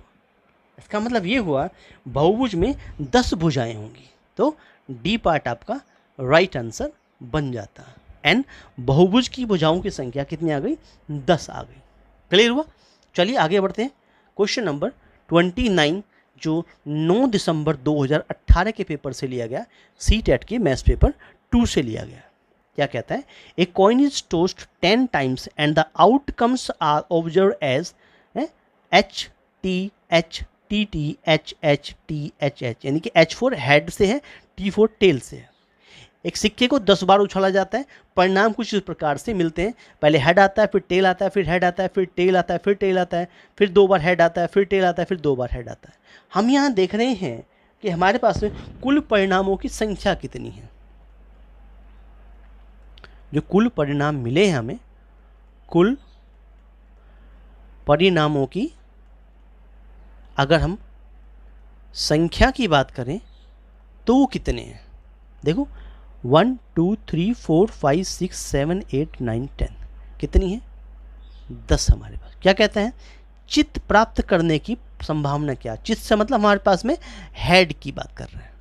इसका मतलब ये हुआ बहुभुज में 10 भुजाएं होंगी, तो डी पार्ट आपका राइट आंसर बन जाता है। n बहुभुज की भुजाओं की संख्या कितनी आ गई? 10 आ गई। क्लियर हुआ? चलिए आगे बढ़ते हैं। क्वेश्चन नंबर 29 जो 9 दिसंबर 2018 के पेपर से लिया गया, सी टेट के मैथ्स पेपर 2 से लिया गया। क्या कहता है? A coin is tossed 10 times and the outcomes are observe as H T H T T H H T H H, यानी कि H फॉर हेड से है, T फॉर टेल से है। एक सिक्के को 10 बार उछाला जाता है, परिणाम कुछ इस प्रकार से मिलते हैं। पहले हेड आता है, फिर टेल आता है, फिर हेड आता है, फिर टेल आता है, फिर टेल आता है, फिर 2 बार हेड आता है, फिर टेल आता है, फिर 2 बार हेड आता है। हम यहाँ देख रहे हैं कि हमारे पास में कुल परिणामों की संख्या कितनी है। जो कुल परिणाम मिले हैं हमें, कुल परिणामों की अगर हम संख्या की बात करें तो वो कितने हैं? देखो 1 2 3 4 5 6 7 8 9 10, कितनी है? 10 हमारे पास। क्या कहते हैं? चित्त प्राप्त करने की संभावना क्या? चित्त से मतलब हमारे पास में हेड की बात कर रहे हैं।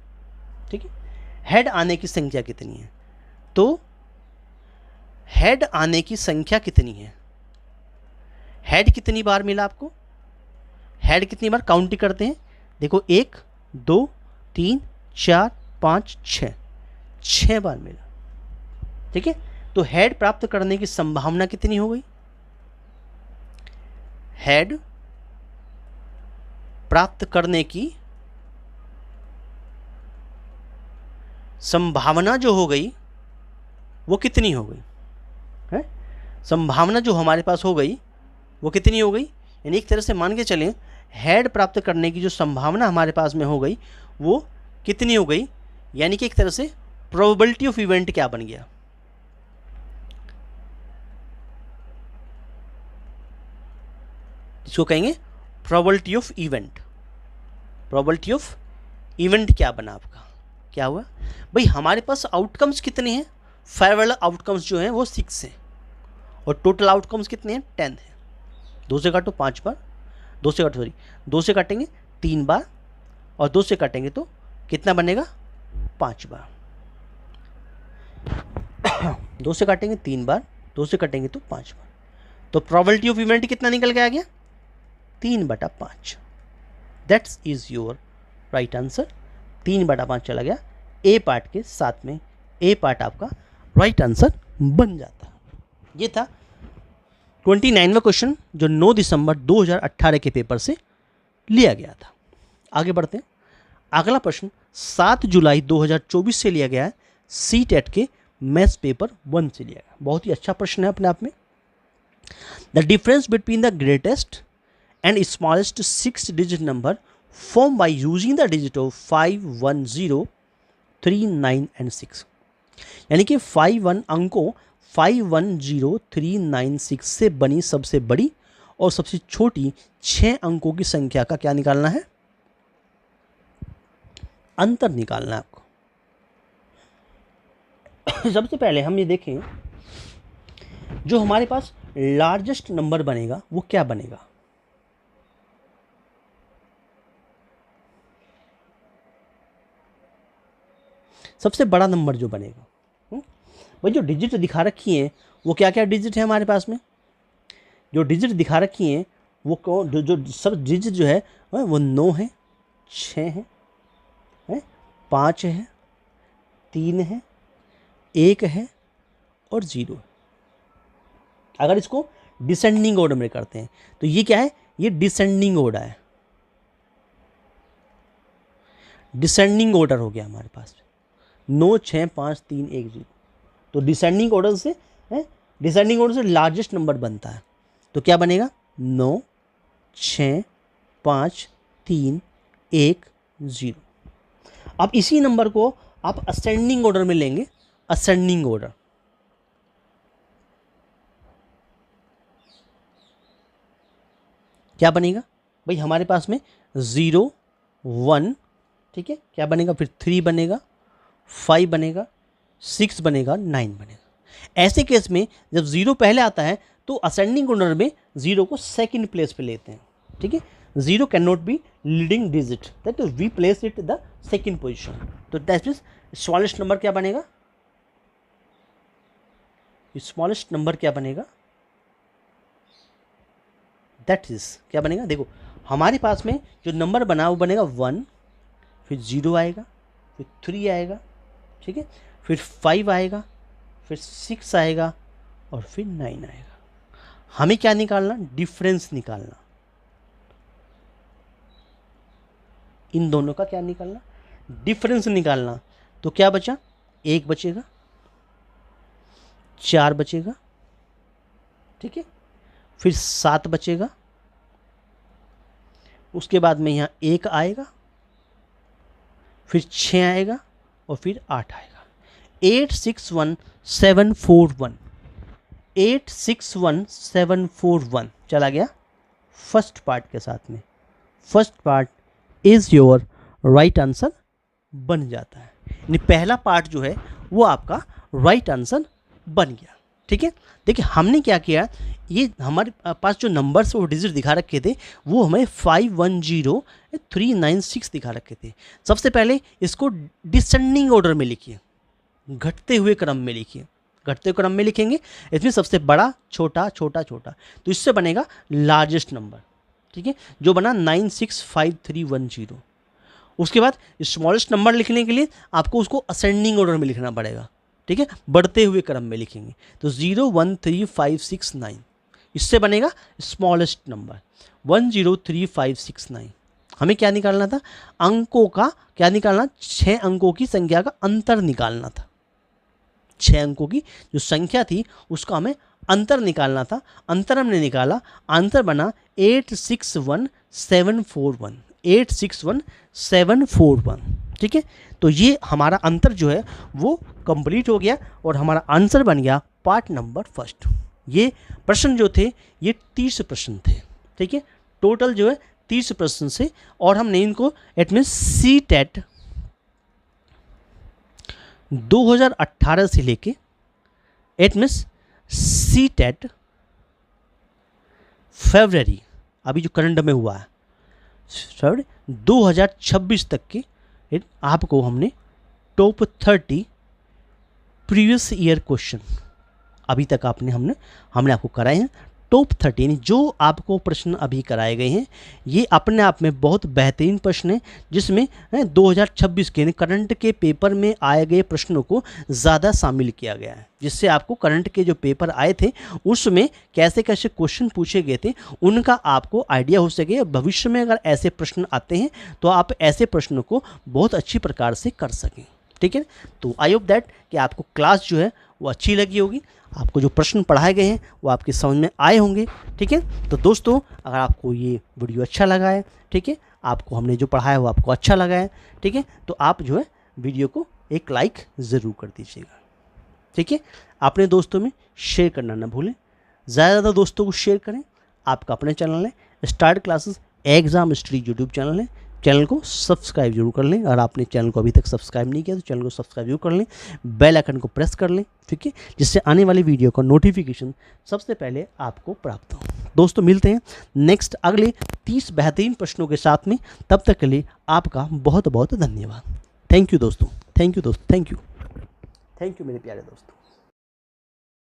ठीक है, हेड आने की संख्या कितनी है? तो हेड आने की संख्या कितनी है? हेड कितनी बार मिला आपको? हेड कितनी बार काउंट करते हैं? देखो 1 2 3 4 5 6, 6 बार मिला। ठीक है, तो हेड प्राप्त करने की संभावना कितनी हो गई? हेड प्राप्त करने की संभावना जो हो गई वो कितनी हो गई है? संभावना जो हमारे पास हो गई वो कितनी हो गई? यानी एक तरह से मान के चलें, हेड प्राप्त करने की जो संभावना हमारे पास में हो गई वो कितनी हो गई? यानी कि एक तरह से प्रोबेबिलिटी ऑफ इवेंट क्या बन गया? इसको कहेंगे probability of event. Probability of event क्या बना आपका, क्या हुआ भाई, हमारे पास आउटकम्स कितने हैं, फेवरेबल आउटकम्स जो हैं वो 6 हैं और टोटल आउटकम्स कितने हैं 10 हैं। 2 से काटो 5 बार, 2 से काटेंगे 3 बार और 2 से काटेंगे तो कितना बनेगा 5 बार। 2 से काटेंगे 3 बार, 2 से काटेंगे तो 5 बार, तो प्रोबेबिलिटी ऑफ इवेंट कितना निकल के आ गया 3/5। That's is your right answer. 3/5 चला गया ए पार्ट के साथ में, ए पार्ट आपका राइट आंसर बन जाता। ये था 29वां क्वेश्चन जो 9 दिसंबर 2018 के पेपर से लिया गया था। आगे बढ़ते हैं। अगला प्रश्न 7 जुलाई 2024 से लिया गया है, सीटेट के मैथ्स पेपर 1 से लिया गया। बहुत ही अच्छा प्रश्न है अपने आप में। The difference between the greatest and smallest 6 digit number form by using the digit of 5, 1, 0, 3, 9 and 6। यानी कि 5 अंकों 5, 1, 0, 3, 9, 6 से बनी सबसे बड़ी और सबसे छोटी 6 अंकों की संख्या का क्या निकालना है, अंतर निकालना है आपको। सबसे पहले हम ये देखें जो हमारे पास लार्जेस्ट नंबर बनेगा वो क्या बनेगा। सबसे बड़ा नंबर जो बनेगा, भाई जो डिजिट दिखा रखी हैं वो क्या क्या डिजिट है हमारे पास में, जो डिजिट दिखा रखी हैं वो कौन, जो सब डिजिट जो है वो 9 है, 6 है, 5 है, 3 है, 1 है और 0 है। अगर इसको डिसेंडिंग ऑर्डर में करते हैं तो ये क्या है, ये डिसेंडिंग ऑर्डर है, डिसेंडिंग ऑर्डर हो गया हमारे पास 9, 6, 5, 3, 1, 0। तो डिसेंडिंग ऑर्डर से लार्जेस्ट नंबर बनता है, तो क्या बनेगा 9, 6, 5, 3, 1, 0। अब इसी नंबर को आप असेंडिंग ऑर्डर में लेंगे, असेंडिंग ऑर्डर, क्या बनेगा भाई हमारे पास में 0, 1, ठीक है, क्या बनेगा फिर 3 बनेगा, 5 बनेगा, 6 बनेगा, 9 बनेगा। ऐसे केस में जब 0 पहले आता है तो असेंडिंग ऑर्डर में 0 को सेकंड प्लेस पे लेते हैं, ठीक है। 0 can not be leading digit, that we place it the second position. तो दैट मींस स्मॉलेस्ट नंबर क्या बनेगा, स्मॉलेस्ट नंबर क्या बनेगा, दैट इज क्या बनेगा, देखो हमारे पास में जो नंबर बना वो बनेगा 1, फिर 0 आएगा, फिर 3 आएगा, ठीक है, फिर 5 आएगा, फिर 6 आएगा और फिर 9 आएगा। हमें क्या निकालना, डिफरेंस निकालना, इन दोनों का क्या निकालना, डिफरेंस निकालना। तो क्या बचा, 1 बचेगा, 4 बचेगा, ठीक है, फिर 7 बचेगा, उसके बाद में यहाँ 1 आएगा, फिर 6 आएगा और फिर 8 आएगा। 861741, 861741 चला गया फर्स्ट पार्ट के साथ में। First part is your right answer बन जाता है, यानी पहला पार्ट जो है वो आपका राइट आंसर बन गया, ठीक है। देखिए हमने क्या किया, ये हमारे पास जो नंबर्स वो डिजिट दिखा रखे थे वो हमें 510396 दिखा रखे थे। सबसे पहले इसको डिसेंडिंग ऑर्डर में लिखिए, घटते हुए क्रम में लिखिए, घटते हुए क्रम में लिखेंगे, इसमें सबसे बड़ा छोटा छोटा छोटा, तो इससे बनेगा लार्जेस्ट नंबर, ठीक है, जो बना 965310। उसके बाद स्मॉलेस्ट नंबर लिखने के लिए आपको उसको असेंडिंग ऑर्डर में लिखना पड़ेगा, ठीक है, बढ़ते हुए क्रम में लिखेंगे, तो 013569, इससे बनेगा स्मॉलेस्ट नंबर 103569। हमें क्या निकालना था, अंकों का क्या निकालना, 6 अंकों की संख्या का अंतर निकालना था। 6 अंकों की जो संख्या थी उसका हमें अंतर निकालना था। अंतर हमने निकाला, आंसर बना 861741, 861741, ठीक है। तो ये हमारा अंतर जो है वो कंप्लीट हो गया और हमारा आंसर बन गया पार्ट नंबर फर्स्ट। ये प्रश्न जो थे ये 30 प्रश्न थे, ठीक है, टोटल जो है 30 प्रश्न से, और हमने इनको इट मीन सी टेट 2018 से लेके इट मीन्स सी टेट फरवरी, अभी जो करंट में हुआ है फरवरी 2026 तक के आपको हमने टॉप 30 प्रीवियस ईयर क्वेश्चन अभी तक हमने आपको कराए हैं। टॉप 13 जो आपको प्रश्न अभी कराए गए हैं ये अपने आप में बहुत बेहतरीन प्रश्न हैं, जिसमें 2026 के करंट के पेपर में आए गए प्रश्नों को ज़्यादा शामिल किया गया है, जिससे आपको करंट के जो पेपर आए थे उसमें कैसे कैसे क्वेश्चन पूछे गए थे उनका आपको आइडिया हो सके। भविष्य में अगर ऐसे प्रश्न आते हैं तो आप ऐसे प्रश्नों को बहुत अच्छी प्रकार से कर सकें। ठीक है, तो आई होप दैट कि आपको क्लास जो है वो अच्छी लगी होगी, आपको जो प्रश्न पढ़ाए गए हैं वो आपके समझ में आए होंगे। ठीक है, तो दोस्तों अगर आपको ये वीडियो अच्छा लगा है, ठीक है, आपको हमने जो पढ़ाया वो आपको अच्छा लगा है, ठीक है, तो आप जो है वीडियो को एक लाइक ज़रूर कर दीजिएगा। ठीक है, अपने दोस्तों में शेयर करना ना भूलें, ज़्यादा ज़्यादा दोस्तों को शेयर करें। आपका अपने चैनल है start classes exam study YouTube channel है, चैनल को सब्सक्राइब जरूर कर लें। अगर आपने चैनल को अभी तक सब्सक्राइब नहीं किया तो चैनल को सब्सक्राइब जरूर कर लें, बेल आइकन को प्रेस कर लें, ठीक है, जिससे आने वाली वीडियो का नोटिफिकेशन सबसे पहले आपको प्राप्त हो। दोस्तों मिलते हैं नेक्स्ट अगले 30 बेहतरीन प्रश्नों के साथ में, तब तक के लिए आपका बहुत बहुत धन्यवाद। थैंक यू दोस्तों, थैंक यू दोस्तों, थैंक यू मेरे प्यारे दोस्तों।